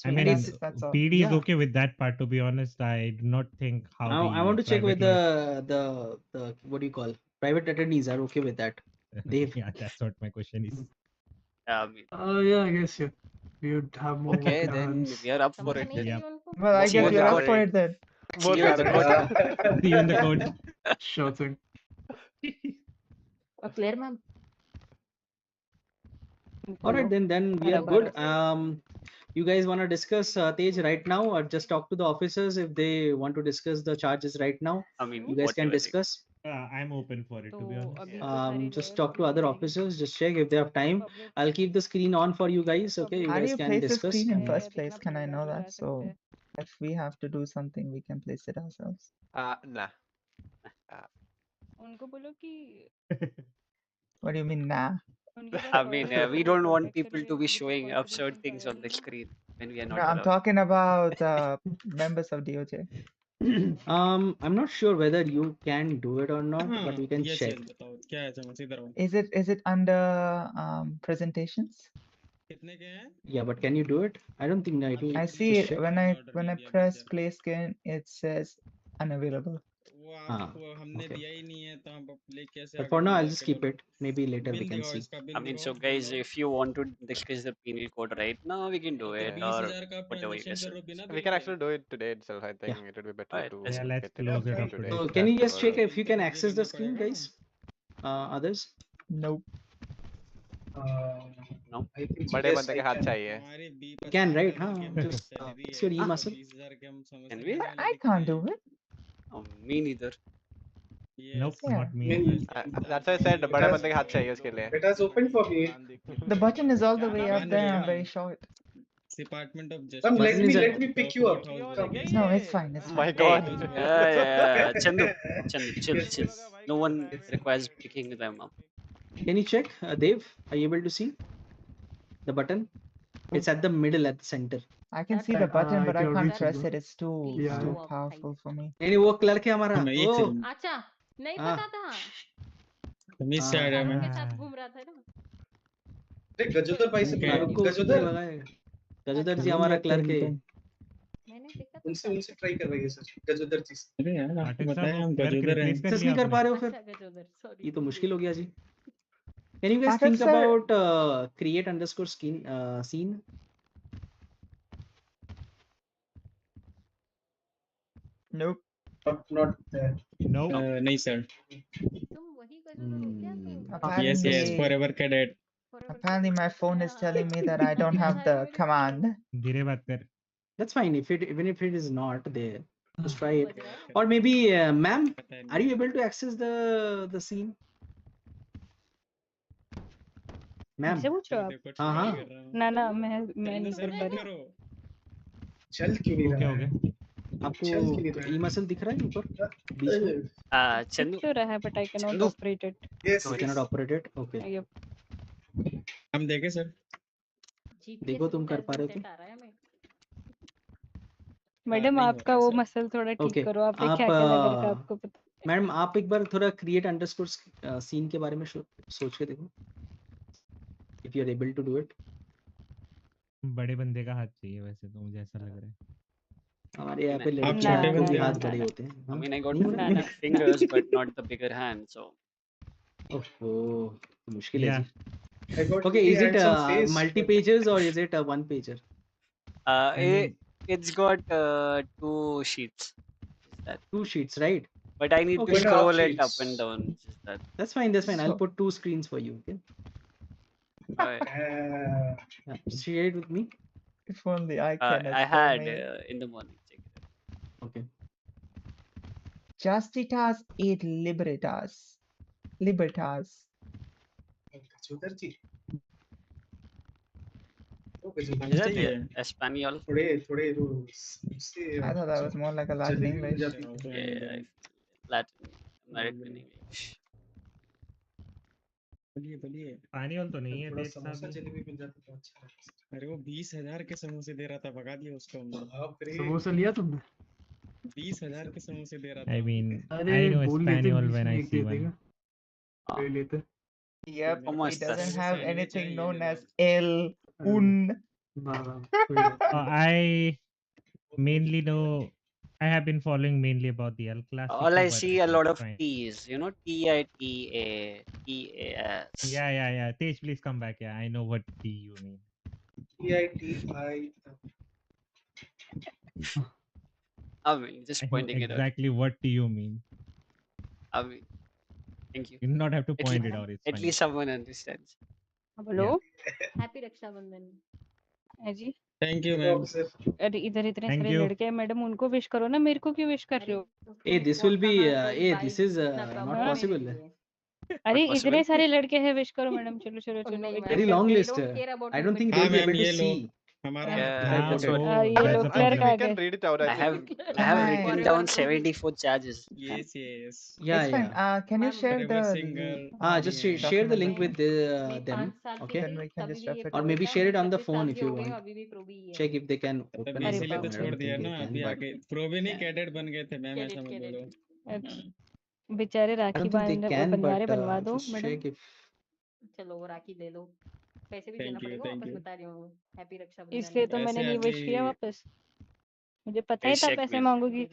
I And mean, that's all. PD is Yeah. okay with that part. To be honest, I do not think how I the want to check with private the what do you call, private attorneys are okay with that. Dave. Yeah, that's what my question is. I mean, Yeah, I guess yeah. We would have more okay, work in our then hands. we are up for it. Yeah. Well, I See you guess in the you're up court. for it then. See you in the court. See you in the court. Sure thing. Clear, ma'am. All right, then we are good. You guys want to discuss Tej right now, or just talk to the officers if they want to discuss the charges right now? I mean, You guys can whatever. discuss. I'm open for it, to be honest. Just talk to other officers. Just check if they have time. I'll keep the screen on for you guys. Okay, you How do guys you can place the discuss. screen in first place? Can I know that? So, if we have to do something, we can place it ourselves. Nah. उनको बोलो कि What do you mean, nah? I mean, we don't want people to be showing absurd things on the screen when we are No, not I'm allowed. talking about members of DOJ. I'm not sure whether you can do it or not, but we can check. Is it under presentations? Yeah, but can you do it? I don't think I do. I see it when I press play scan, it says unavailable. Okay. But for now, I'll just keep it. Maybe later we can see. I mean, so guys, if you want to discuss the penal code right now, we can do it, or whatever you guys say. We can actually do it today itself. I think it would be better Alright, to let's Yeah, let's get it close it done up today. today. So can you just check That's if you can access the screen, guys? Others? Nope. No. बड़े बंदे के हाथ चाहिए. You can, right? Huh? Just it's your e-muscle. Can we? I can't do it. Oh, me neither. Nope, Yeah. not me. That's why I said बड़े बंदे के हाथ चाहिए उसके लिए. It has opened for me. The button is all the way up there. I'm very short. Department of Justice. Come, Button is let me pick you up. Come. No, it's fine. It's My fine. God. Yeah. Chandu, chill. No one requires picking them up. Can you check, Dev? Are you able to see the button? It's at the middle, at the center. I can see the button, but I can can't reach press it. it. It's too Yeah. too powerful for me. नहीं वो clerk है हमारा. एक Oh. Second. अच्छा नहीं हाँ. पता था मिस से आ गया मैं. के साथ घूम रहा था ना अरे गजोदर भाई से Okay. रुको, गजोदर गजोदर जी हमारा क्लर्क है. मैंने देखा उनसे ट्राई कर रही है सर गजोदर जी से. अरे यार आपको पाठक बताया साहब, हम clerk गजोदर हैं. replace कर Access लिया नहीं कर पा आपने? रहे हो फिर? अच्छा गजोदर सॉरी ये तो मुश्किल हो गया जी. Can you guys Pathak think sir. about create underscore scene? Nope. Not there. Nope. नहीं सर. तुम वही गजोदर हो क्या Yes, yes, Apparently, forever cadet. apparently my phone is telling me that I don't have the command. धीरे बात कर. That's fine. Even if it is not there, just try it. Or maybe, ma'am, are you able to access the scene? Ma'am. मुझसे पूछ रहे हो आप? हाँ हाँ. ना मैं नहीं कर पा रही. चल क्यों नहीं Okay, रहा okay. है? आपको ई-मसल दिख रहा है ऊपर बीच में? Chandu. क्यों रहा है but I cannot operate it. Yes, You cannot operate it. Okay. Yep. हम देखे सर. देखो तुम कर पा रहे हो तो. मैडम नहीं आपका हो रहा वो है, मसल थोड़ा ठीक Okay. करो. आप आप क्या क्या लग रहा था आपको पता? मैडम आप एक बार थोड़ा create underscore scene के बारे में सोच के देखो. If you are able to do it. बड़े बंदे का हाथ चाहिए वैसे तो मुझे ऐसा लग रहा है. हमारे यहाँ पे आप लड़कियां छोटे को भी बंदे हाथ हो. बड़े होते हैं. I mean, I got big fingers, but not the bigger hand, so. ओहो मुश्किल है Yeah. Ji. I got Okay, three is it hands on face, multi but- pages or is it a one pager? It's got 2 sheets. Just that. 2 sheets, right? But I need Okay. to 2.5 scroll it up sheets. and down. Just that. That's fine. I'll So- put 2 screens for you. Okay. Alright. Yeah. Share it with me. If only I can. I had in the morning. Check it out. Okay. Justitas et libertas. Libertas. गजोदर जी तो Is गजोदर that चाहिए Espanol? थोड़े वो उससे I thought that was more like a Latin jalebi बन English. जाती है Yeah, Latin American English. बोलिए पानी तो नहीं है थोड़ा तेज सा समोसा भी। जलेबी बन जाता तो अच्छा लगता अरे वो 20,000 के समोसे दे रहा था, भगा दिया उसको हमने। बाप रे समोसा लिया तुमने? 20,000 के समोसे दे रहा था। I mean, अरे I know बोल देते Espanol 20 when में I एक see दे one. देगा ले लेते Yep, ¿Cómo he doesn't estás? have sandwich anything चाहिए known as जनाब el un. वाह वाह कोई बात I mainly know, I have been following mainly about the El All I Clasico, but see a okay, lot of fine. T's, you know, TITA, TAS. Yeah. Tej, please come back. Yeah, I know what T you mean. TITI I mean, just I know pointing it out. exactly what T you mean. I mean, thank you. You do not have to At, point le- it out. It's at fine. least someone understands. Hello happy Rakshabandhan है जी। Thank you ma'am. अरे इधर इतने Thank सारे you. लड़के हैं madam, उनको wish करो ना, मेरे को क्यों विश कर रहे हो? Hey, this will be. Hey, this is not हाँ? possible. अरे Not इतने possible. सारे लड़के हैं, विश करो मैडम। चलो चलो चलो नहीं एक Very ma'am long they list. don't care about I his don't think हाँ they'll be ma'am able to ये लो see हमारा if I Yeah, put that's it. what ये that's लो the क्लर्क problem. आ We can गए। read it out. I I have. think. I have Hi. written down 74 charges. Yes yes Yeah, It's fine. yeah. Can you Ma'am, share अरे वो the single Just share the document link with with me? मैं them. 5 साल की Okay. Then थी we can तभी just भी ये refer Or to pro it. maybe था, share मैं it on the 26 phone साल if की you हो गई हूँ, want. अभी भी प्रो भी है। Check if they can तब open अरे it. इसीलिए बाप तो I छोड़ don't दिया think ना, they can, अभी but आगे प्रो भी नहीं Yeah. कैडेट बन गए थे मैम, ऐसा कैडेट मत बोलो। कैडेट अच्छा बेचारे I rakhi don't think they can. बंधवारे But बनवा दो just मैडम। check if. चलो वो राखी ले लो, पैसे भी देना थैंक यू पड़ेगा थैंक वापस, यू। बता रही हूँ। हैप्पी रक्षाबंधन। इसलिए तो मैंने ऐसे नहीं अभी विश किया वापस, मुझे पता ही Please था check पैसे mail. मांगोगी।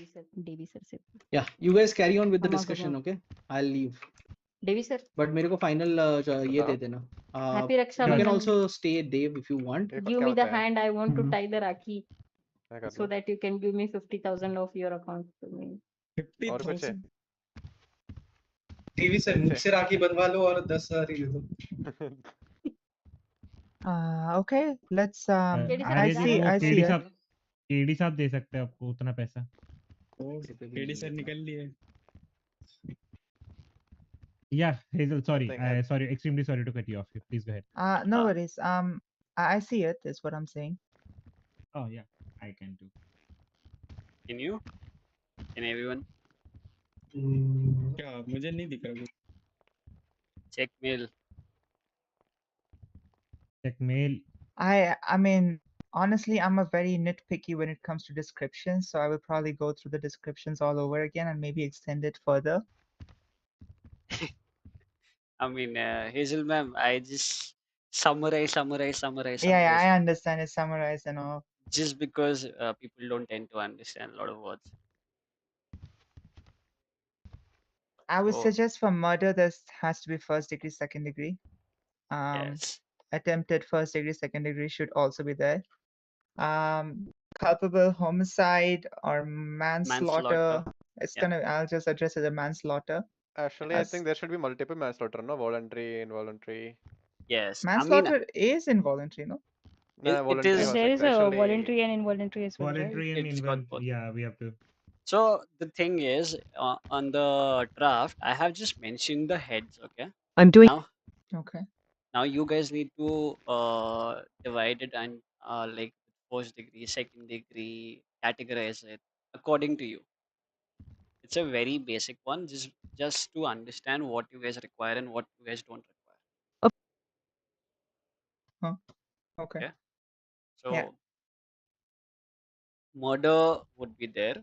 देवी सर से Yeah, you guys carry on with the क्षमा discussion. करो Okay, I'll leave. Devi sir But मेरे को final ये दे बताओ देना. Happy You can Rakshabandhan. also stay, Dave, if you want. ये गिव क्या मी द होता है? Hand, I want to tie the rakhi मैं कर so दूं? that you can give me 50,000 of your account to me. और कुछ है? 50,000 टीवी से मुझ कैसे? से राखी बनवा लो और 10,000 ही दे दो। Okay, let's KD sir I अरे आप जी see वो जाना I see केडी it. साहब दे सकते हैं आपको उतना पैसा। ओ केडी सर निकल लिए। Yeah, Hazel, sorry. Nothing. Sorry, extremely sorry to cut you off. Please go ahead. No Ah. worries. I see it, is what I'm saying. Oh yeah, I can do. Can you? Can everyone क्या मुझे नहीं दिख रहा कुछ। check mail? Check mail. I mean, honestly, I'm a very nitpicky when it comes to descriptions, so I will probably go through the descriptions all over again and maybe extend it further. I mean, Hazel ma'am, I just summarize. Yeah, I understand it's summarized and all. Just because people don't tend to understand a lot of words. I would So, suggest for murder, there has to be first degree, second degree. yes. Attempted first degree, second degree should also be there. Culpable homicide or manslaughter. It's Yeah. I'll just address it as manslaughter. Actually, I think there should be multiple manslaughter, no? Voluntary, involuntary. Yes. Manslaughter is involuntary, no? No, It voluntary is. हो There is सकता है, a actually. voluntary and involuntary as well, right? Voluntary and It's got both. involuntary. Yeah, we have to. So the thing is, on the draft, I have just mentioned the heads. Okay. I'm doing. Now, Okay. now you guys need to divide it and like first degree, second degree, categorize it according to you. It's a very basic one, just to understand what you guys require and what you guys don't require. Okay. Okay. So Yeah. murder would be there.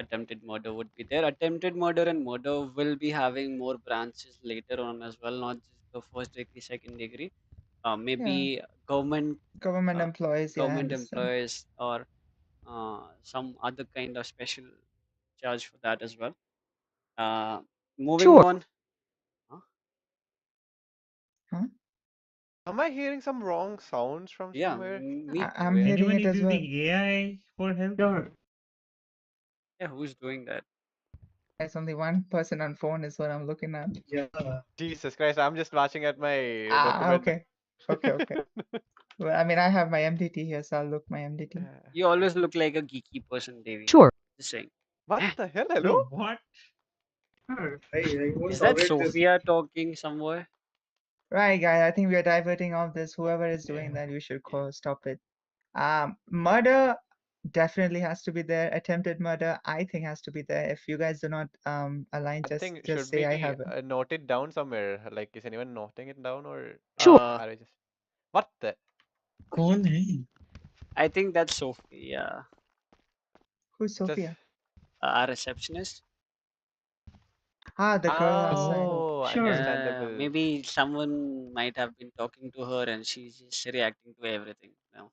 Attempted murder would be there. Attempted murder and murder will be having more branches later on as well, not just the first degree, second degree. Maybe government Employees, yeah, I government understand. employees or some other kind of special charge for that as well. Moving Sure. on. Am I hearing some wrong sounds from Yeah, somewhere? me I'm too. Yeah. hearing Anyone it is as well. using AI for help? Yeah, who's doing that? There's only one person on phone is what I'm looking at. Yeah. Jesus Christ, I'm just watching at my document. Okay. Well, I mean, I have my MDT here, so I'll look my MDT. You always look like a geeky person, Devi. Sure. Just saying. What the hell? Hello? No, what? I won't Is that tolerate this. Sophia talking somewhere? Right, guys. I think we are diverting off this. Whoever is doing that, you should stop it. Murder definitely has to be there. Attempted murder, I think, has to be there. If you guys do not align, I think just should say I we haven't. note it down somewhere? Like, is anyone noting it down or Uh, are we just what the? कौन है? I think that's Sophia, Who's Sophia? our receptionist. Ah, the girl outside. Oh, Sure. understandable. Maybe someone might have been talking to her and she's just reacting to everything now.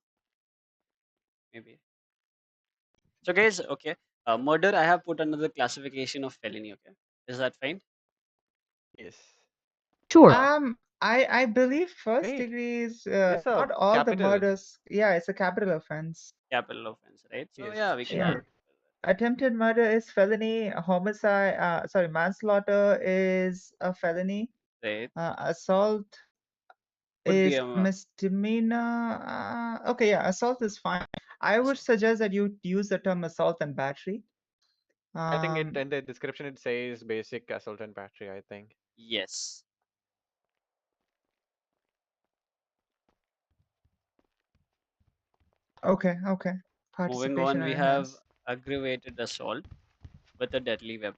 Maybe. So guys, okay. Murder, I have put another classification of felony, okay? Is that fine? Yes. Sure. I believe first Wait, degree is it's a not all the capital. murders. Yeah, it's a capital offense. Capital offense, right? So Yes. yeah, we can Yeah. add. Attempted murder is felony. Homicide, sorry, manslaughter is a felony. Right. Assault Could be is a misdemeanor. Okay, yeah, assault is fine. I would suggest that you use the term assault and battery. I think it in the description it says basic assault and battery, I think. yes. Okay. Moving Participation on, or we have enhance. aggravated assault with a deadly weapon.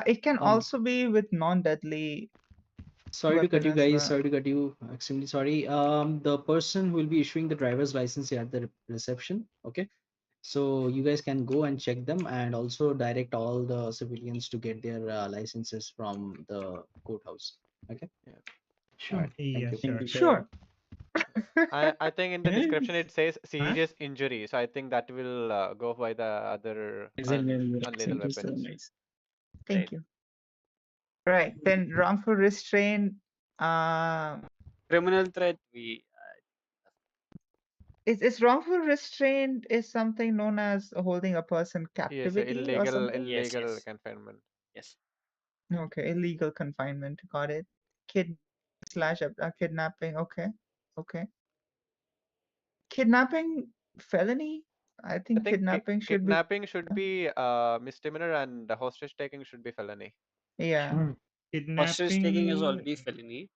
It can also be with non-deadly. Sorry to cut you weapon as guys. well. Sorry to cut you. Extremely sorry. The person who will be issuing the driver's license here at the reception. Okay. So you guys can go and check them and also direct all the civilians to get their licenses from the courthouse. Okay. Yeah. Sure. All right. Yeah, Thank you. sure. I think in the description it says serious injury, so I think that will go by the other unlethal weapons. Thank you. Right. Then wrongful restraint. Criminal threat, we Is wrongful restraint is something known as holding a person Yes, captivity or illegal something? illegal confinement. Yes. Okay, illegal confinement. Got it. Kidnapping. Okay. Kidnapping felony. I think kidnapping should be. Kidnapping should be misdemeanor and the hostage taking should be felony. Yeah. Hostage taking is Kidnapping. already felony.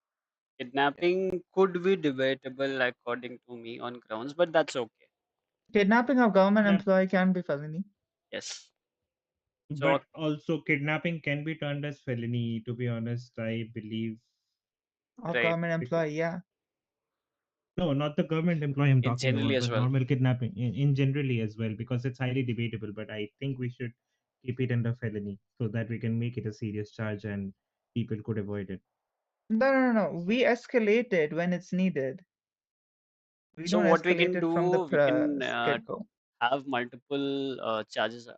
Kidnapping could be debatable according to me on grounds, but that's okay. Kidnapping of government employee can be felony. Yes. But also kidnapping can be turned as felony, to be honest, I believe. Of Right. government employee, yeah. No, not the government employee I'm talking generally about, as but well. normal kidnapping in generally as well, because it's highly debatable. But I think we should keep it under felony so that we can make it a serious charge and people could avoid it. No. We escalate it when it's needed. We So don't what we escalate can it do, from the we can get-go. have multiple charges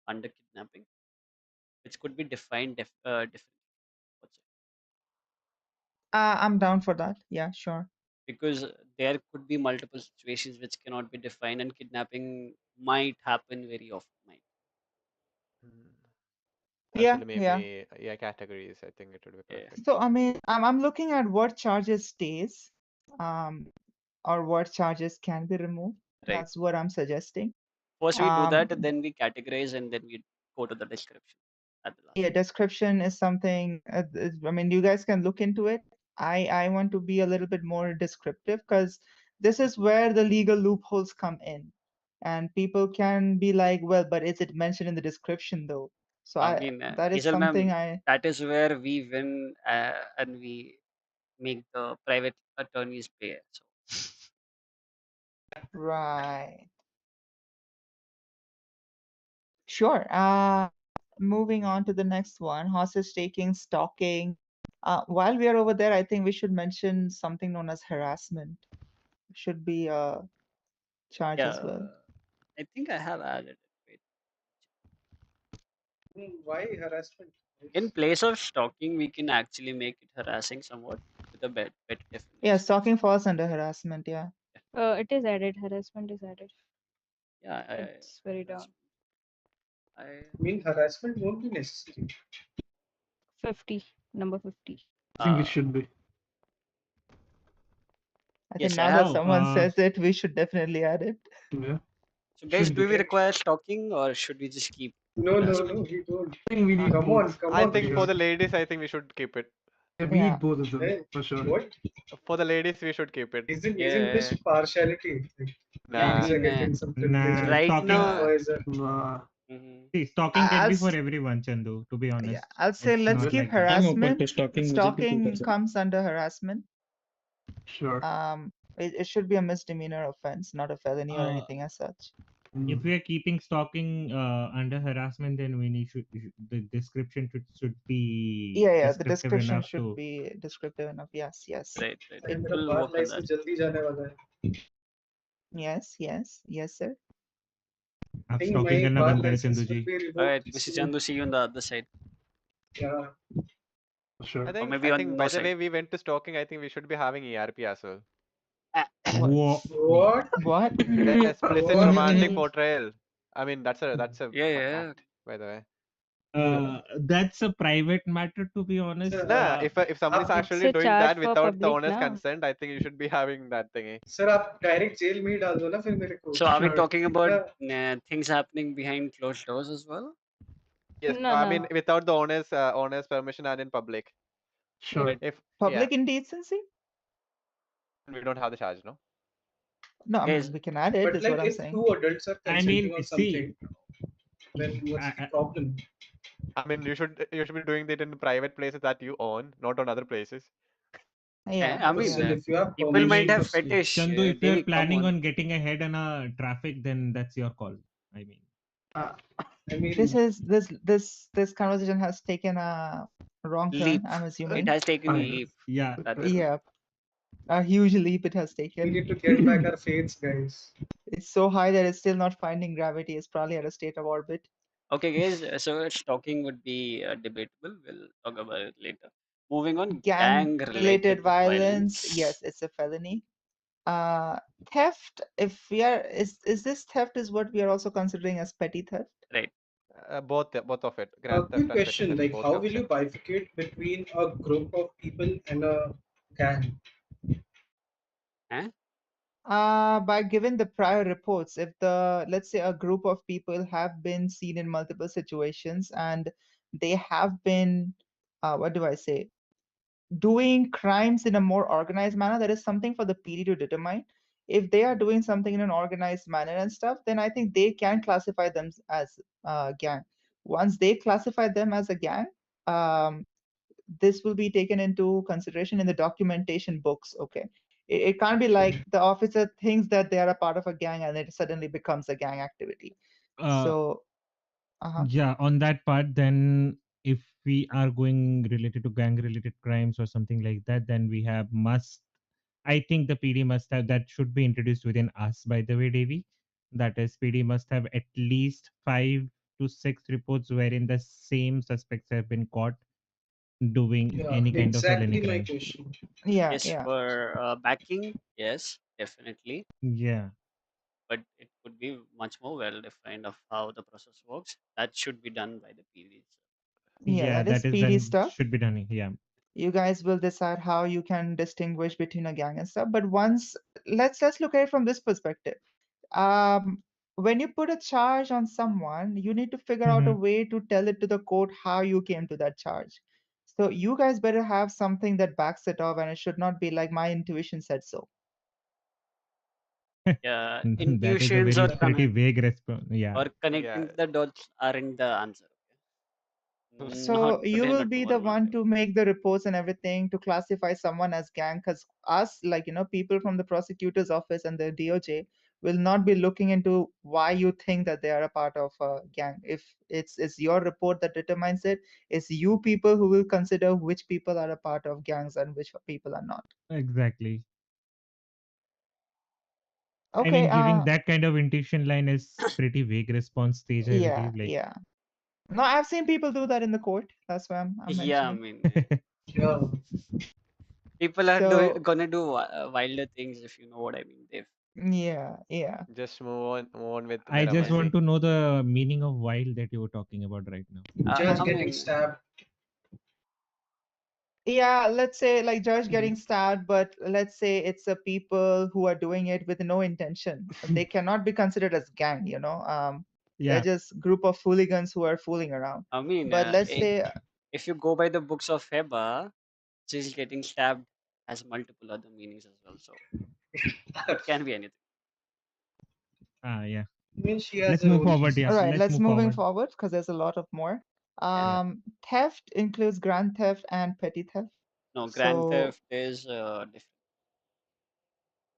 under kidnapping, which could be defined differently. I'm down for that. Yeah, sure. Because there could be multiple situations which cannot be defined, and kidnapping might happen very often. Yeah, Actually, maybe categories. I think it would be perfect. So I mean, I'm looking at what charges stays, or what charges can be removed. Right. That's what I'm suggesting. First we do that, and then we categorize, and then we go to the description at the last. Yeah, description is something. I mean, you guys can look into it. I want to be a little bit more descriptive because this is where the legal loopholes come in, and people can be like, well, but is it mentioned in the description though? So I mean, that is Hazel ma'am, something that is where we win and we make the private attorneys pay. So. Right. Sure. Moving on to the next one, hostage taking, stalking. While we are over there, I think we should mention something known as harassment. Should be a charge as well. I think I have added it. Wait. Why harassment? In place of stalking, we can actually make it harassing somewhat with a better definition. Yeah, stalking falls under harassment. Yeah. It is added. Harassment is added. Yeah, It's very down. I mean, harassment won't be necessary. 50, number 50. I think it should be. I Yes, think now that someone says it, we should definitely add it. Yeah. So guys, Should do we get- require stalking or should we just keep? No, harassment? we don't. I think we need Come on, both. come I on. think for because- the ladies, I think we should keep it. Yeah, we Yeah. need both of them Hey, for sure. What? For the ladies, we should keep it. Isn't Yeah. this partiality? Like, Nah. ladies are getting some privilege. and Right stalking. now. boys are- See, stalking can I'll be for s- everyone, Chandu. To be honest. Yeah, I'll say It's let's not keep like that. harassment. stalking, मुझे भी Stalking ठीक है, sir. comes under harassment. Sure. It should be a misdemeanor offense, not a felony or anything as such. If we are keeping stalking under harassment, then we need the description should be Yeah, the descriptive description enough should to. be descriptive enough. Yes. Right. मेरा We'll बार work on that. License जल्दी जाने वाला है. Yes, sir. आप think stalking my करना bar बंद करें license Chandu will ji. be revoked Alright, Mr. soon. Chandu, see you on the other side. Yeah. Sure. I think, maybe on by my the side. way we went to stalking, I think we should be having ERP as well. What? The explicit What? romantic portrayal. I mean, that's a Yeah. fact, by the way. That's a private matter, to be honest. Nah, if somebody's actually a doing charge that for without the public owner's now. consent, I think you should be having that thingy. Sir, आप direct jail में ही डाल दो ना फिर मेरे को. So are we talking about Yeah. things happening behind closed doors as well? Yes, No, I no. mean without the owner's permission and in public. Sure. If Public indecency? we don't have the charge, no. No, I Yes. mean we can add it. But Is like what I'm if saying. two adults are I consenting mean, on see, something, then what's the problem? I mean, you should be doing it in private places that you own, not on other places. Yeah. I mean, Still, if you have people might have permission- fetish. Chandu, if Devi, you're come planning on. on getting ahead on a traffic, then that's your call. I mean, I mean, This conversation has taken a wrong turn. Leap. I'm assuming. It has taken a leap. yeah. That is- Yeah. A huge leap it has we taken. need to get back our faiths, guys. It's so high that it's still not finding gravity. It's probably at a state of orbit. Okay, guys. So stalking would be debatable. We'll talk about it later. Moving on. Gang-related violence. Yes, it's a felony. Theft. If we are, is this theft is what we are also considering as petty theft? Right. Both of it. Grand theft Quick and petty question: theft like, both how comes will you in. bifurcate between a group of people and a gang? By given the prior reports, if let's say a group of people have been seen in multiple situations and they have been, what do I say, doing crimes in a more organized manner, that is something for the PD to determine. If they are doing something in an organized manner and stuff, then I think they can classify them as a gang. Once they classify them as a gang, this will be taken into consideration in the documentation books. Okay, it can't be like the officer thinks that they are a part of a gang and it suddenly becomes a gang activity. Yeah, on that part, then if we are going related to gang related crimes or something like that, then we have I think the PD must have, that should be introduced within us, by the way, Devi. That is, PD must have at least 5 to 6 reports wherein the same suspects have been caught doing any kind of felony crime. Question. Yeah, Yes, for backing, yes, definitely. Yeah. But it could be much more well defined of how the process works. That should be done by the PD. Yeah, that is PD done, stuff. should be done. Yeah. You guys will decide how you can distinguish between a gang and stuff. But once, let's look at it from this perspective. When you put a charge on someone, you need to figure out a way to tell it to the court how you came to that charge. So you guys better have something that backs it off, and it should not be like my intuition said so. Yeah, That is a intuitions very or pretty vague response. Yeah. or connecting the dots aren't the answer. So you will be the one to make the reports and everything to classify someone as gang, because us, like, people from the prosecutor's office and the DOJ will not be looking into why you think that they are a part of a gang. If it's your report that determines it, it's you people who will consider which people are a part of gangs and which people are not. Exactly. Okay, I mean, giving that kind of intuition line is pretty vague response stage, I Yeah, believe. Like, yeah. No, I've seen people do that in the court. That's why I'm Yeah, I mentioning. mean, people are So- gonna do wilder things, if you know what I mean, Dave. Yeah. Just move on with. I the just Ramai. want to know the meaning of wild that you were talking about right now. Just I getting mean, stabbed. Yeah, let's say like Judge getting stabbed, but let's say it's a people who are doing it with no intention. They cannot be considered as gang, you know. They're Yeah. just group of hooligans who are fooling around. I mean, But let's say if you go by the books of Heba, she's getting stabbed has multiple other meanings as well. So it can be anything. Yeah. Means she has Let's her move own forward. reasons. Yeah. all right, Let's let's move moving forward. forward because there's a lot of more. Yeah. Theft includes grand theft and petty theft. No, grand So theft is different.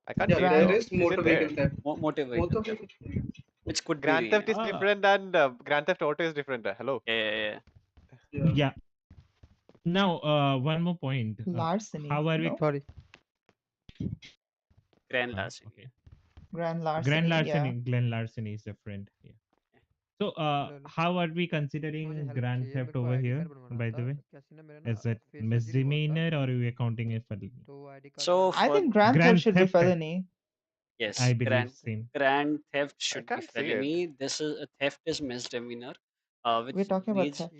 I can't Yeah, see it there though. is Is motor it there? vehicle theft. Motor Motor vehicle, vehicle. which could Grand be Theft is Ah. different and Grand Theft Auto is different. Hello. yeah. Yeah. Now, one more point. larceny. How are we? No? Sorry. Grand larceny. Okay. Grand larceny. Grand Yeah. larceny, Glen larceny is different. Yeah. So, how are we considering grand theft over here? By the way, is it misdemeanor or are we accounting it felony? So I for think grand theft Grand should be theft, felony. yes, I believe same. grand theft should be can't see it. felony. This is theft is misdemeanor, We're which talking about needs theft.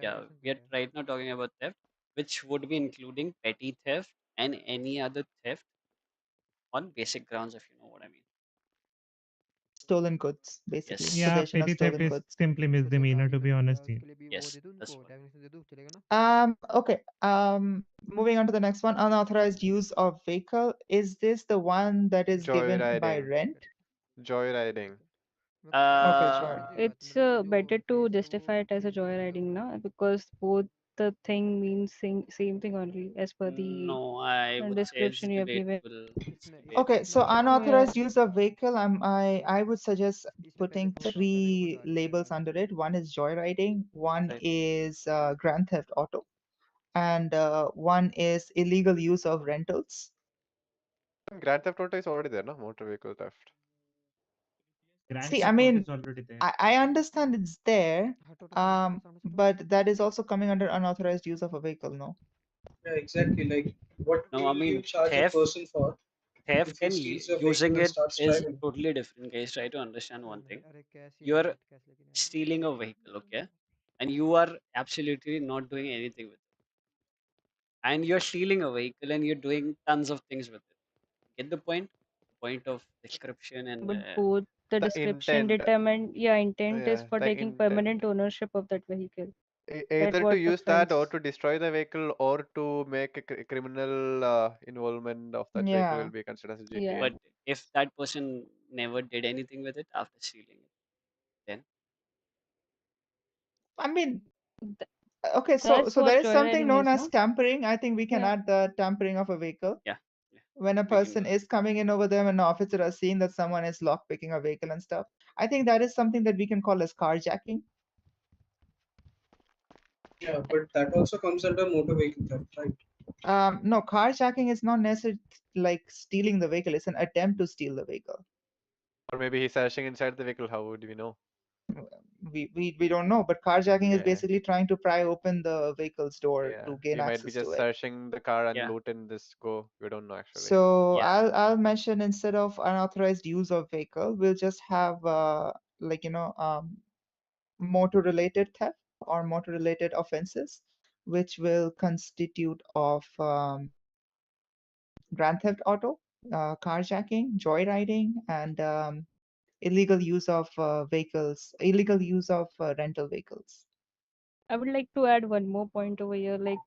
yeah. We are right now talking about theft, which would be including petty theft and any other theft on basic grounds, if you know what I mean. Stolen goods, basically. Yes. Yeah, Possession of petty theft stolen is goods. simply misdemeanor, to be honest. Yeah. Yes, that's what. Okay. Moving on to the next one. Unauthorized use of vehicle. Is this the one that is given by Joyriding. rent? Joyriding. Okay, sure. It's better to justify it as a joyriding now because both the thing means same thing only as per the No, I would say it's description you have given. debatable. It's debatable. Okay, so Yeah. unauthorized use of vehicle, I would suggest putting 3 labels under it. One is joyriding, one Right. is grand theft auto, and one is illegal use of rentals. Grand Theft Auto is already there, no? Motor vehicle theft. Grand See, theft I auto mean, is already there. I understand it's there, but that is also coming under unauthorized use of a vehicle, no? Yeah, exactly. Like, what No, will I mean you charge theft. a person for Theft if he and steals your using vehicle and it starts is driving? totally different, guys. Try to understand one thing. You're stealing a vehicle, okay, and you are absolutely not doing anything with it, and you're stealing a vehicle and you're doing tons of things with it. Get the point? The point of description and But both the The description intent. determined, yeah, intent is Yeah, for the taking intent. permanent ownership of that vehicle. Either to what use that or defines. to destroy the vehicle or to make a criminal involvement of that vehicle Yeah. will be considered as a GTA. Yeah. but if that person never did anything with it after stealing it, then I mean, Th- okay, That's so what there is something joyriding known is, as no? tampering. I think we can Yeah. add the tampering of a vehicle. yeah, When a we can person do is coming in over them and an officer has seen that someone is lock picking a vehicle and stuff. I think that is something that we can call as carjacking. Yeah, but that also comes under motor vehicle theft, right? No, carjacking is not necessarily like stealing the vehicle. It's an attempt to steal the vehicle. Or maybe he's searching inside the vehicle. How would we know? We don't know, but carjacking is Yeah. basically trying to pry open the vehicle's door Yeah. to gain He might be access just to it. searching the car and Yeah. looting this go. We don't know actually. So Yeah. I'll mention instead of unauthorized use of vehicle, we'll just have like motor related theft or motor related offenses, which will constitute of grand theft auto, carjacking, joyriding, and illegal use of vehicles, illegal use of rental vehicles. I would like to add one more point over here, like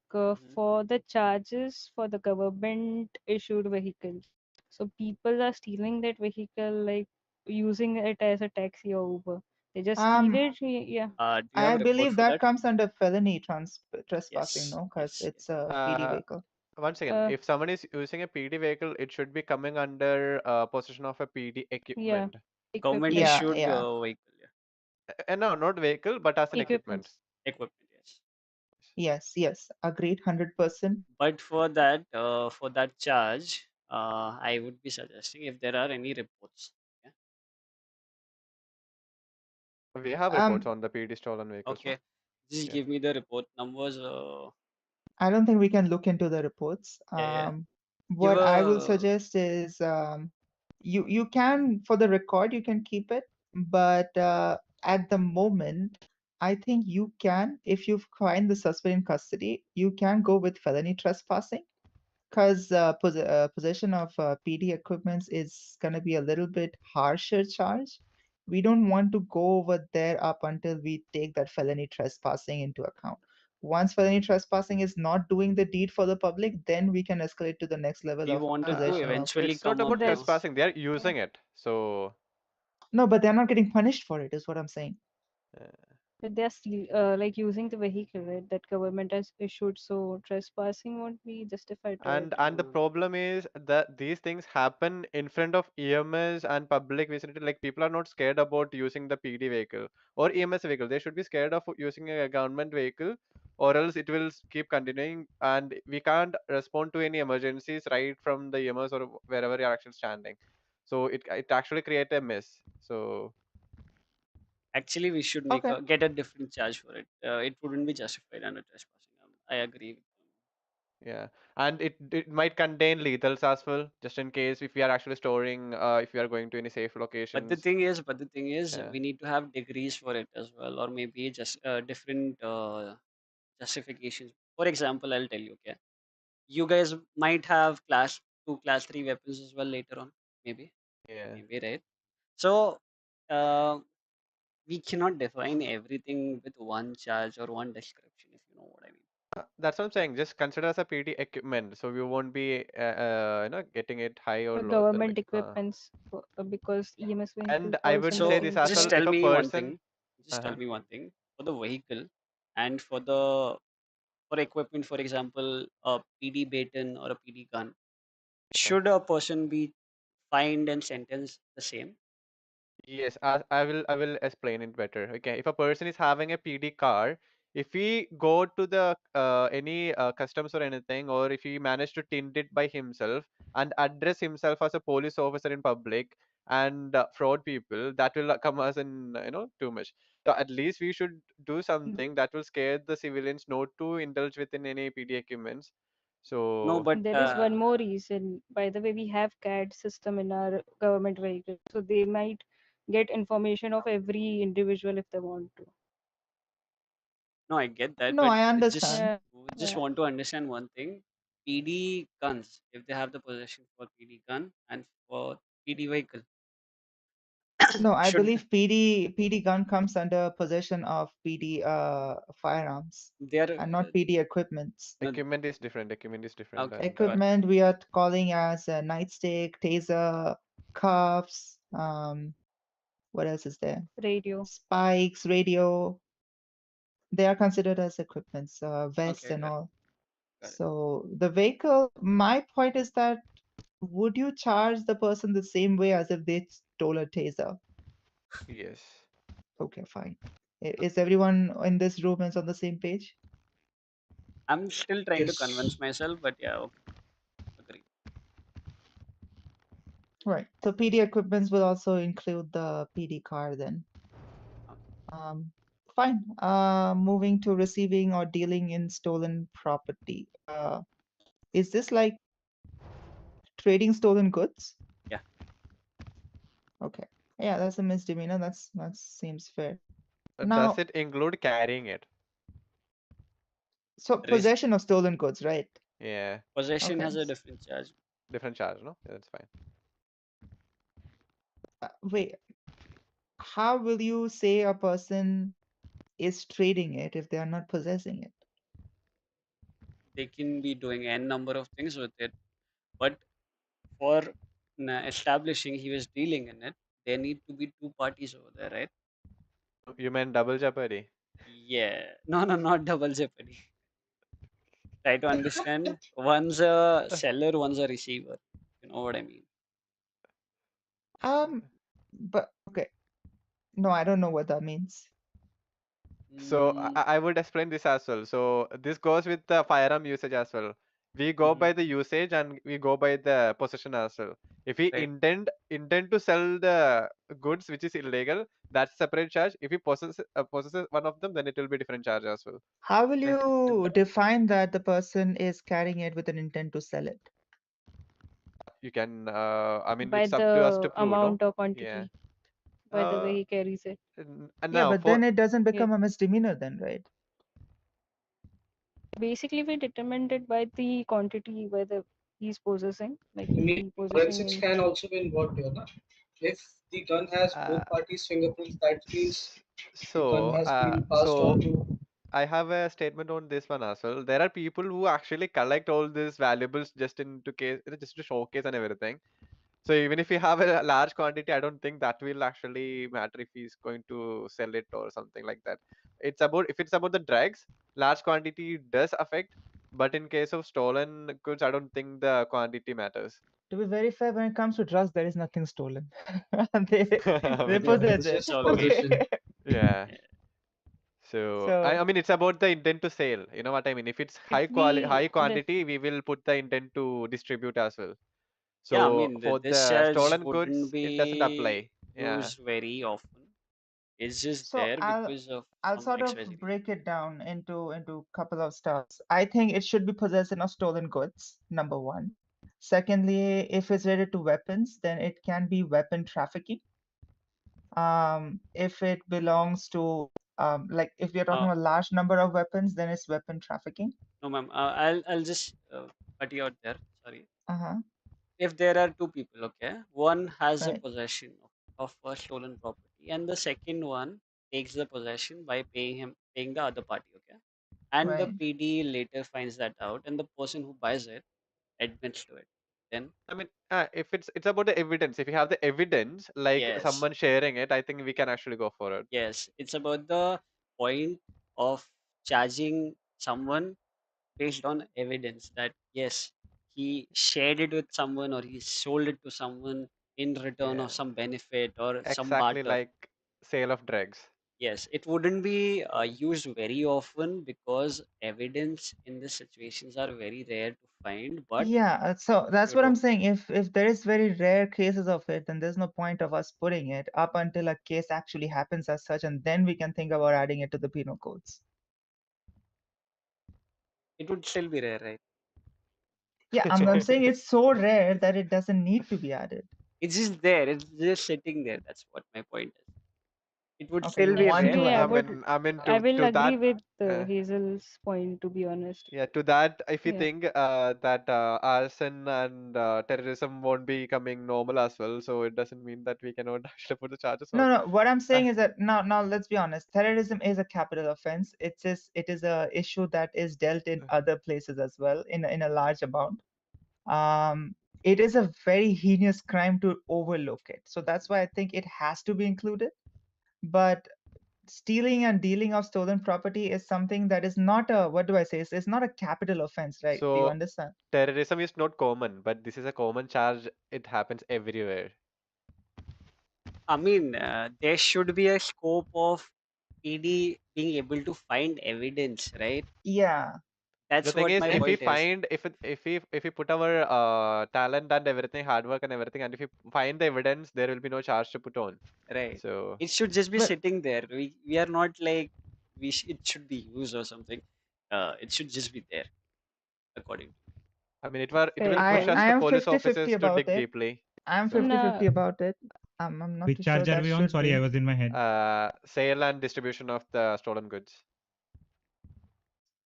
for the charges for the government issued vehicle. So people are stealing that vehicle, like using it as a taxi or Uber. They just steal it. Yeah. do you have I a report believe for that that? comes under felony trespassing, Yes, no? Because yes, it's a PD Uh, vehicle. One second. If someone is using a PD vehicle, it should be coming under possession of a PD equipment. Government Yeah, issued yeah. vehicle, No, not vehicle, but as an equipment. equipment, yes. Yes, agreed, 100%. But for that charge, I would be suggesting if there are any reports. Yeah? We have reports on the PD stolen vehicles. Okay, just Yeah. give me the report numbers. I don't think we can look into the reports. Yeah. What I will a- suggest is you can, for the record, you can keep it, but at the moment, I think you can, if you find the suspect in custody, you can go with felony trespassing, because possession of PD equipments is going to be a little bit harsher charge. We don't want to go over there up until we take that felony trespassing into account. Once felony trespassing is not doing the deed for the public, then we can escalate to the next level We of wanted to possession of. eventually It's not come up, about you know. trespassing. They are using it. So No, but they're not getting punished for it, is what I'm saying. But they're still like using the vehicle, right? That government has issued, so trespassing won't be justified to it. and the problem is that these things happen in front of EMS and public vicinity. Like people are not scared about using the PD vehicle or EMS vehicle. They should be scared of using a government vehicle, or else it will keep continuing, and we can't respond to any emergencies right from the EMS or wherever you're actually standing. So it actually create a mess. So Actually, we should make get a different charge for it. It wouldn't be justified under trespassing. I agree with you. yeah, and it might contain lethals as well, just in case if we are actually storing, if we are going to any safe But locations. the thing is, Yeah. we need to have degrees for it as well, or maybe just different justifications. For example, I'll tell you. Okay, you guys might have class 2, class 3 weapons as well later on, maybe. Yeah. Maybe, right? So, uh, we cannot define everything with one charge or one description, if you know what I mean. That's what I'm saying. Just consider as a PD equipment, so we won't be, getting it high or The low. government equipments because EMS vehicle And I falls would in the say same this as Just well. category. If tell a me one person, thing. Just tell me one thing. For the vehicle and for equipment, for example, a PD baton or a PD gun, should a person be fined and sentenced the same? yes, I will explain it better. Okay, if a person is having a PD car, if he go to the any customs or anything, or if he managed to tint it by himself and address himself as a police officer in public and fraud people, that will come as in too much. So at least we should do something that will scare the civilians not to indulge within any PD equipments. No, So but There is one more reason. By the way, we have CAD system in our government vehicle, so they might get information of every individual if they want to. no, I get that, No, but I just understand. just Yeah. want to understand one thing. PD guns, if they have the possession for PD gun and for PD vehicle, No, I should believe PD gun comes under possession of PD firearms they are and not PD equipments. equipment is different. Equipment is different. okay, And got it. Equipment we are calling as a nightstick, taser, cuffs, what else is there? Radio. Spikes, radio. They are considered as equipments, vests Okay, and got it. all. Got it. So the vehicle, my point is that would you charge the person the same way as if they stole a taser? yes. Okay, fine. Is everyone in this room is on the same page? I'm still trying to Yes. convince myself, but yeah, okay. Agree. Right. So PD equipments will also include the PD car then. Fine. Moving to receiving or dealing in stolen property. Is this like trading stolen goods? Yeah. Okay. Yeah, that's a misdemeanor. That seems fair. Does Now, it include carrying it? so possession of stolen goods, right? Yeah. Possession Okay. has a different charge. Different charge, no? Yeah, that's fine. Wait, how will you say a person is trading it if they are not possessing it? They can be doing n number of things with it, but for establishing he was dealing in it, there need to be two parties over there, right? You meant double jeopardy? Yeah. No, not double jeopardy. Try to understand. One's a seller, one's a receiver. You know what I mean? But okay. No, I don't know what that means. So I would explain this as well. So this goes with the firearm usage as well. We go by the usage and we go by the possession as well. If we Right. intend to sell the goods which is illegal, that's separate charge. If we possesses one of them, then it will be different charge as well. How will you define that the person is carrying it with an intent to sell it? You can, I mean, By it's up to us to the prove, no? amount or quantity. Yeah. by the way he carries it. Yeah, Now but then it doesn't become a misdemeanor then, right? Basically, we determined it by the quantity whether he's possessing, like I if mean, he possessing forensics in. can also be involved here, na? If the gun has both parties' fingerprints, that means the gun so has been passed on to. I have a statement on this one as well. There are people who actually collect all these valuables just just to showcase and everything. So even if you have a large quantity, I don't think that will actually matter if he's going to sell it or something like that. If it's about the drugs, large quantity does affect, but in case of stolen goods, I don't think the quantity matters. To be very fair, when it comes to drugs, there is nothing stolen. they I they mean, possess it. Okay. yeah. So I So mean, it's about the intent to sale. You know what I mean? If it's If high we quantity, we will put the intent to distribute as well. Yeah, I So mean, for this the charge stolen wouldn't goods, it doesn't apply. be Yeah. used very often. It's just so there I'll because of I'll some sort of XYZ reason. break it down into couple of stuffs. I think it should be possession of stolen goods, number one. Secondly, if it's related to weapons, then it can be weapon trafficking. If it belongs to like if we are talking about large number of weapons, then it's weapon trafficking. No, ma'am. I'll just cut you out there. Sorry. Uh-huh. If there are two people, okay, one has a Right. possession of a stolen property, and the second one takes the possession by paying the other party, okay, and the Right. PD later finds that out, and the person who buys it admits to it. Then I mean, if it's about the evidence, if you have the evidence, like yes, someone sharing it, I think we can actually go for it. yes, it's about the point of charging someone based on evidence that yes, he shared it with someone or he sold it to someone in return Yeah. of some benefit or some Exactly barter. like sale of drugs. Yes, it wouldn't be used very often because evidence in these situations are very rare to find. But Yeah, so that's you what I'm don't. saying. If there is very rare cases of it, then there's no point of us putting it up until a case actually happens as such, and then we can think about adding it to the penal codes. It would still be rare, right? Yeah, I'm saying it's so rare that it doesn't need to be added. It's just there. It's just sitting there. That's what my point is. It would Okay, still you be want rare. to Actually, I add would, it. I mean, I will to agree that. with Hazel's point, to be honest. Yeah, to that, if you Yeah. think that arson and terrorism won't be coming normal as well, so it doesn't mean that we cannot actually put the charges on. No, what I'm saying is that now let's be honest. Terrorism is a capital offense. It is a issue that is dealt in other places as well in a large amount. It is a very heinous crime to overlook it. So that's why I think it has to be included. But stealing and dealing of stolen property is something that is not a, what do I say? It's not a capital offense, right? Do you So understand? terrorism is not common, but this is a common charge. It happens everywhere. I mean, there should be a scope of PD being able to find evidence, right? Yeah. That's The thing what is, my if we point is. find, if we put our talent and everything, hard work and everything, and if we find the evidence, there will be no charge to put on. Right. So It should just be sitting there. We are not like it should be used or something. It should just be there, according to me. I mean, it will push us I the am police 50-50 officers to about dig it. deeply. I'm So 50-50 about it. I'm not Which too charge sure are that we on? should Sorry, be. I was in my head. Sale and distribution of the stolen goods.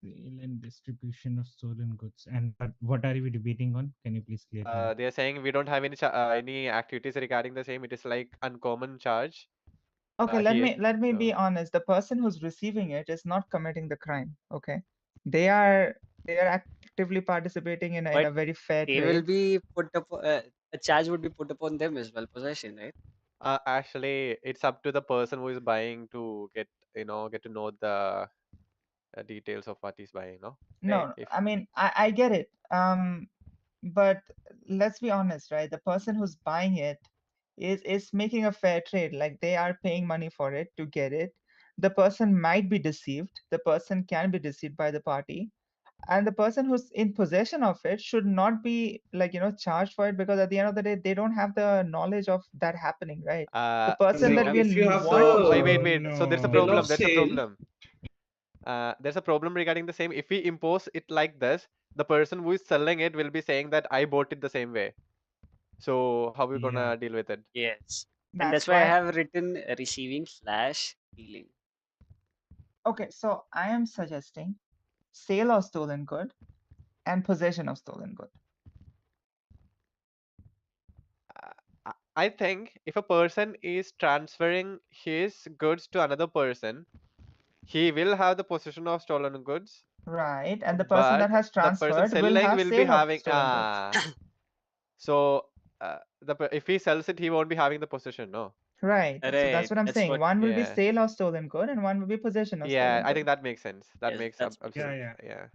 Sale and distribution of stolen goods. And what are we debating on? Can you please clear me? They are saying we don't have any activities regarding the same. It is like uncommon charge. Okay, Here. let me be honest. The person who's receiving it is not committing the crime. Okay, they are actively participating in a very fair They trade. will be put up. A charge would be put upon them as well, possession, right? Actually, it's up to the person who is buying to get to know the details of what he's buying. No. No, I mean I get it. But let's be honest, right? The person who's buying it is making a fair trade. Like they are paying money for it to get it. The person might be deceived. The person can be deceived by the party. And the person who's in possession of it should not be like charged for it, because at the end of the day they don't have the knowledge of that happening, right? The person No, that we if you have want the wait. So there's a bill problem. of There's a sale. problem. There's a problem regarding the same. If we impose it like this, the person who is selling it will be saying that I bought it the same way. So how are we gonna deal with it? Yes. And that's That's why I why. have written receiving/stealing. Okay, so I am suggesting sale of stolen good and possession of stolen good. I think if a person is transferring his goods to another person, he will have the possession of stolen goods, Right, and the person but that has the person transferred will selling have will be sale of having stolen goods. so if he sells it, he won't be having the possession, no? Right, so that's Right. what I'm That's saying. what. One will be Yeah. sale of stolen good and one will be possession of Yeah, stolen I think good. that makes sense. That Yes, makes that's absolute. Yeah. Yeah.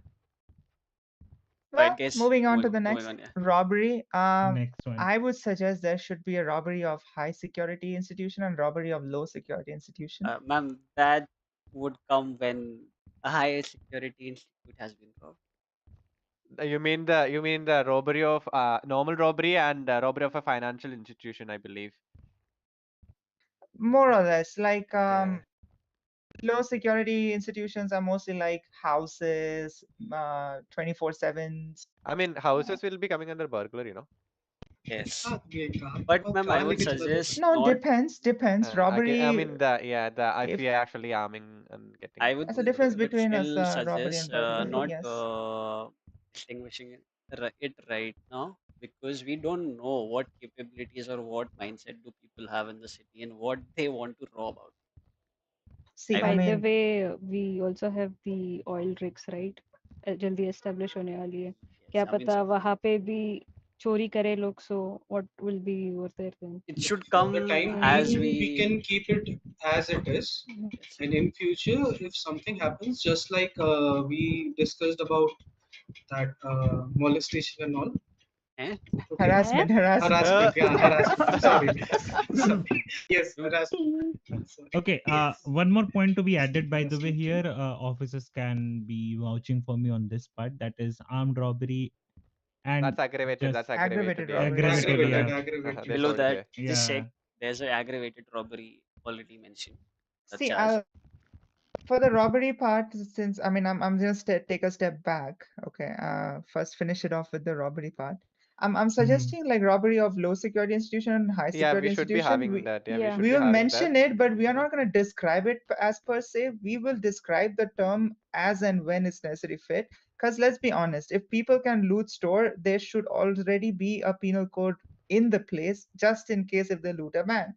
Well, Right, guys. moving on to the Moving next on. Yeah. robbery. Next one. I would suggest there should be a robbery of high security institution and robbery of low security institution. Ma'am, that would come when a higher security institute has been robbed. You mean the robbery of normal robbery and robbery of a financial institution, I believe. More or less, like Yeah. low security institutions are mostly like houses, 24/7s. I mean, houses will be coming under burglary, you know. Yes. हाँ, ये कहाँ But और ma'am, I कहाँ would लेके चला जाता suggest है? No, not. depends. I Robbery. mean the If IFA actually arming and getting. I would. there's a difference Would between us, still robbery suggest and burglary. not Yes. distinguishing it right now, because we don't know what capabilities or what mindset do people have in the city and what they want to rob out. See, By I the mean, way, we also have the oil rigs, right? जल्दी establish होने वाली है. क्या Yes, I mean, पता वहाँ पे भी चोरी करे लोग, so what will be over there then? it should For the come time as being, we we. can keep it as it is, and in future, if something happens, just like we discussed about that molestation and all. Eh? Okay. harassment. Harassment. Yeah, harassment. Sorry. Sorry. Yes, harassment. Sorry. Okay, one more point to be added, by the way, here, officers can be vouching for me on this part, that is armed robbery and That's aggravated. That's just aggravated. Yeah. aggravated, yeah. Aggravated. They Below told, that, yeah. just Yeah. check. There's an aggravated robbery already mentioned. The See, charge. for the robbery part, since I mean, I'm just take a step back. Okay, first finish it off with the robbery part. I'm suggesting like robbery of low security institution and high Yeah, security we should be institution. having that. Yeah, we Yeah. should We be will having mention that. it, but we are not going to describe it as per se. We will describe the term as and when it's necessary fit. Because let's be honest, if people can loot store, there should already be a penal code in the place just in case if they loot a bank.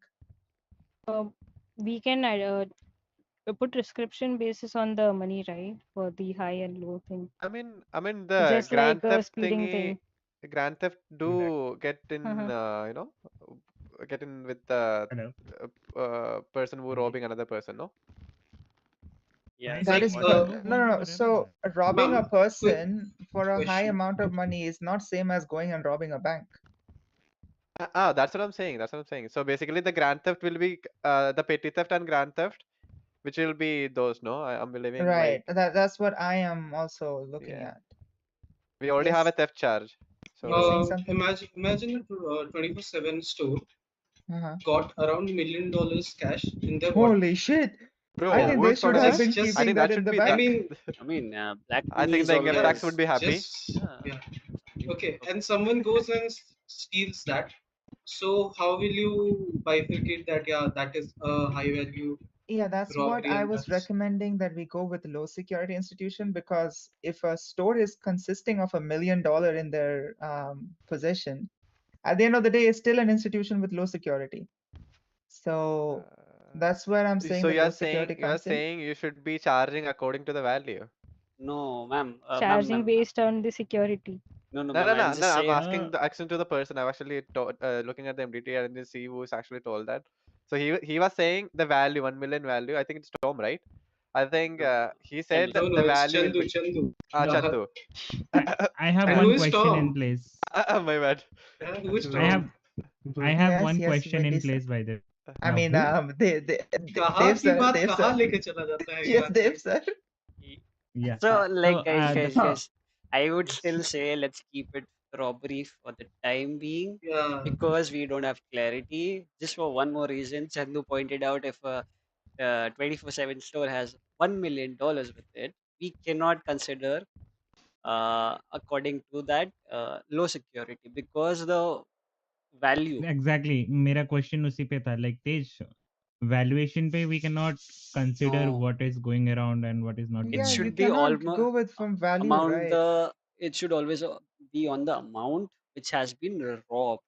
We can put prescription basis on the money, right? For the high and low thing. I mean the Just grand like a theft speeding thingy. thing. The grand theft do get in, Uh-huh. you know, get in with the person who robbing another person, no? Yeah. That is Like, no. So robbing a Ma'am, quick person for a high question. amount of money is not same as going and robbing a bank. That's what I'm saying. That's what I'm saying. So basically, the grand theft will be the petty theft and grand theft, which will be those. No, I'm believing Right. like That's what I am also looking yeah. at. We already have a Yes. theft charge. You were saying So something? Imagine a 24/7 store Uh-huh. got around $1 million cash in their wallet. Holy shit! bro, I think who they should have been Just I keeping think that that in should the be I bank. mean, I mean, black I money think is the income tax always. would be happy. just yeah. Okay, and someone goes and steals that. So how will you bifurcate that? Yeah, that is a high value Yeah, that's what robbery, I and was that's recommending, that we go with low security institution, because if a store is consisting of $1 million in their possession, at the end of the day, it's still an institution with low security. So that's where I'm saying So the low security you are comes in. saying you should be charging according to the value. No, ma'am. Charging based on the security. No, No, ma'am. I'll just I'm say. asking the action to the person. I've actually looking at the MDT and then see who's actually told that. So he was saying the value, 1 million value. I think it's Tom, right? I think he said no, the it's value will be Chandu. Chandu. I have And one who is question in Tom? place. My bad. Who is I Tom? have Yes, one yes, question in Wendy sir. place by the I mean, who? कहाँ Dev की sir, बात Dev कहाँ sir. लेके चला जाता है Yes, यार Dev sir. Yeah. So, like, So, guys, I would still say let's keep it robbery for the time being, Yeah. because we don't have clarity. Just for one more reason, Chandu pointed out, if a 24/7 store has $1 million with it, we cannot consider, according to that, low security, because the value. Exactly. मेरा question उसी पे था. Like Tej, valuation पे we cannot consider No, what is going around and what is not it Yeah, going you should around. be cannot almost go with from value, amount right? the. It should always be on the amount which has been robbed.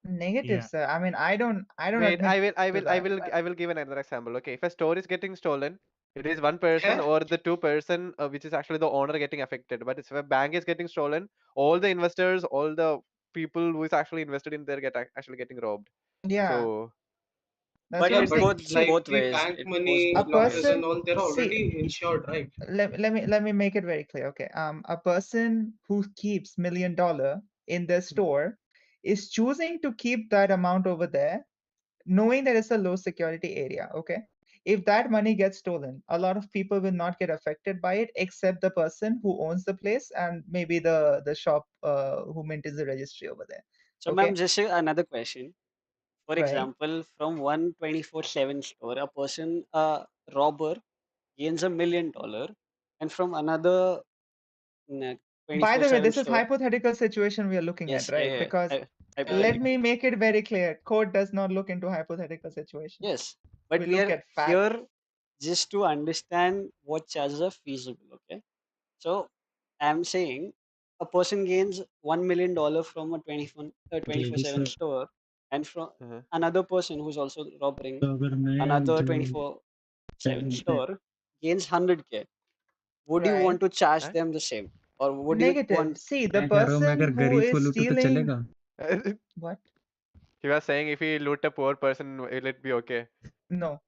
Negative, Yeah. sir. I mean, I don't Wait, admit to that. I will give another example. Okay, if a store is getting stolen, it is one person or the two person which is actually the owner getting affected. But if a bank is getting stolen, all the investors, all the people who is actually invested in there actually getting robbed. Yeah, So that's But what I'm it saying. goes See, both the ways. bank It goes money, a both ways. lockers and person, all, they're see, already insured, right? let me make it very clear. Okay, a person who keeps $1 million in their store is choosing to keep that amount over there, knowing that it's a low security area. Okay, if that money gets stolen, a lot of people will not get affected by it, except the person who owns the place and maybe the shop who maintains the registry over there. So, Okay, ma'am, just another question. For right. example, from one 24/7 store, a person, a robber, gains $1 million, and from another By the way, 24/7 this is store. hypothetical situation we are looking at, Yes, right? Because let hypothetical. me make it very clear. Code does not look into hypothetical situations. Yes, but We we look are at facts. here just to understand what charges are feasible. Okay, so I'm saying a person gains $1 million from a 24/7 store, and from another person who's also robbing तो अगर मैं another जो 24/7 7 पे store gains 100K. Would you Right. want to charge them the same, or would you Negative. want? See, the मैं कह रहा हूँ मैं person अगर who गरीब को is लूटूं तो stealing. चलेगा What? he was saying if he loot a poor person, will it be okay? No.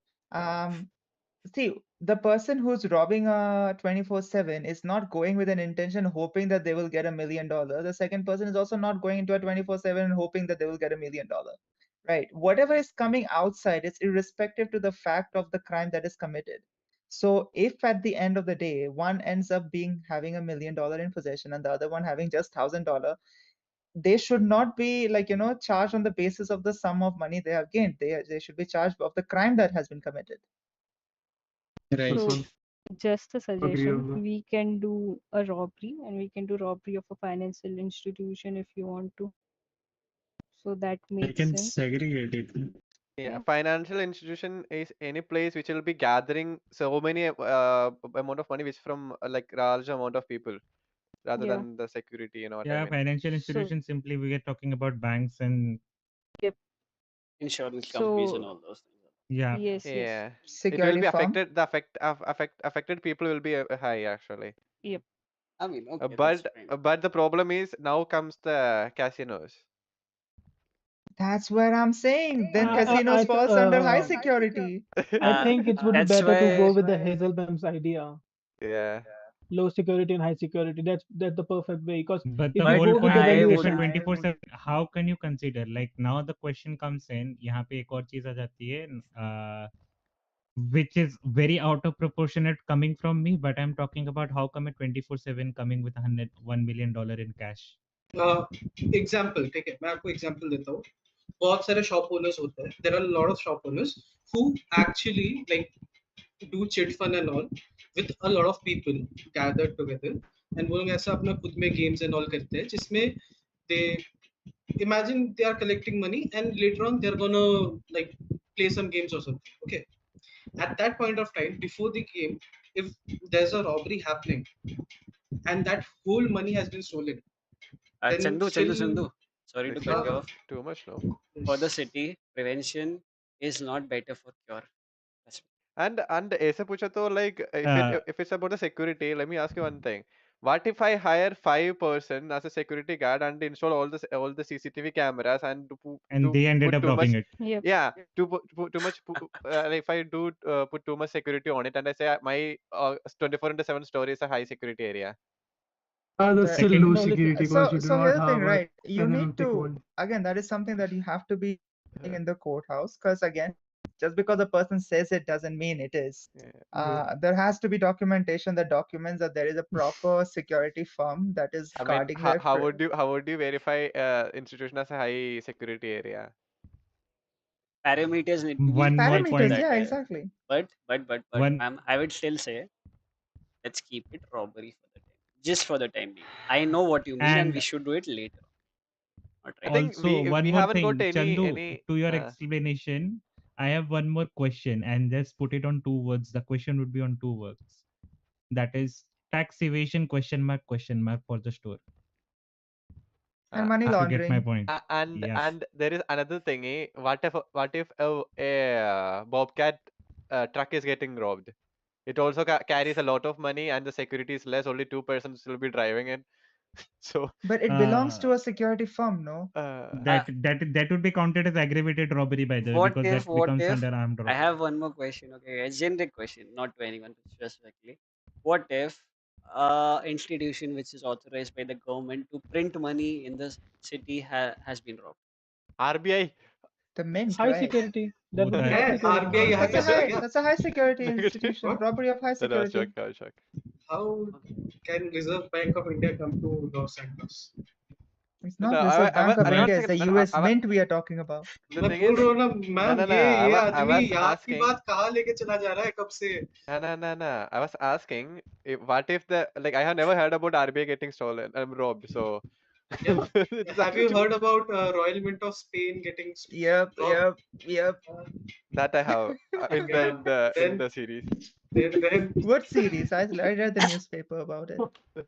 See, the person who's robbing a 24/7 is not going with an intention hoping that they will get $1 million. The second person is also not going into a 24/7 hoping that they will get $1 million. Right? Whatever is coming outside is irrespective to the fact of the crime that is committed. So if at the end of the day one ends up having $1 million in possession and the other one having just $1,000, they should not be charged on the basis of the sum of money they have gained. They should be charged of the crime that has been committed. right So, just a Agree suggestion, on that. we can do a robbery and we can do robbery of a financial institution if you want to. So that I makes can sense. segregate it Yeah, financial institution is any place which will be gathering so many amount of money which from like large amount of people rather Yeah. than the security, you know what I Yeah, mean? financial So, institutions simply we are talking about banks and yep. Insurance companies and So, all those things. yeah. yes, yes. Yeah, it will Security be firm. affected. The affected people will be high actually. Yep. I mean, okay, that's fine. But the problem is now comes the casinos. That's what I'm saying. Then I casinos falls under high I security. think it would be That's better to why. go with the Hazelbaum's idea. Yeah. Low security and high security. That's the perfect way. Because But if the you whole go with the point is if a valuation, 24/7, how can you consider? Like now the question comes in, यहाँ पे एक और चीज आ जाती है, which is very out of proportionate coming from me, but I'm talking about how come a 24/7 coming with $1 million in cash. Example ठीक है, मैं आपको एग्जाम्पल देता हूँ. बहुत सारे शॉप ओनर्स होते हैं. There are lot of shop owners who actually like do chit fun and all with a lot of people gathered together, and वो लोग ऐसा अपना खुद में games and all करते हैं जिसमें they imagine they are collecting money and later on they're gonna like play some games or something. Okay, at that point of time before the game, if there's a robbery happening and that whole money has been stolen, then Chandu, sorry to cut you Excessive, off. too much, no? For the city, prevention is not better for cure. And ऐसे पूछा तो like if it's about the security, let me ask you one thing. What if I hire 5 person as a security guard and install all the CCTV cameras and they ended put up too much, robbing it. Yep. yeah, to put too much if I do put too much security on it and I say my 24/7 store is a high security area. That's still low no, listen, security So, because you do so not here's the thing, have a right? You need Panoptic to, wall. again, that is something that you have to be in the courthouse, because again, just because a person says it doesn't mean it is. There has to be documentation that documents that there is a proper security firm that is I mean, guarding their how would you verify institution as a high security area? Parameters need to be One more set for parameters. point. that. Yeah, exactly. But, One. ma'am, I would still say, let's keep it robbery for the time, just for the time being. I know what you mean, and we And should do it later. Not I right. think Also, one we more haven't got thing, Chandu, any. to your explanation, I have one more question, and just put it on 2 words. The question would be on 2 words. That is tax evasion question mark for the store. And money If you get my laundering. point. And Yes. and there is another thing. What if a Bobcat truck is getting robbed? It also carries a lot of money, and the security is less. Only 2 persons will be driving it. So. But it belongs to a security firm, no? That would be counted as aggravated robbery, by the way, What because if, that becomes under armed I robbery. have one more question, okay, a generic question, not to anyone specifically. What if institution which is authorized by the government to print money in the city has been robbed? RBI. The mint, High right? security. That would be Yeah, high security. RBI यहाँ That's a कैसे आ high. गया? That's a high security institution. Robbery of high No, I was security. joking. I was joking. How can Reserve Bank of India come to Los Angeles? It's No, not Reserve Bank of one India. It's second. the No, US Mint we are talking about. The मैं thing बोल is, रहा हूँ ना no, ma'am no, no. ये I आदमी was यहाँ की asking. बात कहाँ लेके चला जा रहा है कब से? No. I was asking, what if I have never heard about RBI getting stolen, robbed. So. Yeah. Have you heard about Royal Mint of Spain getting robbed? Yep. That I have in the series. Then What series? I read the newspaper about it.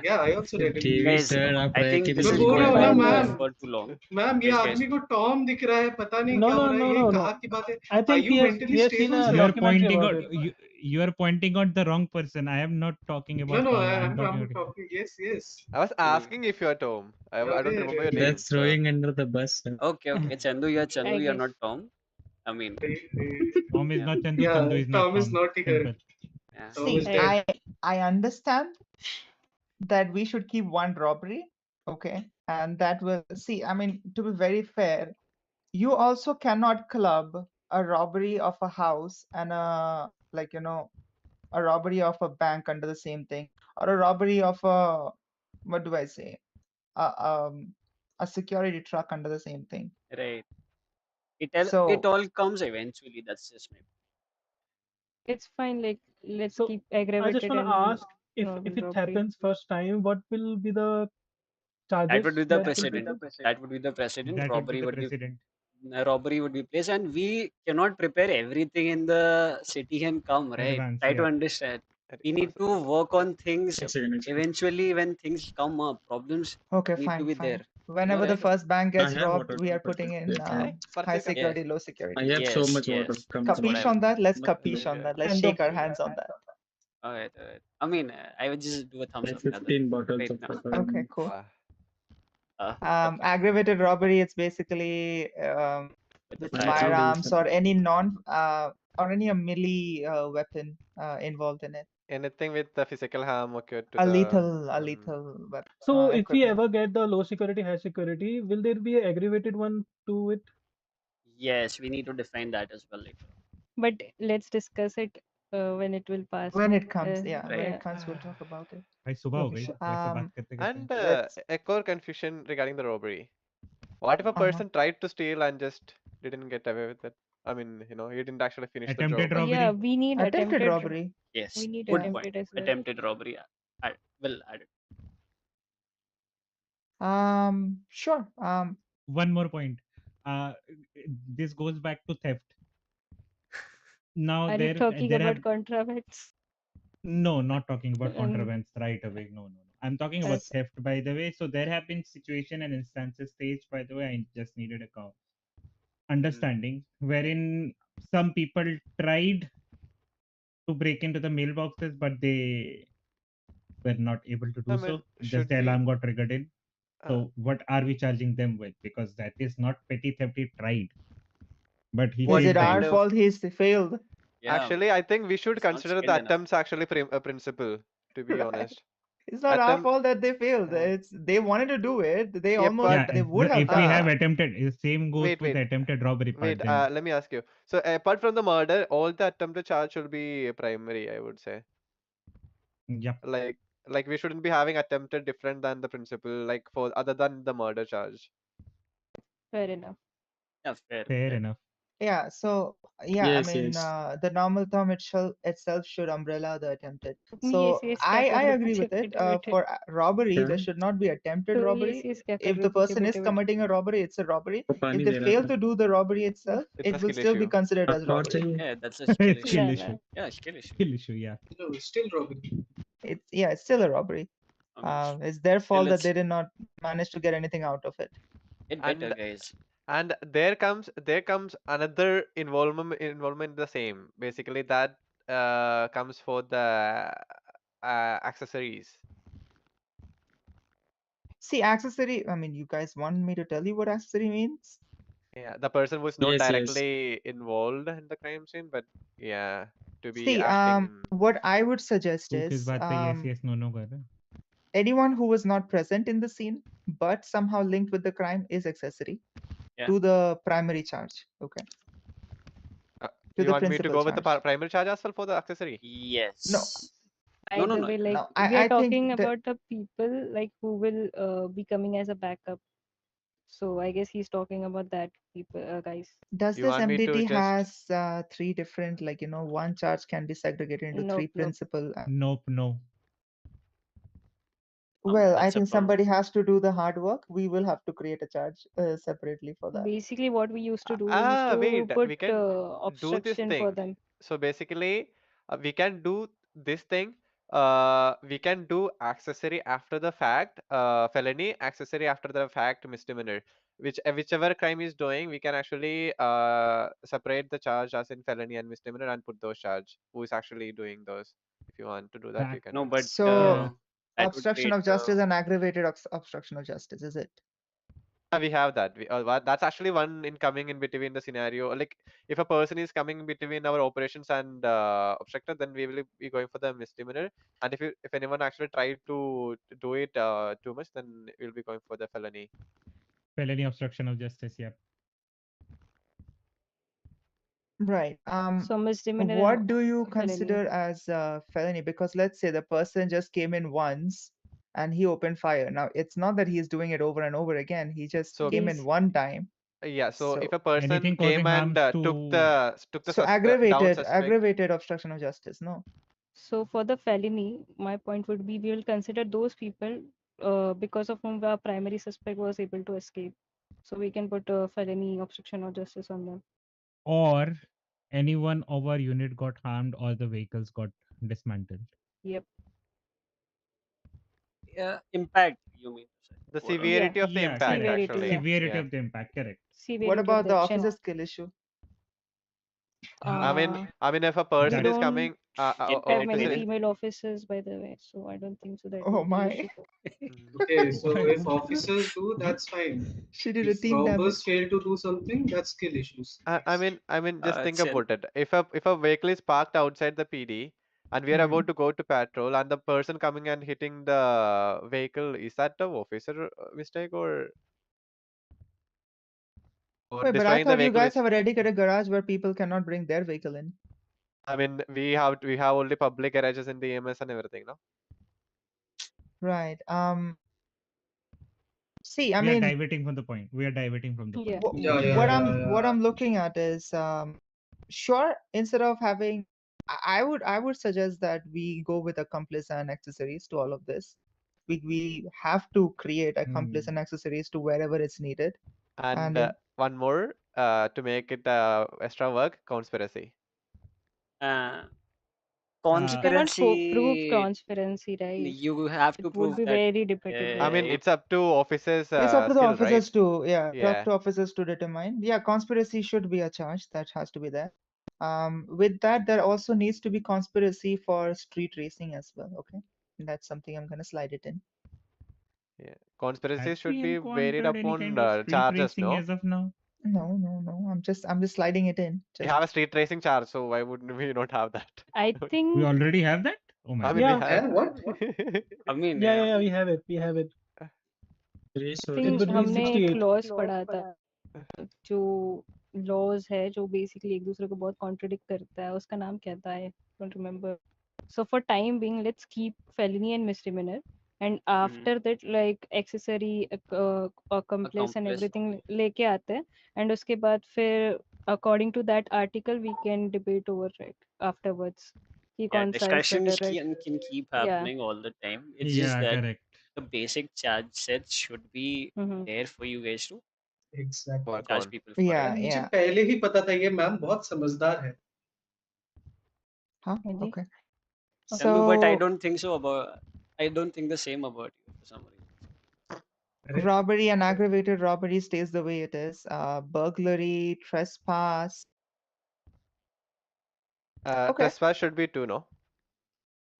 yeah, I also read it. Guys, I think this मैं is बोल रहा going हूँ ना on ma'am for too long. Ma'am ये Guys, आदमी को Tom दिख रहा है पता नहीं क्या हो रहा है ये कहाँ की बात है? I Are think you he mentally has seen stable, a sir? You are documentary pointing about out. it. You are pointing out the wrong person. I am not talking about No, Tom. I am talking I'm about. talking. Yes. I was asking if you are Tom. I don't remember your name. That's throwing under the bus. Okay, Chandu, you're not Tom. I mean, Tom is yeah. not Chandu. Yeah, Chandu is not Tom is not here. Simple. Yeah. Tom See, is dead. I understand that we should keep one robbery, okay, and that will see. I mean, to be very fair, you also cannot club a robbery of a house and a a robbery of a bank under the same thing, or a robbery of a what do I say, a security truck under the same thing. Right. It So all comes eventually. That's just my. It's fine. Like let's So keep I just aggravated want to and ask if normal it robbery. happens first time, what will be the That charges would be the that will be precedent. That would be the precedent. That would be Robbery the would be precedent. robbery would be placed, and we cannot prepare everything in the city and come, right? Advance, Try to yeah. understand. We need to work on things. Execute. Eventually, when things come up, problems okay, need to be fine. there. Whenever the Right? first bank I gets have robbed, water. we are putting in high security, low I security. have so Yes, much water. yes. Come, That's what Capiche I on would. that? Let's No, capiche on that. Let's And shake our hands on that. Alright. I mean, I would just do a thumbs up. 15 bottles Right of now. water. Okay, cool. Okay. Aggravated robbery, it's basically With with the firearms or any or any melee weapon involved in it. Anything with the physical harm occurred to A the. lethal weapon. So if we equipment. ever get the low security, high security, will there be an aggravated one to it? Yes, we need to define that as well later. But let's discuss it when it will pass. When it comes, when Right. it comes, we'll talk about it. भाई सुबह हो गई Okay, वैसे बात करते And let's- a core confusion regarding the robbery. What if a person tried to steal and just didn't get away with it? I mean, he didn't actually finish Attempted the job. robbery. Yeah, we need attempted robbery. Yes. We need Good attempted point. as well. Attempted robbery. I will add it. Sure. One more point. This goes back to theft. Now Are you talking there about have contraband? no, not talking about Um, contrabands right away. No. I'm talking about Yes. theft, by the way. So there have been situation and instances staged, by the way. I just needed a understanding wherein some people tried to break into the mailboxes, but they were not able to do I mean, so. Just should the we- alarm got triggered in. So what are we charging them with? Because that is not petty theft. He tried, but he Was failed it our that. fault he's failed? Yeah. Actually, I think we should It's not consider skilled the enough. attempts actually a principle, to be honest. It's not our Attempt- fault that they failed. It's they wanted to do it. They Yeah, almost but- they would have If we done. have attempted, same goes Wait, with wait. attempted robbery part. Wait, then. let me ask you. So apart from the murder, all the attempted charge should be primary, I would say. Yeah. Like we shouldn't be having attempted different than the principle, like for other than the murder charge. Fair enough. Yeah, fair. Fair enough. Yeah, so yeah, Yes, yes. the normal term itself should umbrella the attempted. तुम So yes क्या I कर रहे हो agree पीछे with it. बैठे बैठे For robbery, क्या there should not be attempted तो robbery. yes क्या कर If रहे the हो पीछे person is बैठे बैठे committing a robbery, it's a robbery. वो If पानी they दे रहा fail था to do the robbery itself, It's a it will skill still be issue. considered as आपको और robbery. चाहिए Yeah, that's a skill issue. Skill La issue. La Yeah, skill issue. Skill issue, yeah. No, still robbery. It's still a robbery. I mean, It's their still fault that it's they did not manage to get anything out of it. get better, And guys. and there comes another involvement in the same. Basically, that comes for the accessories. See, accessory. I mean, you guys want me to tell you what accessory means? Yeah, the person who's not Yes, yes. directly involved in the crime scene, but yeah, to be See, acting. what I would suggest तू किस is बात पे yes no no कर रहा है? anyone who was not present in the scene but somehow linked with the crime is accessory Yeah. to the primary charge. Okay. To You the want me to principal go with the charge. primary charge as well for the accessory? Yes. No. By No, the no. way, like No, we are I think talking that about the people like who will be coming as a backup. So I guess he's talking about that people guys. does You this want me to MDT just has three different, like, one charge can be segregated into three Nope, nope. principal. Nope, no. Well, I That's a think problem. somebody has to do the hard work. We will have to create a charge separately for that. Basically, what we used to do, we used to wait, put we can do this obstruction for thing. them. So basically, we can do this thing. We can do accessory after the fact, felony, accessory after the fact, misdemeanor. Whichever crime is doing, we can actually separate the charge as in felony and misdemeanor and put those charge. Who is actually doing those? If you want to do that, we can No, do but So that would obstruction create of justice and aggravated obstruction of justice, is it? We have that. That's actually one in coming in between the scenario. Like if a person is coming between our operations and obstructor, then we will be going for the misdemeanor. And if anyone actually tried to do it too much, then we'll be going for the felony. Felony obstruction of justice, yeah. Right. So misdemeanor What and do you felony. consider as a felony? Because let's say the person just came in once and he opened fire. Now, it's not that he's doing it over and over again. He just So came in one time. yeah. So if So a person Anything came causing and harms took the so down suspect. aggravated obstruction of justice, no? So for the felony, my point would be we will consider those people because of whom the primary suspect was able to escape. So we can put a felony obstruction of justice on them. Or anyone of our unit got harmed or the vehicles got dismantled. Yep. Impact, you mean to say? The severity of the Yeah, impact, correct. actually. Severity Yeah. of the impact, correct. Severity What of about the action. officer skill issue? I mean, if a we person is don't coming, have many officer- female officers, by the way, so I don't think so that Oh would be my. issue. Okay, so if officers do, that's fine. She did a If team robbers damage. fail to do something, that's skill issues. I mean, just think chill. about it. If a vehicle is parked outside the PD and we are Hmm. about to go to patrol, and the person coming and hitting the vehicle, is that the officer mistake or Wait, but I destroying the thought you vehicle guys is? have a dedicated garage where people cannot bring their vehicle in. I mean, we have only public garages in the EMS and everything, no? Right. See, I We are mean, diverting from the point. We are diverting from the point. what I'm looking at is sure, instead of having I would suggest that we go with accomplice and accessories to all of this. We have to create accomplice and accessories to wherever it's needed. And one more to make it extra work, conspiracy. You cannot prove Conspiracy. conspiracy, right? You have to It would prove be that. very debatable. I mean, it's up to officers' It's up to the skill, officers right? to it's up Yeah. to officers to determine. Yeah, conspiracy should be a charge that has to be there. With that, there also needs to be conspiracy for street racing as well. Okay, that's something I'm gonna slide it in. Yeah, conspiracy Have should we be varied encountered any upon kind of street charges, racing no? as of now? No. I'm just sliding it in. We Just have a street racing charge, so why wouldn't we not have that? I think We already have that? Oh my I mean, god. we have. What? I mean, Yeah, we have it. We have it. Race I it think would be हमने एक 68. clause पढ़ा था जो laws है जो basically एक दूसरे को बहुत contradict करता है उसका नाम क्या था I don't remember. So for time being, let's keep felony and misdemeanor, and after that like accessory accomplice and Accomplice. everything लेके आते हैं, and उसके बाद फिर according to that article, we can debate over it afterwards. He Yeah, better, discussions right? can keep Yeah. happening all the time. It's just Yeah, that correct. the basic charge sets should be there for you guys to Exactly. Work charge on. people for it. Yeah, मुझे yeah. पहले ही पता था ये ma'am बहुत समझदार है. Huh? हाँ जी. Okay. Tell me, but I So don't think so about. I don't think the same about you for some reason. robbery and aggravated robbery stays the way it is. Burglary, trespass. Okay. Trespass should be 2, no?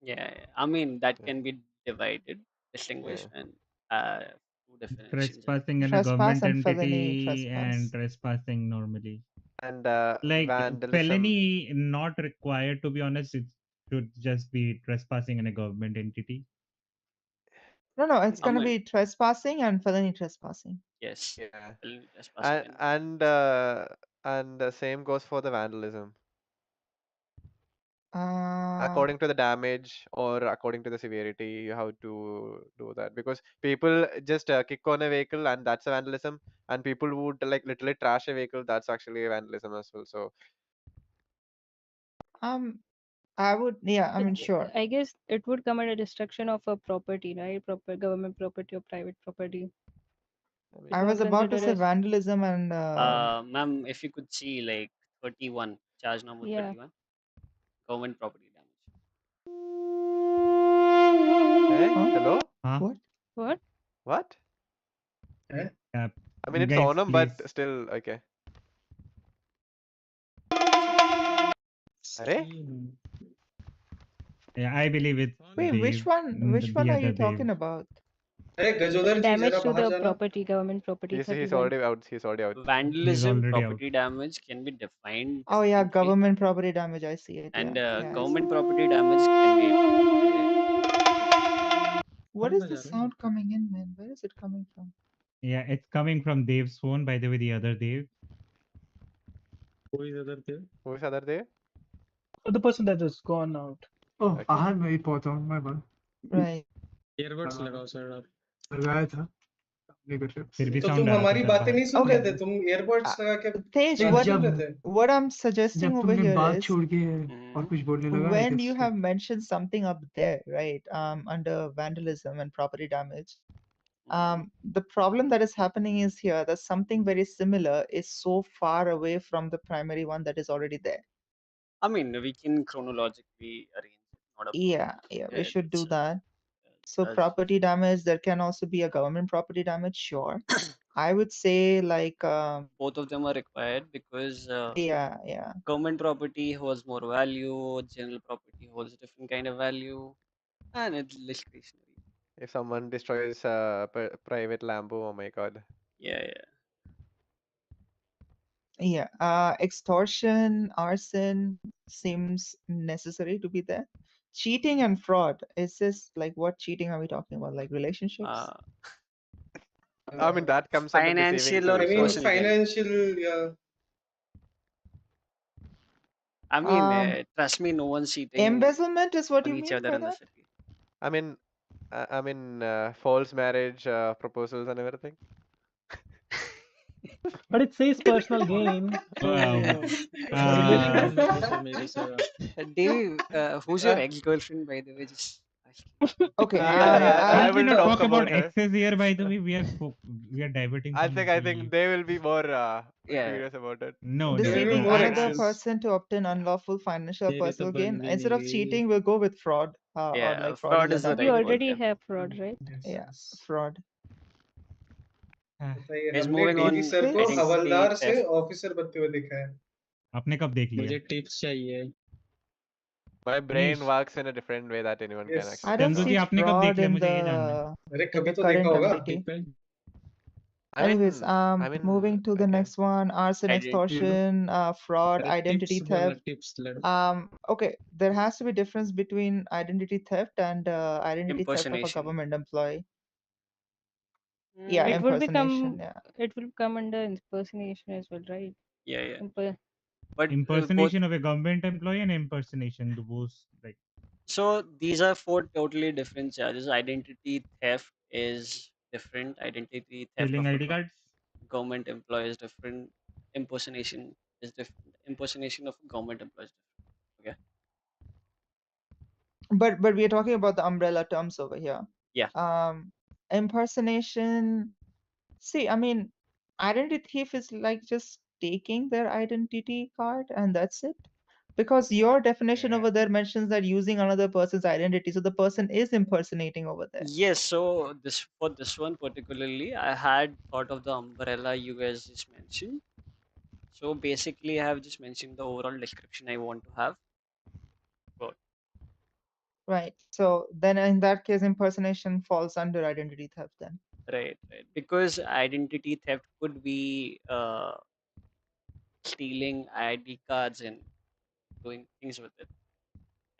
Yeah, I mean that can be divided, distinguished, and two definitions. Trespassing in a Trespass government and felony entity and trespass. trespassing normally. And Like vandalism. felony not required, to be honest. It should just be trespassing in a government entity. No, it's I gonna mean, be trespassing and felony trespassing. yes. Yeah. Felony trespassing And the same goes for the vandalism. According to the damage or according to the severity, you have to do that because people just kick on a vehicle and that's a vandalism, and people would like literally trash a vehicle. That's actually a vandalism as well. So I would, yeah, I mean, But sure. I guess it would come under destruction of a property, right? Proper government property or private property. I was about to say vandalism and ma'am, if you could see like 31, charge number Yeah. 31, government property damage. hey, hello? What? What? What? Yeah. I mean, it's Guys, Onam, please. but still okay. Arey? Yeah, I believe it's wait, which one? Which one are you talking about? अरे गजोदर जी Damage जरा to बाहर the जाना. property, government property. He's 31. already out. He's already out. Vandalism, already property damage can be defined Oh yeah, differently, government property damage. I see it. and Yeah, yeah. government property damage can be. What is the sound coming in, man? Where is it coming from? Yeah, it's coming from Dev's phone. By the way, the other Dev. Who is other there? Who is other there? Oh, the person that has gone out. Oh, Okay. I had my photo on my one. Right. Earbuds लगाओ sir आप. लगाया था. नहीं कर रहे. फिर भी तो sound तुम आ रहा था हमारी सर बातें बाहर. नहीं सुन Okay. रहे थे. तुम earbuds लगा के Tej, नहीं what, सुन रहे थे. what I'm suggesting जब over तुमने here बात is छोड़ के और कुछ बोलने लगा. I when guess you like- have mentioned something up there, right? Under vandalism and property damage. The problem that is happening is here that something very similar is so far away from the primary one that is already there. I mean, we can chronologically arrange it. Not a Yeah, we should do it's, that. So that's- property damage, there can also be a government property damage, sure. I would say like both of them are required because yeah. government property holds more value, general property holds a different kind of value, and it's discretionary. If someone destroys private Lambo, oh my god. Yeah. Yeah, extortion, arson seems necessary to be there. Cheating and fraud, is this like what cheating are we talking about? Like relationships? I mean, that comes under deceiving Financial or too, I mean so- financial, yeah. I mean, trust me, no one's cheating Embezzlement is what on you each mean other by in the that? city. I mean, false marriage proposals and everything. But it says personal gain. So, Dave, who's your ex-girlfriend, by the way? Just Okay. I We will cannot talk talk about about her. exes here. By the way, we are diverting. I from think the- they will be more Yeah. curious about it. No, they will Deceiving not. another person to obtain unlawful financial There is a personal gain. bundle Instead of anyway. cheating, we'll go with fraud. Or Yeah, like fraud is the fraudulent We right activity. word already there. have fraud, right? Yeah, fraud. बताइए, Guys, हमने moving on, DG sir को identity हवलदार से theft. Officer बनते हुए देखा है. आपने कब देख लिया? मुझे टिप्स चाहिए. My brain Nish. works in a different way that anyone Yes. can I actually. don't Chandu see जी आपने कब देख fraud लिया? in मुझे ये जानना है. अरे in कभी the तो देखा current होगा. MPT. I mean, Anyways, I mean, moving to the okay. next one, arson, Identity. extortion, fraud, अरे identity टिप्स बोलना theft. टिप्स लड़ो. Okay, there has to be difference between identity theft and identity theft of a Impersonation. government employee. Yeah, It would impersonation. become Yeah. it will come under impersonation as well, right? Yeah. Imper- But both. Impersonation of a government employee and impersonation, the both like. So these are four totally different charges. Identity theft is different. Identity theft Stealing of a ID cards. government employee is different. Impersonation is different. Impersonation of a government employee is different. Okay. But we are talking about the umbrella terms over here. Yeah. Impersonation. See, I mean, identity thief is like just taking their identity card and that's it. Because your definition over there mentions that using another person's identity, so the person is impersonating over there. Yes. So for this one particularly, I had thought of the umbrella you guys just mentioned. So basically, I have just mentioned the overall description I want to have. But Right. So then in that case, impersonation falls under identity theft then. right. Because identity theft could be stealing ID cards and doing things with it,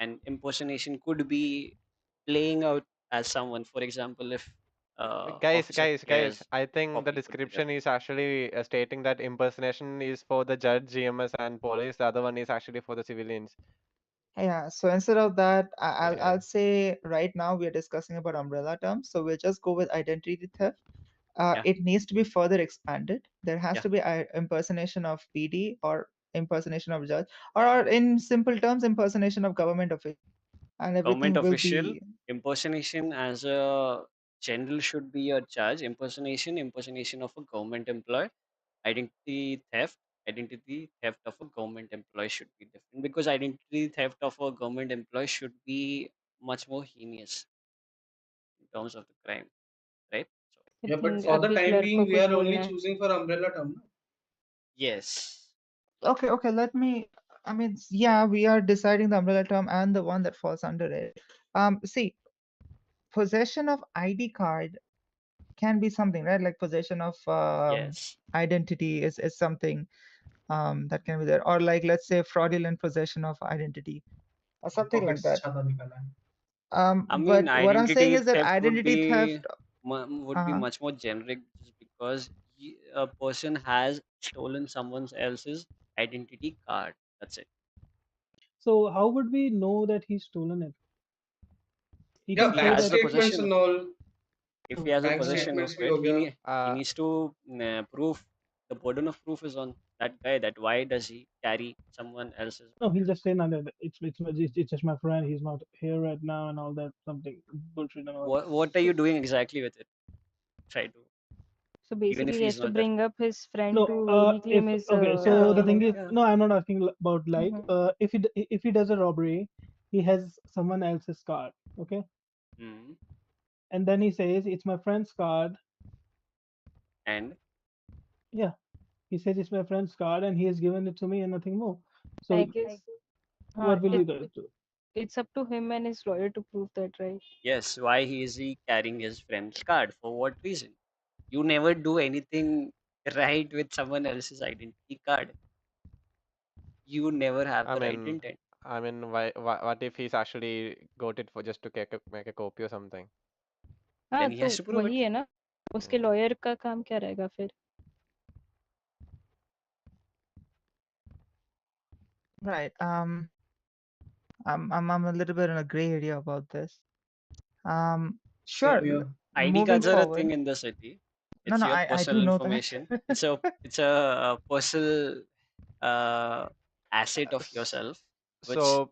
and impersonation could be playing out as someone. For example, if officer Guys, cares I think the copy could be there. description is actually stating that impersonation is for the judge, GMS, and police. The other one is actually for the civilians. Yeah, so instead of that, I'll Yeah. I'll say right now we are discussing about umbrella terms, so we'll just go with identity theft. Yeah. It needs to be further expanded. There has Yeah. to be impersonation of PD or impersonation of judge, or in simple terms, impersonation of government official, and Government everything will official, be impersonation as a general should be a charge. Impersonation of a government employee. Identity theft of a government employee should be different, because identity theft of a government employee should be much more heinous in terms of the crime, right? So I Yeah, but think for the अभी time clerk being, को we कुछ are only बोलना है. choosing for umbrella term. No? yes. okay. Let me. I mean, yeah, we are deciding the umbrella term and the one that falls under it. See, possession of ID card can be something, right? Like possession of Yes. identity is something that can be there, or like let's say fraudulent possession of identity or something like that. छाता निकाला है. I mean, But what I'm saying identity is that theft identity theft. would be much more generic, just because a person has stolen someone else's identity card. That's it. So how would we know that he's stolen it? He Yeah, can If he say bank has the that. statements possession, and all. if he has a Bank possession statements of भी it, हो गया. he needs to prove. The burden of proof is on that guy. That why does he carry someone else's? No, he'll just say no, that it's just my friend. He's not here right now, and all that something bullshit and all. What are you doing exactly with it? Try to, So even basically, if he has he's to not there. bring up his friend No, to if reclaim his okay, so the thing is, Yeah. no, I'm not asking about like, Mhm. if he does a robbery, he has someone else's card, okay, Mm. and then he says it's my friend's card. And Yeah, he says it's my friend's card, and he has given it to me and nothing more. So I guess what will you guys do? it's up to him and his lawyer to prove that, right? yes, why is he carrying his friend's card? For what reason? You never do anything right with someone else's identity card. You never have the right intent. I mean, what if he's actually got it for just to make a copy or something? हाँ Then he तो has to prove it. वही है ना, उसके lawyer का काम क्या रहेगा फिर? Right. I'm a little bit in a gray area about this. Sure. Same here. ID Moving cards are a forward. thing in the city. No, It's no, your I do personal know that. information. It's a personal asset of yourself, which So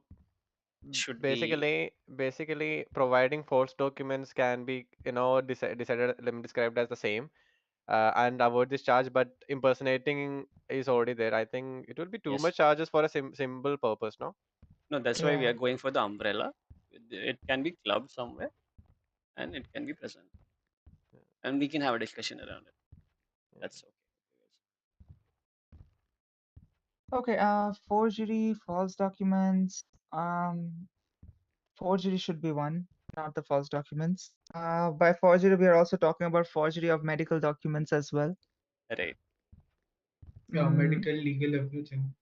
should be basically providing false documents can be, described as the same, and avoid this charge, but impersonating is already there. I think it will be too yes. much charges for a simple purpose, no? No, that's why we Yeah. are going for the umbrella. It can be clubbed somewhere, and it can be present, and we can have a discussion around it. That's okay. Okay. Forgery, false documents. Forgery should be one, not the false documents. By forgery, we are also talking about forgery of medical documents as well. Right. Yeah, medical, legal, everything.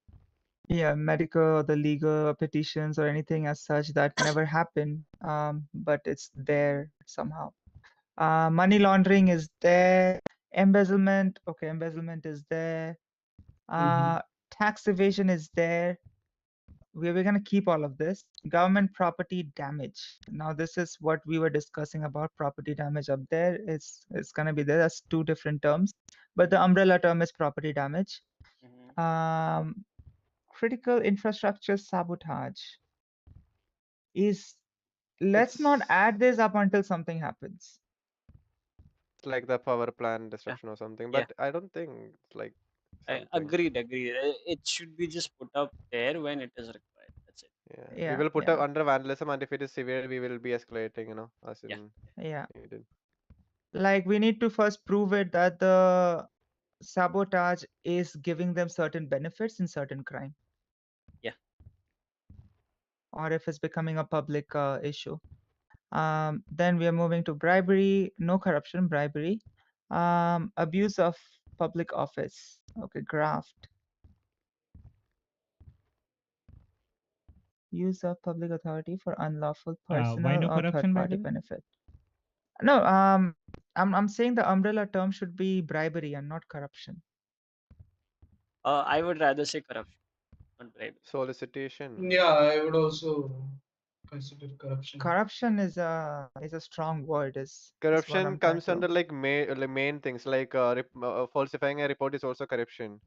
Yeah, medical, the legal petitions or anything as such that never happened, but it's there somehow. Money laundering is there. Embezzlement, okay, embezzlement is there. Tax evasion is there. We're gonna keep all of this. Government property damage. Now this is what we were discussing about property damage up there. It's gonna be there. That's two different terms, but the umbrella term is property damage. Critical infrastructure sabotage is, let's not add this up until something happens. It's like the power plant Yeah. disruption or something, Yeah. but I don't think it's like I something. agreed. It should be just put up there when it is required. That's it. Yeah. We Yeah, will put yeah. up under vandalism, and if it is severe, we will be escalating, you know, as Yeah. in Yeah. needed. Like we need to first prove it that the sabotage is giving them certain benefits in certain crime. Yeah. Or if it's becoming a public issue. Then we are moving to bribery, no corruption, bribery. Abuse of public office. Okay, graft. Use of public authority for unlawful Why personal no or corruption, by third-party the way? benefit. No, I'm saying the umbrella term should be bribery and not corruption. I would rather say corruption, not bribery. Solicitation. Yeah, I would also consider corruption. Corruption is a strong word. Is what Corruption I'm trying comes to. under like main things like falsifying a report is also corruption.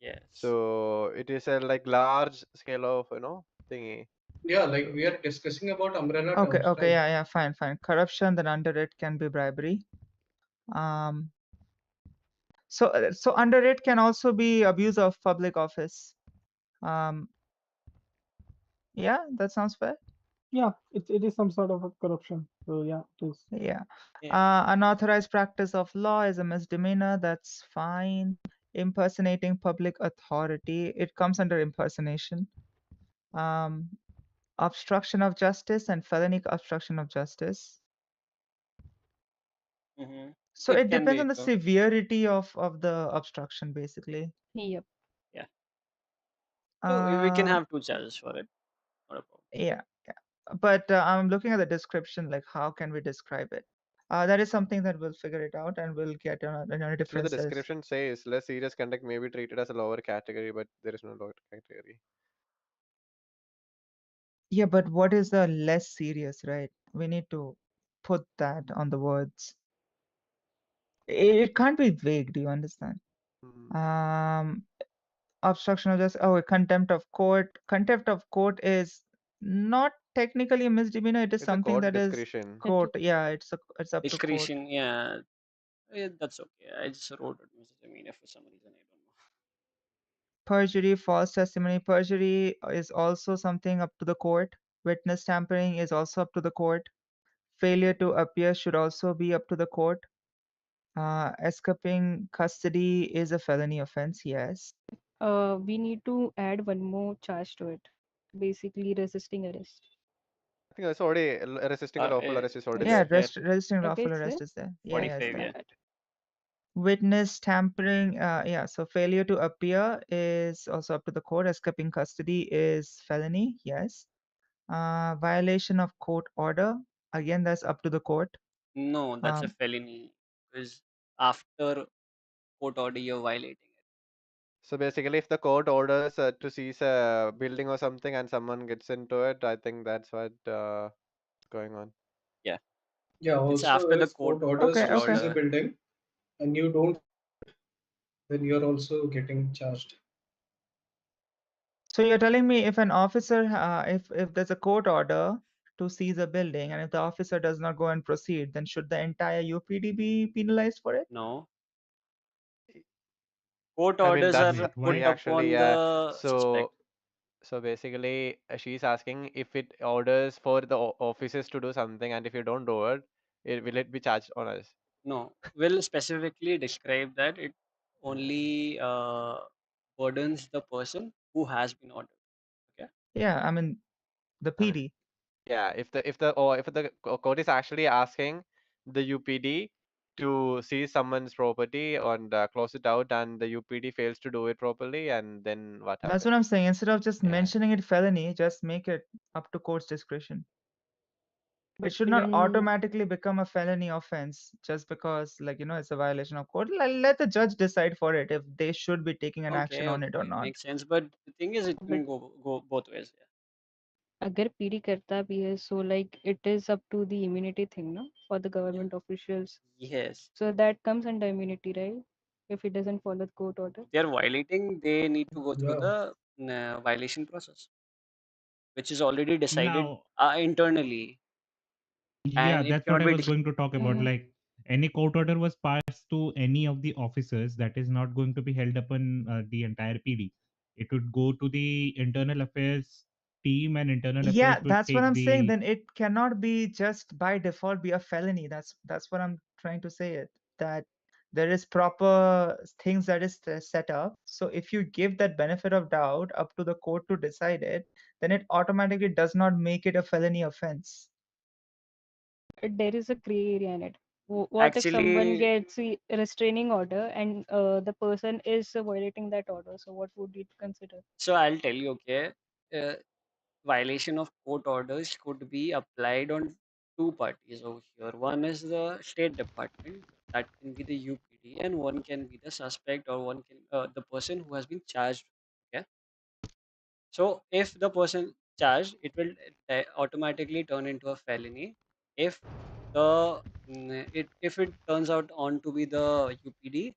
Yes. So it is a like large scale of, you know, thingy. Yeah, like we are discussing about umbrella Okay, terms, okay, right? yeah, fine. Corruption, then under it can be bribery. So under it can also be abuse of public office. Yeah, that sounds fair. Yeah, it is some sort of a corruption. So yeah, it is. Yeah. Yeah. Unauthorized practice of law is a misdemeanor. That's fine. Impersonating public authority, it comes under impersonation. Obstruction of justice and felony obstruction of justice. So it can depends be on the too. severity of the obstruction, basically. Yep. Yeah. So we can Uh, have two charges for it. Not a problem. yeah, but I'm looking at the description, like how can we describe it? That is something that we'll figure it out and we'll get on a Actually, the differences. description says less serious conduct may be treated as a lower category, but there is no lower category. Yeah, but what is the less serious, right? We need to put that on the words. It can't be vague, do you understand? Obstruction of justice. Oh, contempt of court. Contempt of court is not technically a misdemeanor. It is It's a something court that is discretion. court. Yeah, it's up to court. Discretion, yeah. That's okay. I just wrote it misdemeanor for some reason. I don't know. Perjury, false testimony. Perjury is also something up to the court. Witness tampering is also up to the court. Failure to appear should also be up to the court. Escaping custody is a felony offense, yes. We need to add one more charge to it. Basically, resisting arrest. I think that's already resisting a lawful arrest is already Yeah, there. resisting Okay, lawful it's arrest there? is there. Yeah, it's 45, there. yeah. Witness tampering, yeah, so failure to appear is also up to the court. Escaping custody is felony, yes. Violation of court order, again, that's up to the court. No, that's a felony. Because after court order, you're violating it. So basically, if the court orders to seize a building or something and someone gets into it, I think that's what is going on. Yeah. Yeah, It's also after the if court court orders Okay, to okay. seize a building and you don't, then you're also getting charged. So you're telling me if an officer, if there's a court order to seize a building and if the officer does not go and proceed, then should the entire UPD be penalized for it? No. Court I mean, orders that's are why put actually, upon the suspect. So basically, she's asking if it orders for the officers to do something, and if you don't do it, will it be charged on us? No, will specifically describe that it only burdens the person who has been ordered. Okay. Yeah, I mean, the PD. Yeah, if the court is actually asking the UPD to seize someone's property and close it out, and the UPD fails to do it properly, and then what That's happens? what I'm saying. Instead of just mentioning it felony, just make it up to court's discretion. It should not even- automatically become a felony offense just because, like, it's a violation of court. Let the judge decide for it if they should be taking an action on it or not. Makes sense. But the thing is, it can go both ways. Yeah. अगर PD करता भी है, so like it is up to the immunity thing, no, for the government officials. Yes. So that comes under immunity, right? if he doesn't follow the court order? They are violating, they need to go through Yeah. the violation process, which is already decided Now, internally, yeah, and it that's what cannot I be was going to talk about. Mm. Like any court order was passed to any of the officers, that is not going to be held upon the entire PD. It would go to the internal affairs team, and internal affairs Yeah, would that's what take I'm saying. the. Then it cannot be just by default be a felony. That's what I'm trying to say. It that there is proper things that is set up. So if you give that benefit of doubt up to the court to decide it, then it automatically does not make it a felony offense. There is a gray area in it. What if someone actually. gets a restraining order and the person is violating that order? So what would you consider? So I'll tell you, okay, uh, violation of court orders could be applied on two parties over here. One is the State Department, that can be the UPD, and one can be the suspect, or one can the person who has been charged. Okay, so if the person charged, it will automatically turn into a felony. If if it turns out on to be the UPD,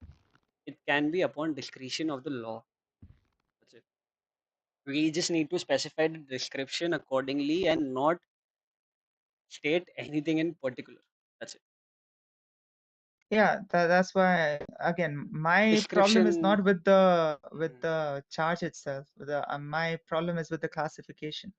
it can be upon discretion of the law. That's it. We just need to specify the description accordingly and not state anything in particular. That's it. Yeah, that's why again my problem is Description. not with the charge itself. My problem is with the classification.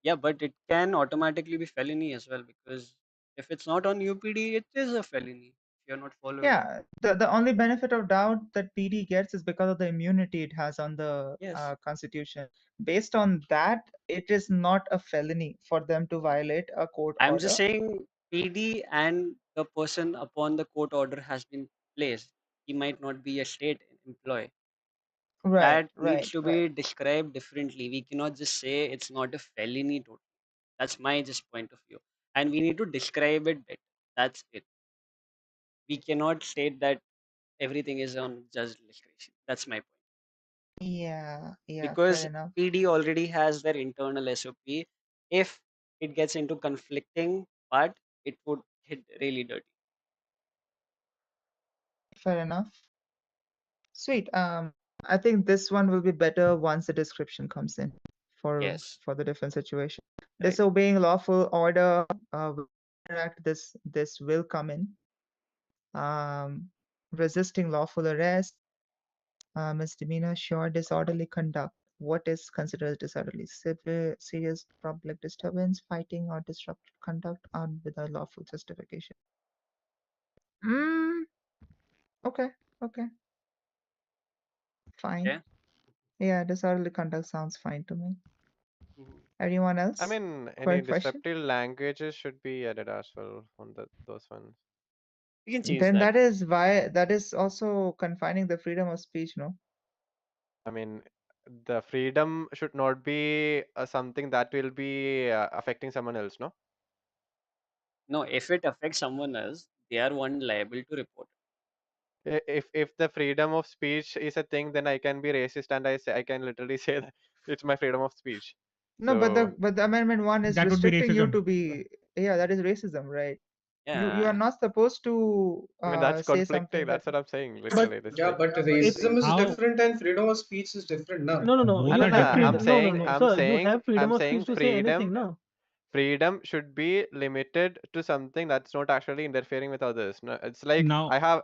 Yeah, but it can automatically be felony as well, because if it's not on UPD, it is a felony if you're not following. Yeah, the only benefit of doubt that PD gets is because of the immunity it has on the Yes. Constitution. Based on that, it is not a felony for them to violate a court I'm just order. saying PD and the person upon the court order has been placed. He might not be a state employee. Right, That needs right, to right. be described differently. We cannot just say it's not a felony totally. That's my just point of view. And we need to describe it better. That's it. We cannot state that everything is on judge discretion. That's my point. Yeah, yeah, fair Because enough. PD already has their internal SOP. If it gets into conflicting part, it would hit really dirty. Fair enough. Sweet. I think this one will be better once the description comes in Yes. for the different situation. Right. Disobeying lawful order, this will come in. Resisting lawful arrest, misdemeanor, sure, disorderly conduct. What is considered disorderly? Serious public disturbance, fighting, or disruptive conduct armed without lawful justification. Okay, okay. Fine. Okay. Yeah, disorderly conduct sounds fine to me. Anyone else? I mean, any Quick question? disruptive languages should be added as well on those ones. You can change Then that. that is also confining the freedom of speech, no? I mean, the freedom should not be something that will be affecting someone else, no? No, if it affects someone else, they are one liable to report. If the freedom of speech is a thing, then I can be racist and I can literally say that it's my freedom of speech. No, but the amendment 1 is That would be restricting you racism. to be that is racism, right? You Yeah. are not supposed to I mean, that's say conflicting. something That's that. what I'm saying. But Literally, this yeah, way. but racism is How? different and freedom of speech is different, na? No, Both you are have different. I'm freedom. No, saying, sir, you have freedom of speech to say anything, no? freedom should be limited to something that's not actually interfering with others. No, it's like Now, I have.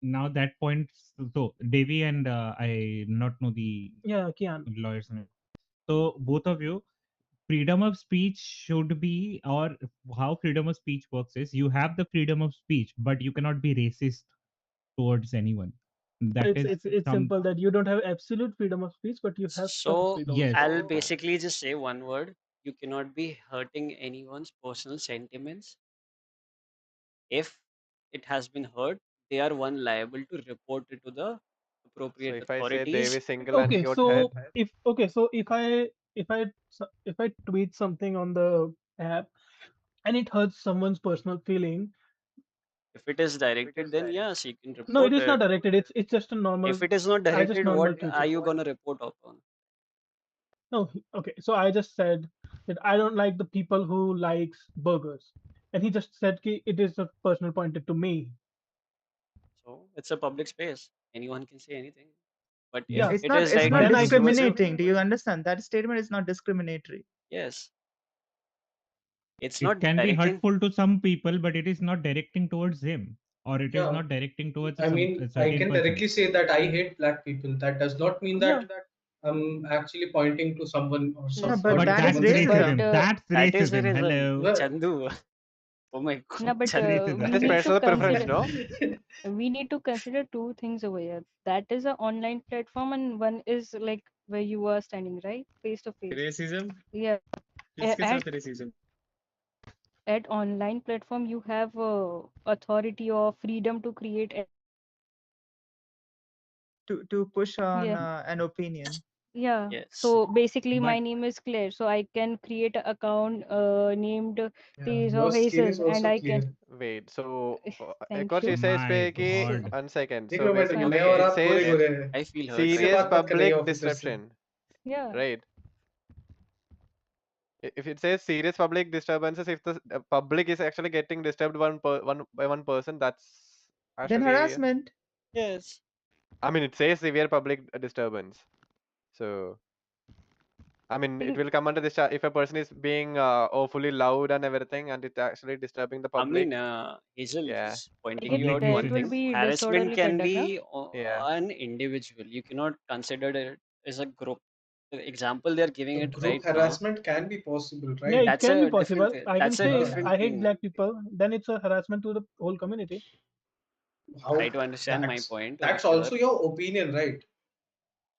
now that point, so Devi and I not know the Yeah, Kian. lawyers name. So both of you, freedom of speech should be, or how freedom of speech works is, you have the freedom of speech, but you cannot be racist towards anyone. That is It's some. simple that you don't have absolute freedom of speech, but you have some So freedom. Yes. I'll basically just say one word. You cannot be hurting anyone's personal sentiments. If it has been hurt, they are one liable to report it to the So appropriate if I say Devi authorities. single and he got head, So if I tweet something on the app and it hurts someone's personal feeling, If it is directed, then yes, you can no, it report is not it. directed. It's just a normal. If it is not I just directed, normal what tweet are it. you gonna report upon? No, okay. So I just said that I don't like the people who likes burgers, and he just said it is a personal pointed to me. So it's a public space. Anyone can say anything. But if Yeah, It's it not. is It's like not then I can say. discriminating. Do you understand? That statement is not discriminatory. yes, it's It not can be directing. hurtful to some people, but it is not directing towards him, or it is Yeah, not directing towards I some mean, a I certain can person. directly say that I hate black people. That does not mean Yeah, that I'm actually pointing to someone or No, some but But that is that's someone's gender. racism. racism. That's That is the racism. reason. Hello. Well, Chandu. Oh my No, god, but That's Chandu. racism. That we is need to personal preference, consider no? we need to consider two things over here. That is an online platform, and one is like where you are standing, right, face to face. Racism Yeah. किसके At साथ racism online platform, you have authority or freedom to create. To push on Yeah. an opinion. Yeah. Yes. So basically, my But name is Claire, so I can create an account named Yeah, Tejas your or skin is Hazel, and also I clear. can. Wait, so एक Thank और you. चीज़ है इस पे my कि So, God. 1 second. देख So लो madam, हाँ, basically मैं और it आप गोरे says गोरे हैं, I feel hurt इससे right serious बात मत करिए public ऑफिसर से। disruption, yeah. right? If it says serious public disturbances, if the public is actually getting disturbed by one person, that's Then actually, harassment. yes. I mean, it says severe public disturbance. So, I mean, it will come under this if a person is being awfully loud and everything, and it's actually disturbing the I mean, public. Hazel, Yeah. just pointing Like you Public out that one will thing. nuisance. be Harassment disorderly can conduct, na? be Yeah. an individual. You cannot consider it as a group. The example they're giving So it group right now, harassment can be possible, yeah, right? it that's can be a different possible. thing. I can That's a say if Yeah. I different hate thing. black people, then it's a harassment to the whole community. Try How to understand my that's point over that's here. also your opinion, right?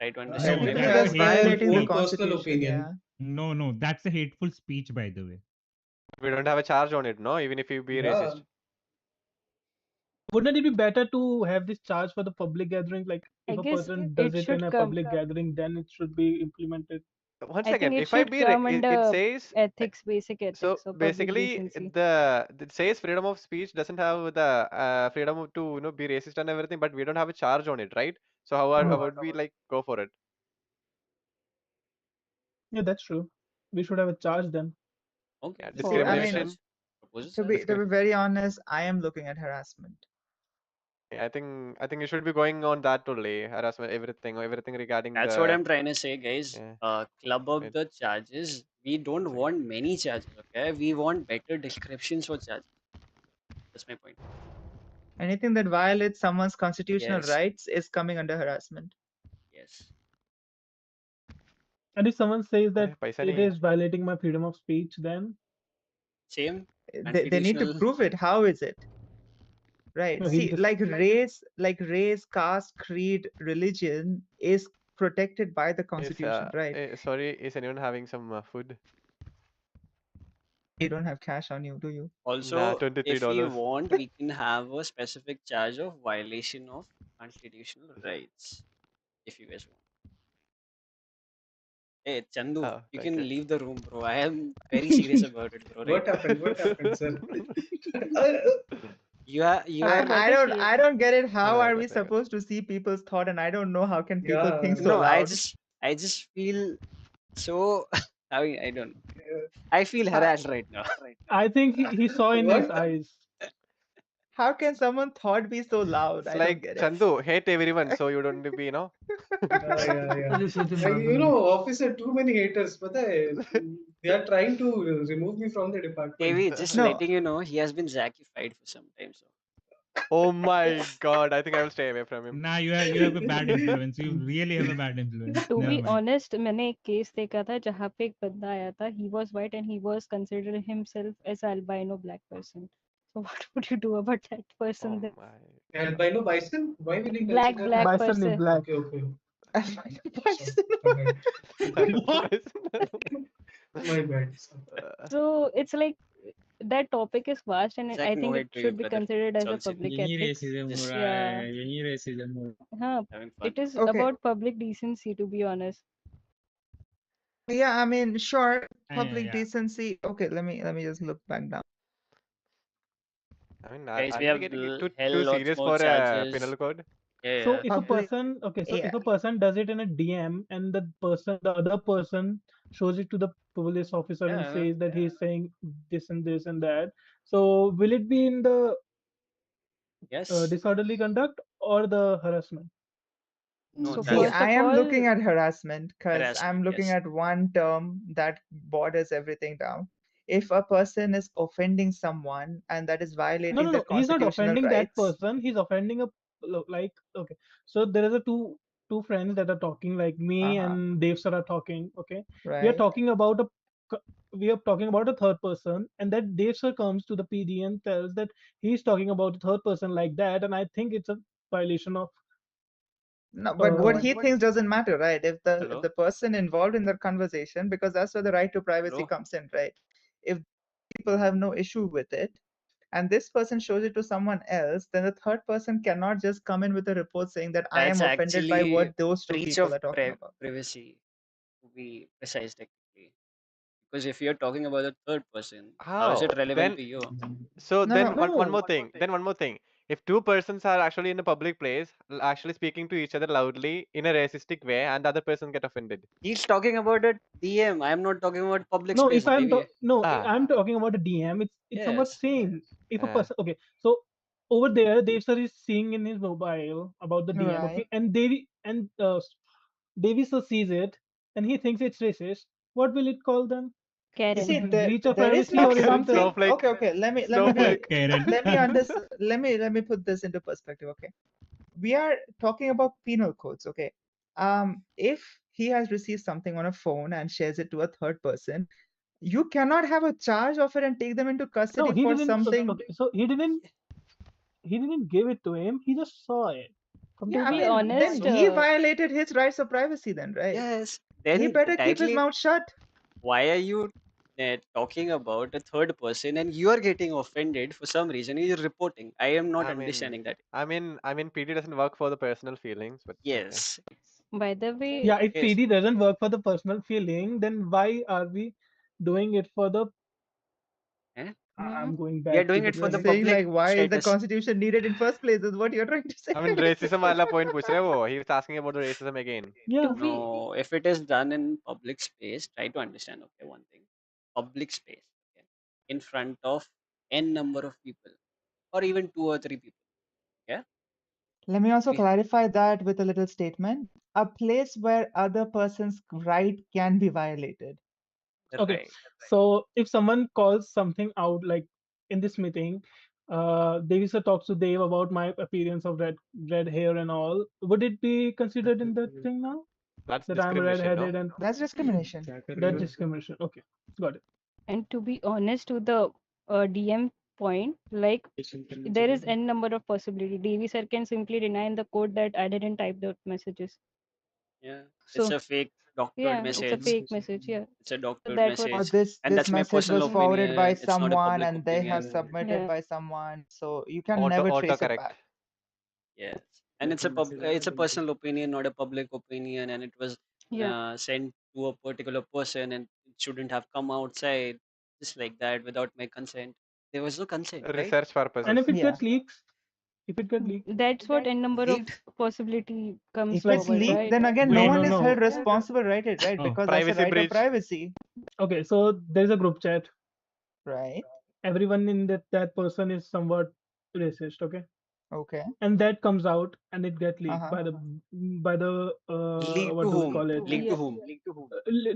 Try to I understand No, my treat it that's point. a Because as my hateful violating the own speech. personal constitution. opinion. Yeah. No, that's a hateful speech, by the way. We don't have a charge on it, no? Even if you be Yeah. racist. Wouldn't it be better to have this charge for the public gatherings? Like I if a guess person does it it in should a come. public gathering, then it should be implemented. 1 I think second. it If I should be, come it under says ethics, basic so ethics, or public basically decency. it says freedom of speech doesn't have the freedom to be racist and everything, but we don't have a charge on it, right? So how would we like go for it? Yeah, that's true. We should have a charge then. Okay, Yeah, let's See, I propose a mean, discrimination. charge. Propose a to charge. be very honest, I am looking at harassment. I think you should be going on that only harassment, everything regarding That's what the I'm trying to say, guys. Club up Wait, the charges. We don't want many charges, okay? We want better descriptions for charges. That's my point. Anything that violates someone's constitutional Yes. rights is coming under harassment. Yes. And if someone says that paisa it nahi hai. is violating my freedom of speech, then Same. They need to Constitutional. prove it. How is it? Right. No, he See, just- like race, caste, creed, religion is protected by the constitution, right? Sorry, is anyone having some food? You don't have cash on you, do you? Also, Nah, if we $23. want, we can have a specific charge of violation of constitutional rights. If you guys want. Hey, Chandu, you can leave the room, bro. I am very serious about it, bro. What Right? happened? What happened, sir? You are. I don't get it. How Oh, are we that's supposed to see people's thought? And I don't know how can people Yeah. think so No, loud. I just feel so. I don't know. I feel harassed right now. I think he saw in his What? eyes. How can someone thought be so loud? It's I don't like get it. Chandu, hate everyone, so you don't be, Yeah. You know, officer, too many haters. Pata hai, they are trying to remove me from the department. Davey, just No. letting you know, he has been Zackified for some time. So Oh my god, I think I will stay away from him. Nah, you have a bad influence. You really have a bad influence. To Never be mind. honest, मैंने एक case देखा था जहाँ पे एक बंदा आया था. He was white and he was considered himself as albino black person. So what would you do about that person? Then? Albino bison? Why will he Black consider Bison is person. black. Okay. What? My bad. So it's like that topic is vast and Zach, I no think hate it to you, should be brother. considered as It's a all public यही ethics. Racism हो Just रहा Yeah. है यही racism हो रहा है Huh. having fun. It is Okay. about public decency, to be honest. Yeah, I mean, sure, public yeah. decency. Okay, let me just look back down. I mean, Guys, are we we have getting hell too lots serious more for charges. penal code? Yeah, So yeah. if a Public, person, okay, so yeah. if a person does it in a DM and the other person shows it to the police officer and Yeah. says that he's saying this and that, so will it be in the? I mean, if a person does it in a DM and the other person shows it to the police officer and says that he's saying this and this and that, so will it be in the? I mean, if a person does it in a DM and the other person shows it to the police officer and says that he's saying this and this and that, so will it be in the Yes. disorderly conduct or the harassment? No, So See, that's first I of am looking all, at harassment because I'm harassment. looking Yes. at one term that borders everything down. If a person is offending someone and that is No, violating their no. He's not constitutional offending that rights, person. He's offending a like. Okay, so there is a two friends that are talking. Like me uh-huh, and Dave sir are talking. Okay, we are right? talking about a we are talking about a third person, and that Dave sir comes to the PD and tells that he's talking about a third person like that, and I think it's a violation of. No, but what he What? thinks doesn't matter, right? If the Hello. person involved in that conversation, because that's where the right to privacy Hello. comes in, right? If people have no issue with it, and this person shows it to someone else, then the third person cannot just come in with a report saying that I That's am offended by actually what those two breach people of are talking about. privacy, to be precise technically. Because if you're talking about a third person, how is How? it relevant Then to you? so No, then no. one more No. thing. Then one more thing. If two persons are actually in a public place, actually speaking to each other loudly in a racistic way, and the other person get offended. He's talking about a DM. I'm not talking about public No, space, if I'm baby. no, Ah, I'm talking about a DM. It's somewhat Yes. same. If a yeah. person, okay, so over there, Dave sir is seeing in his mobile about the DM, Right. okay, and Davy sir sees it, and he thinks it's racist. What will it call them? Is Karen. it See, breach of there is privacy not or is it something. Snowflake. Okay. Snowflake. Karen. Let me put this into perspective. Okay, we are talking about penal codes. Okay, if he has received something on a phone and shares it to a third person, you cannot have a charge of it and take them into no? custody He for didn't. something. Okay, so he didn't give it to him. He just saw it. Yeah, To I be Completely. mean, then honest, So he violated his rights of privacy. Then, right? yes, He then better keep his directly, mouth shut. why are you talking about a third person and you are getting offended for some reason? You're reporting. I am not I mean, understanding that. PD doesn't work for the personal feelings, but it's okay. Yes. by the way, Yeah, if Yes. PD doesn't work for the personal feeling, then why are we doing it for the? Eh? I'm going We are back to doing the it for You're the point. saying public like, why is the status. constitution needed in first place? Is what you're trying to say. I mean, racism wala point puch rahe wo. He was asking about the racism again. Yeah. to be No, if it is done in public space, try to understand, okay, one thing. Public space, okay, in front of n number of people, or even two or three people. Yeah. Let me also We, clarify that with a little statement. A place where other person's right can be violated. Okay. right. So if someone calls something out, like in this meeting, Devisa talks to Dave about my appearance of red hair and all. Would it be considered in that thing now? That's That I'm discrimination, no? red-headed and That's discrimination. that discrimination. Okay, got it. and to be honest, to the DM point, like there is n number of possibility. Davy sir can simply deny in the code that I didn't type the messages. Yeah. It's So a fake doctored yeah, it's a message. fake message. Yeah. It's a So doctored that what. Or message. this And this that's my message personal was forwarded by opinion. It's not a someone public and they have opinion. submitted Yeah. by someone, so you can never trace it Autocorrect. back. Yes. And it's a personal opinion, not a public opinion. And it was Yeah. sent to a particular person and it shouldn't have come outside just like that without my consent. There was no consent, right? Research And purposes. if it Yeah. gets leaks, if it gets leaked, That's what n number of Leaked. possibility comes If it's like forward, leaked, right? then again, no no, Wait. no, one is held no. responsible, right? Right? Oh, Because that's a Privacy right of breach. privacy, Okay, so there's a group chat. right? Everyone in that person is somewhat racist. Okay, Okay. and that comes out and it get leaked Uh-huh. by the Leaked to what do we whom? call it? Leaked to Yeah. whom?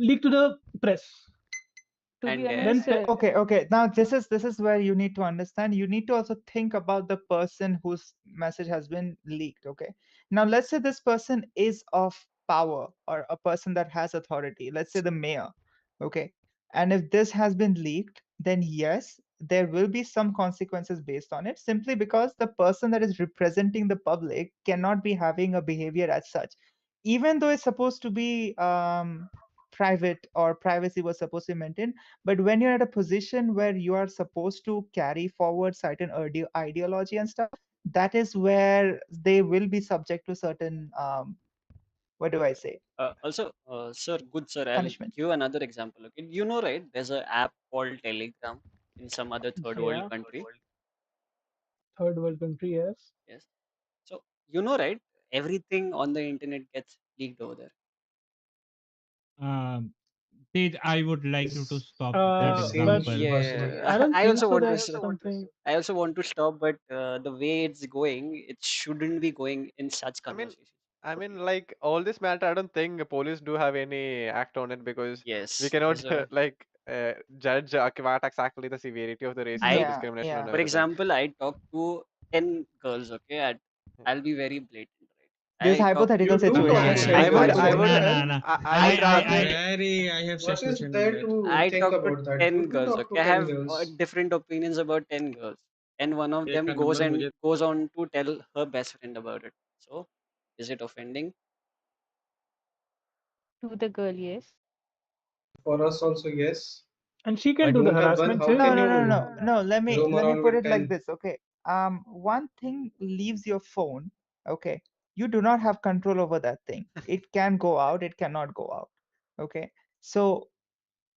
Leaked to the press. To be And honest, Then Okay. Now this is where you need to understand. You need to also think about the person whose message has been leaked. Okay. Now let's say this person is of power or a person that has authority. Let's say the mayor. Okay. And if this has been leaked, then yes, there will be some consequences based on it, simply because the person that is representing the public cannot be having a behavior as such, even though it's supposed to be private or privacy was supposed to be maintained. But when you're at a position where you are supposed to carry forward certain ideology and stuff, that is where they will be subject to certain what do I say, also, sir, good sir, I'll punishment. give another example. Okay, you know, right? There's an app called Telegram in some other third world yeah, country. third world country, yes. Yes. So you know, right? Everything on the internet gets leaked over there. Um, Tej, I would like you to Yes. stop that Same But example. Varsity. I Yeah, don't I think also so. want to. That's something. I also want to stop, but the way it's going, it shouldn't be going in such I mean, conversations. like all this matter, I don't think police do have any act on it because we Yes, cannot there's a. like judge what exactly the severity of the racism, I, Yeah, discrimination, and yeah. for everything. example, I talked to 10 girls. Okay, Yeah. I'll be very blatant, This right? I talked You hypothetical do talk situation to is Yeah, 10 I very would, girls, I man. would, no, hypothetical. no, no. I I would rather. Very, I have What such is question on there that. to I think talked to about that? You 10 do girls. talk Okay, to I 10 have girls. different opinions about 10 girls, and one of एक them का number मुझे goes on to tell her best friend about it. So, is it offending? To the girl, yes. For us also, yes. And she can You But do the don't have one. harassment How too. can No. roam Let me around put with it like 10? this. Okay. One thing leaves your phone. Okay. You do not have control over that thing. It can go out. It cannot go out. Okay. So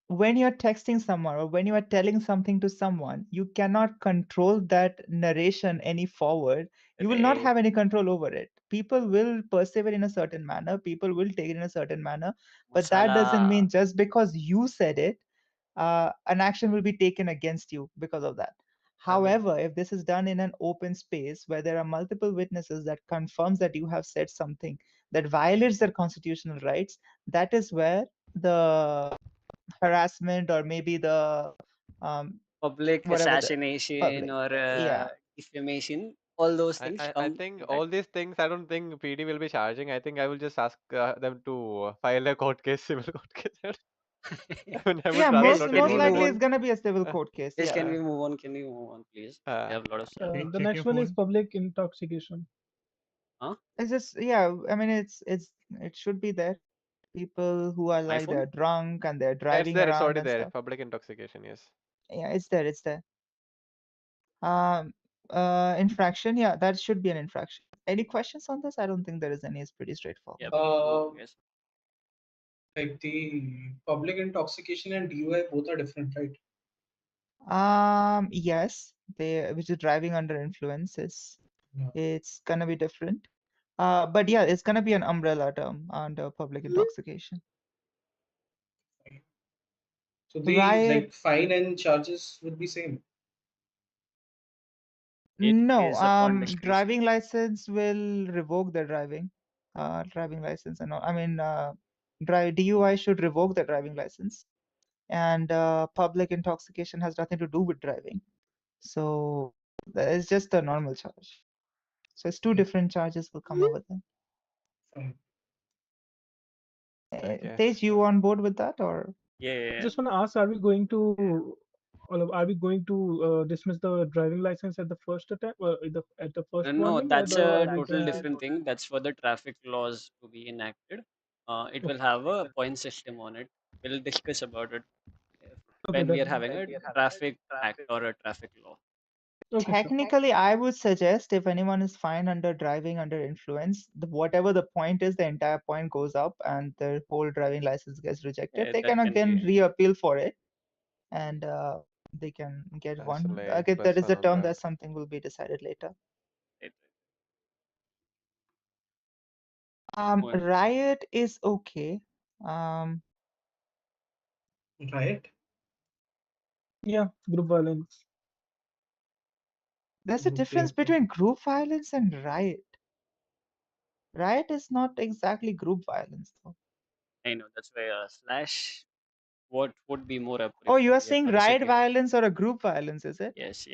when you're texting someone or when you are telling something to someone, you cannot control that narration any forward. You will not Right. have any control over it. People will perceive it in a certain manner. People will take it in a certain manner. But that doesn't Masala. mean just because you said it, an action will be taken against you because of that. I mean, However, if this is done in an open space where there are multiple witnesses that confirms that you have said something that violates their constitutional rights, that is where the harassment or maybe the Public whatever the assassination public, or yeah. defamation, all those I, things I, I come think in that. all these things, I don't think PD will be charging. I think I will just ask them to file a court case, civil court case. I mean, I would Yeah, rather Guys, most not can most we involve move likely anyone. it's on? gonna be a civil Uh, court case. Guys, Yeah. can uh, we move on? Can we move on, please? We uh, have a lot of stuff. Tej, The check next your one is phone. public intoxication. Huh? It's just yeah, I mean it should be there. People who are My like phone? they're drunk and they're yeah, it's driving there. It's around already and there. stuff. Public intoxication, yes. Yeah, it's there, it's there. Um Infraction, yeah, that should be an infraction. Any questions on this? I don't think there is any. It's pretty straightforward. Yep. Move Uh, on, guys. like the public intoxication and DUI both are different, right? Yes, they which is driving under influence is Yeah. it's gonna be different. But yeah, it's gonna be an umbrella term under public intoxication. So the Riot, like fine and charges would be same. It no. is upon discretion. Driving license will revoke the driving license and all. I mean, drive DUI should revoke the driving license, and public intoxication has nothing to do with driving. So it's just a normal charge. So it's two different charges will come over there. Fine. Okay. Tej, you on board with that or? Yeah. Just want to ask: Are we going to dismiss the driving license at the first attempt, at the first No, warning, that's or a are we total going to? different thing. That's for the traffic laws to be enacted. It will have a point system on it. We'll discuss about it Okay, when we are then. having a traffic act or a traffic law. Okay, sure. Technically, I would suggest if anyone is fined under driving under influence, whatever the point is, the entire point goes up and the whole driving license gets rejected. They That can can again be reappeal for it and they can get That's one. like Again, there plus is one a on term that. that something will be decided later. it. Riot is okay. Riot? Yeah, group violence. There's a difference between group violence and riot. Riot is not exactly group violence, though. I know that's why slash what would be more Oh, you are appropriate saying for the riot security. violence or a group violence, is it? Yes.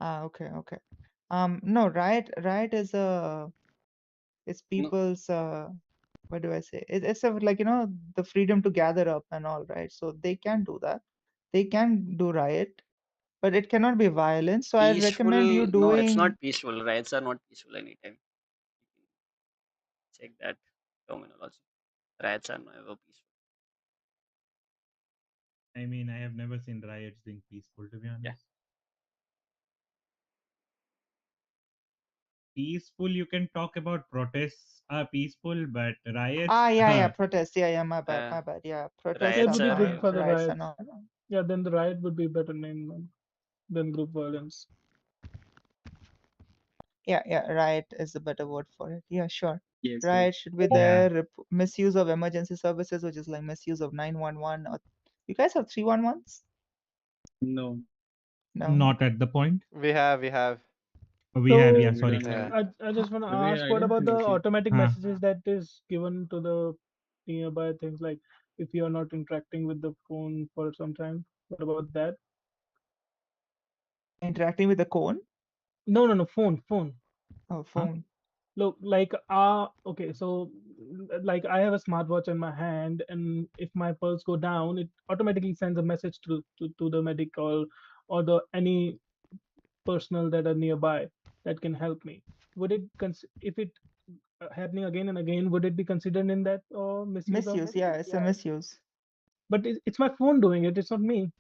Okay, okay. No, riot is it's No, people's what do I say? It's a like the freedom to gather up and all, right? So they can do that. They can do riot, but it cannot be violence. So I recommend you peaceful. No, it's doing. not peaceful. Riots are not peaceful anytime. Check that terminology. Riots are never peaceful. I mean, I have never seen riots being peaceful, to be honest. Yeah. Peaceful, you can talk about protests are peaceful, but riots. Yeah, protest. Yeah, my bad, my bad. Yeah, protests It Riots are would be good fine. for the Riots are riots. not. Yeah, then the riot would be better name than group violence. Yeah, right is a better word for it. Yeah, sure. Yes, Right should be Yeah. there. Misuse of emergency services, which is like misuse of 911. Or you guys have 311s? No. No. Not at the point. We have. We So have, yeah, We sorry. don't have. I just want to The way ask, I what don't about think the we should. automatic Huh. messages that is given to the nearby things, like if you are not interacting with the phone for some time? What about that? Interacting with the cone? No, phone. Oh, phone. Look, like okay, so like I have a smartwatch in my hand, and if my pulse go down, it automatically sends a message to the medic or the any personnel that are nearby that can help me. Would it if it happening again and again, would it be considered in that or misuse of? Misuse, yeah, it's a misuse. But it's my phone doing it. It's not me.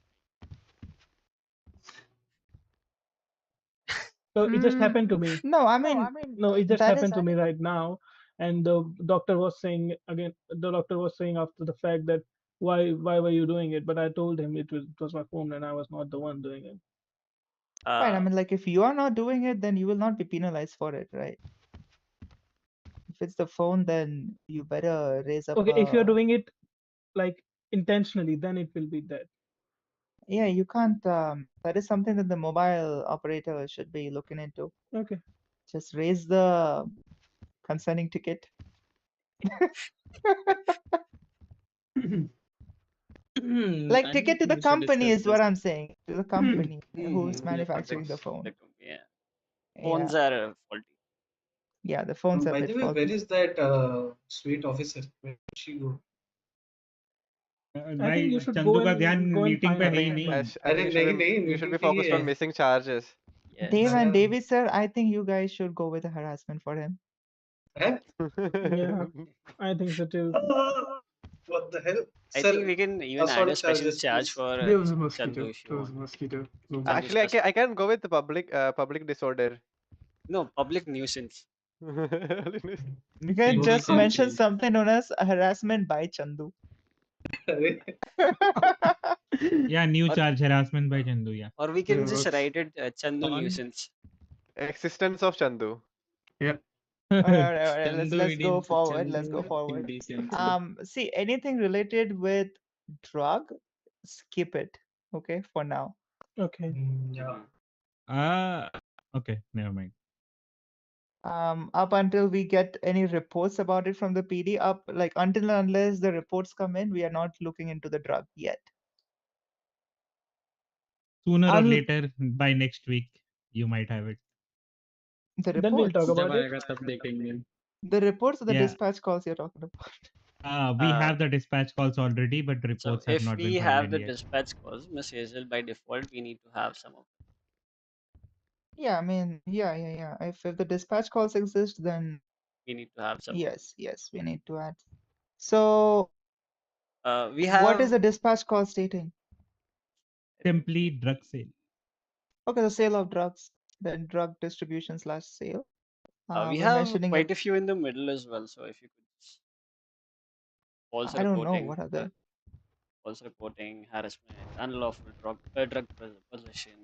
So it just happened to me. No, I mean, No, it just that is happened to me right now, and the doctor was saying again. The doctor was saying after the fact that why were you doing it? But I told him it was my phone and I was not the one doing it. fine. I mean, like, if you are not doing it, then you will not be penalized for it, right? If it's the phone, then you better raise up. Okay, if you're doing it like intentionally, then it will be that. Yeah, you can't. That is something that the mobile operator should be looking into. Okay. Just raise the concerning ticket. Like, I ticket to think the we should company discuss is what this. I'm saying. To the company who's Yeah, manufacturing the context. phone. Yeah. Yeah. Phones are faulty. Yeah, the phones are a By bit the way, where faulty. is that sweet officer? Where did she go? I think you should Chandu का ध्यान go and meeting find पे her. है ही नहीं. I think you should be focused on missing charges. Dave Yeah. and David, sir, I think you guys should go with the harassment for him. Yeah, I think so too. What the hell? I Sir, think we can even what add sort a of special charges, charge please? for There was a Chandu mosquito. if you There was a want. mosquito. Actually, I can go with the public disorder. No, public nuisance. You can Maybe just we can mention change. something known as harassment by Chandu. Yeah, new charge, harassment by Chandu, yeah. Or we can Yeah, just works. write it Chandu On nuisance. Existence of Chandu. Yeah. Alright, let's Chandu go idiot, forward. Let's go Chandu forward. indecency. See, anything related with drug, skip it. Okay, for now. Okay. Yeah. Okay, never mind. Up until we get any reports about it from the PD, until and unless the reports come in, we are not looking into the drug yet. Sooner or later, by next week, you might have it. The Then we'll reports. talk जब about it. आएगा तब देखेंगे. The reports or the Yeah. dispatch calls you're talking about? We have the dispatch calls already, but So reports have if not we been have filed the in yet. dispatch calls, Miss Hazel, by default, we need to have some of them. Yeah, I mean, yeah. If the dispatch calls exist, then We need to have some. yes, we need to add. So, We what is have the dispatch call stating? Simply drug sale. Okay, the sale of drugs, then drug distribution / sale. we We're have mentioning quite it. a few in the middle as well. So if you could just false I don't know reporting, what are they. false reporting, harassment, unlawful drug possession.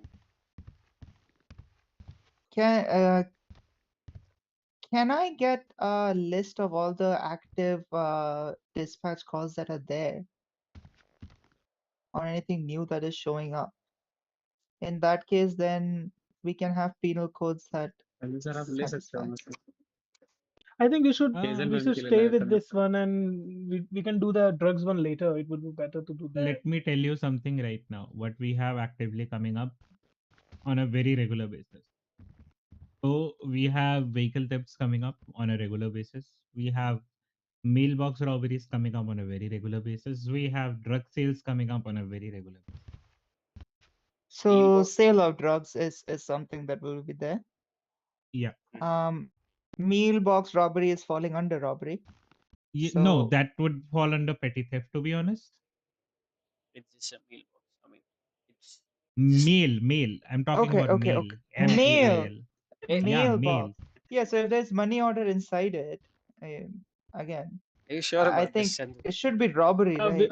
Can I get a list of all the active dispatch calls that are there? Or anything new that is showing up? In that case, then we can have penal codes that sir आप ले सकते हो satisfy. मुझसे. I think we should Hazel we ma'am should के लिए stay लाया with था this one, and we can do the drugs one later. It would be better to do that. Let me tell you something right now. What we have actively coming up on a very regular basis. So we have vehicle thefts coming up on a regular basis. We have mailbox robberies coming up on a very regular basis. We have drug sales coming up on a very regular basis. So sale of drugs is something that will be there. Yeah. Meal box robbery is falling under robbery. No, So- that would fall under petty theft, to be honest. It's just a mailbox. I mean, it's Mail. I'm talking Okay, about okay, mail. okay. MAIL. Yeah, Mail mail. box. Yeah, so if there's money order inside it, again, Are you sure I about think this, Chandu? it should be robbery, right?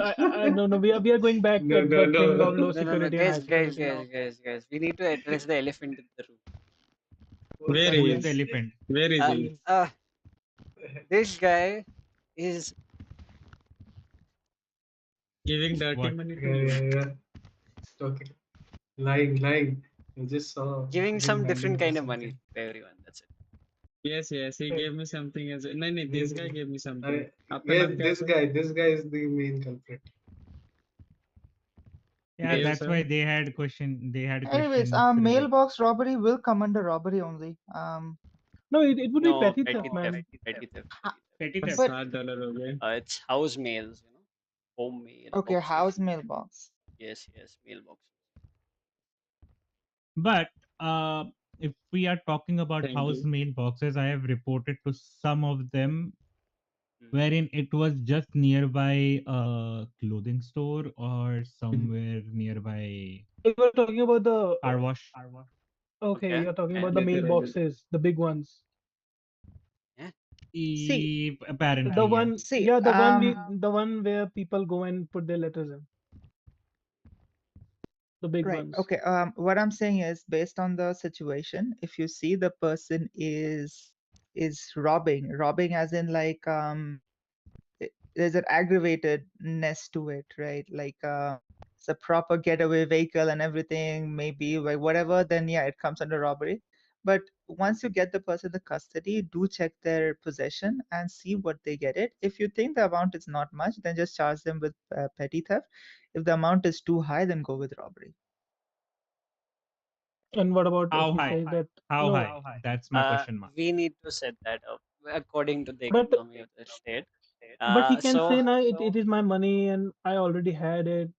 No, we are going back No, to no, the no. thing of low No, security and high guys. security now. We need to address the elephant in the room. Where Who he is the is? elephant? Where is he? This guy is Giving dirty What? money to Yeah, you. yeah, yeah. Okay. Lying. I just saw giving him some handing different over kind of money something. to everyone. That's it. Yes, yes. He gave me something as no, no. This guy gave me something. I, आपका yes, नाम क्या था? this guy is the main culprit. Yeah, Dev that's sir. why they had question. They had Anyways, questions related. mailbox robbery will come under robbery only. No, it would be No, petty petty theft, theft. man. Petty theft. Petty But theft. $7 हो गए. It's house mails, you know, home mail okay, boxes. house mailbox. Yes, mailbox. But if we are talking about Thank house you. mailboxes, I have reported to some of them wherein it was just nearby a clothing store or somewhere nearby You were talking about the car wash. okay, Okay. you're talking Yeah. about the mailboxes, the big ones. See, Apparently, The yeah. one, See, yeah, the one where people go and put their letters in. The big right. ones. Okay. What I'm saying is based on the situation, if you see the person is robbing as in like there's an aggravatedness to it, right? Like it's a proper getaway vehicle and everything, maybe like whatever, then yeah, it comes under robbery. But once you get the person in custody, do check their possession and see what they get it. If you think the amount is not much, then just charge them with petty theft. If the amount is too high, then go with robbery. And what about if How he high? says that How no, high? That's my question mark. We need to set that up according to the but economy of the state. he can So say no, it is my money and I already had it.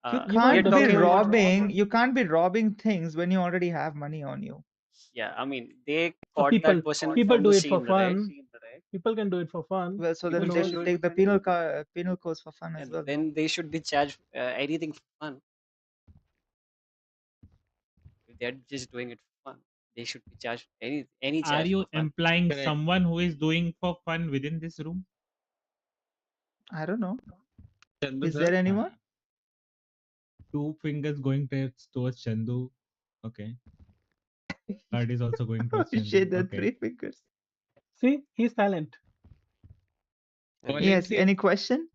You You know, we are can't be talking about robbing. You can't be robbing things when you already have money on you. yeah. I mean, they So caught that person people from do the it for scene, right? fun. People can do it for fun. Well, so Who then they knows? should take the penal codes for fun as And well. then they should be charged anything for fun. If they're just doing it for fun, they should be charged any Are charge you for fun. implying Correct. someone who is doing for fun within this room? I don't know. Chandu Is sir. there anyone? Two fingers going towards Chandu. Okay. Third is also going towards Chandu. Shit, the Okay. 3 fingers. See, he's silent. Yes. Any question?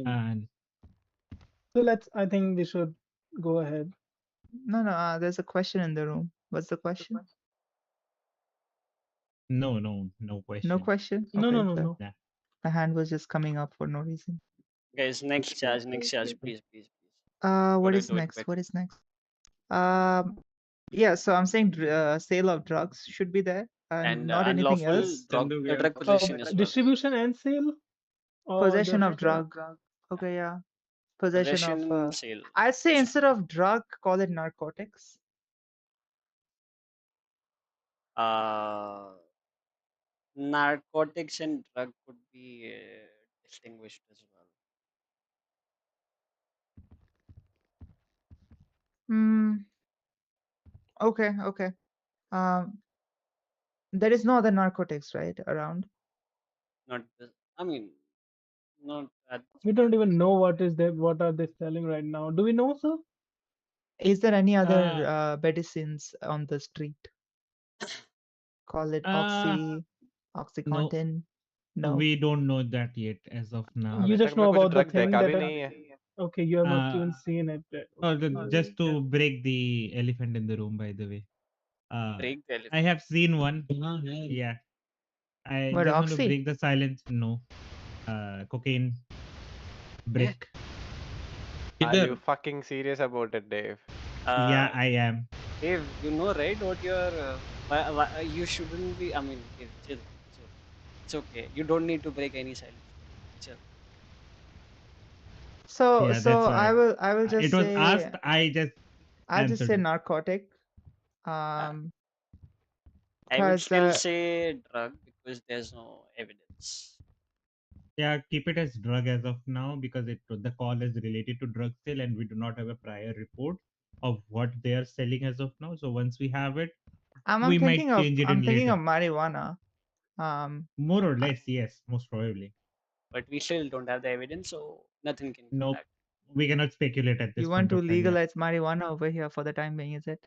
And So I think we should go ahead. No, there's a question in the room. What's the question? no question. No question? No, Okay, no. fair. Yeah. My hand was just coming up for no reason. Guys, next charge, please. What Do is it next? quick. What is next? Yeah, so I'm saying sale of drugs should be there and not anything unlawful else. drug possession as well. Distribution and sale? Or Possession just of drug. Okay, yeah. Possession of Possession, sale. I'd say instead of drug, call it narcotics. Narcotics and drug could be distinguished as well. Okay. There is no other narcotics, right, around? Not this, I mean, not at we don't even know what are they selling right now. Do we know, sir? Is there any other medicines on the street? Call it Oxycontin. No. We don't know that yet as of now. You just know about the thing that okay, you have not even seen it. Just to break the elephant in the room, by the way. Break the elephant. I have seen one. Yeah. I What, just want to Oxy? break the silence. No. Cocaine. Brick. Are you fucking serious about it, Dave? Yeah, I am. Dave, you know, right? What you're. You shouldn't be. I mean, Dave, chill. It's okay. You don't need to break any silence. Chill. So Yeah, that's why. I will just It was say asked. I just. I'll just say answered. narcotic. I would Because still say drug because there's no evidence. Yeah, keep it as drug as of now because the call is related to drug sale and we do not have a prior report of what they are selling as of now. So once we have it, I'm we might thinking of change it in later. marijuana. More or less, yes, most probably. But we still don't have the evidence, so nothing can be Nope. back. we cannot speculate at this You want point to of time. Yeah. legalize marijuana over here for the time being, is it?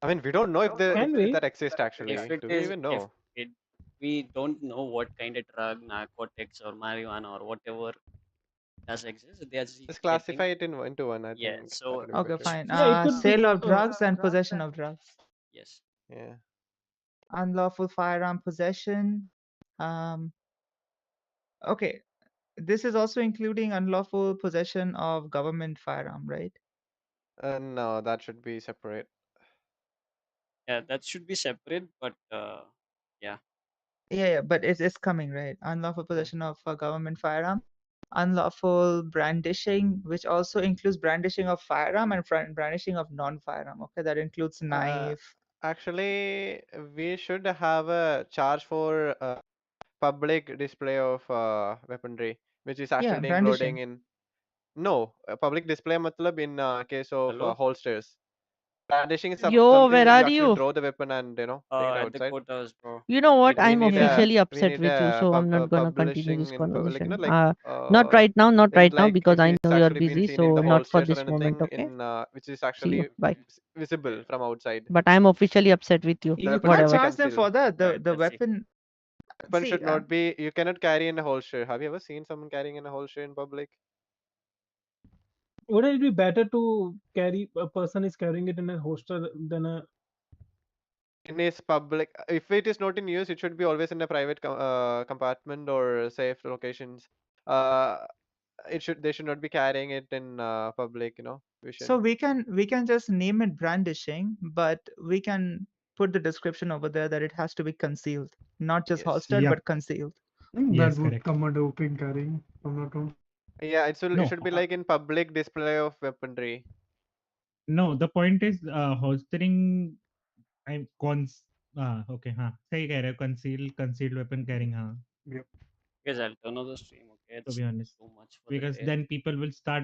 I mean, we don't know if Can if we? that exists If actually. it Do we is, even if know? it, we don't know what kind of drug, narcotics, or marijuana or whatever does exist. They are Just getting. classify it into one. I Yeah. think So that would be Okay, better. fine. Yeah, it could be. Sale of drugs and possession of drugs. yes. Yeah. Unlawful firearm possession. Okay. This is also including unlawful possession of government firearm, right? No, that should be separate. Yeah, that should be separate. But yeah. Yeah, but it's coming, right? Unlawful possession of a government firearm. Unlawful brandishing, which also includes brandishing of firearm and brandishing of non-firearm. Okay, that includes knife. Actually, we should have a charge for public display of weaponry, which is Yeah, actually including brandishing. in no public display. Matlab in case of Hello? holsters. Brandishing is Yo, something where that you are actually you? draw the weapon and take it At the outside. quotas, bro. You know what? We I'm need officially we upset need with you, so I'm not gonna continue this publishing in like conversation. like Not right now, not things right now, like because if I it's know you're actually been busy, seen in so the not for holsters or this moment, anything okay? in which is See you. actually Bye. visible from outside. But I'm officially upset with you. The You weapon can't should be charge them concealed. for that. The Right, let's see. weapon. Weapon See, should not be. You cannot carry in a holster. Have you ever seen someone carrying in a holster in public? Wouldn't it be better to carry a person is carrying it in a holster than a? In its public, if it is not in use, it should be always in a private compartment or safe locations. They should not be carrying it in public, vision. so we can just name it brandishing, but we can put the description over there that it has to be concealed, not just holstered, Yeah. but concealed. That Yes, would correct. come under open carrying, if I'm not wrong. Yeah, it No, should be like in public display of weaponry. No, the point is holstering. I'm okay, हाँ सही कह रहे हो, concealed weapon carrying, हाँ. Guys, I'll turn off the stream. Okay, To it's be honest, too much for the because day. then people will start